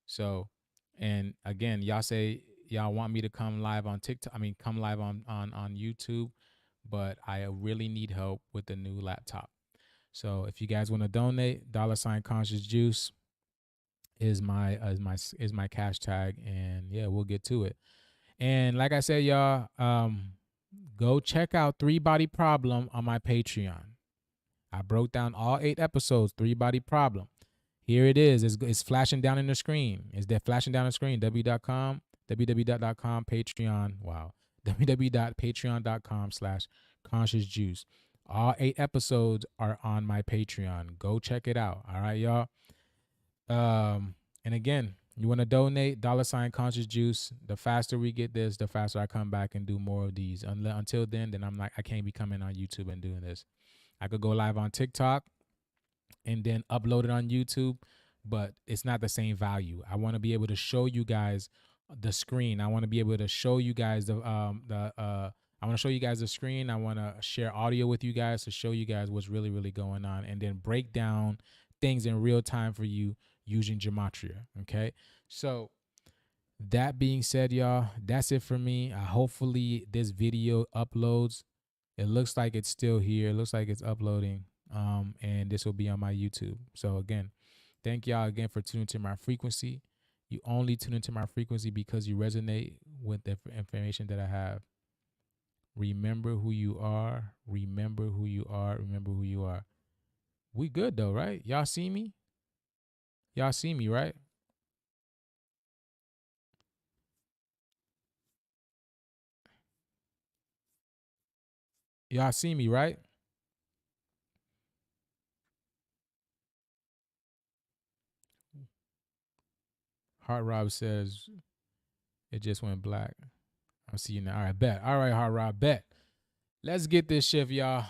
So, and again, y'all say y'all want me to come live on TikTok. I mean, come live on YouTube, but I really need help with the new laptop. So, if you guys want to donate, $ conscious juice is my cash tag, and yeah, we'll get to it. And like I said, y'all, go check out 3 Body Problem on my Patreon. I broke down all 8 episodes, 3 Body Problem. Here it is. It's flashing down in the screen. Is that flashing down the screen? www.com, Patreon. Wow. www.patreon.com/consciousjuice. All 8 episodes are on my Patreon. Go check it out. All right, y'all. And again, you want to donate, $ conscious juice. The faster we get this, the faster I come back and do more of these. Until then I can't be coming on YouTube and doing this. I could go live on TikTok and then upload it on YouTube, but it's not the same value. I want to be able to show you guys the screen. I want to be able to show you guys I want to show you guys the screen. I want to share audio with you guys to show you guys what's really going on, and then break down things in real time for you using Gematria. Okay, so that being said, y'all, that's it for me. Hopefully this video uploads. It looks like it's still here. It looks like it's uploading. And this will be on my YouTube. So again, thank y'all again for tuning to my frequency. You only tune into my frequency because you resonate with the information that I have. Remember who you are. Remember who you are. Remember who you are. We good though, right? Y'all see me? Y'all see me, right? Y'all see me, right? Heart Rob says it just went black. I'll see you now. All right, bet. All right, Heart Rob, bet. Let's get this shift, y'all.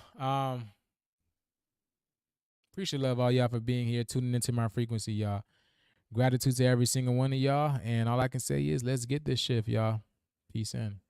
Appreciate love all y'all for being here, tuning into my frequency, y'all. Gratitude to every single one of y'all. And all I can say is let's get this shift, y'all. Peace in.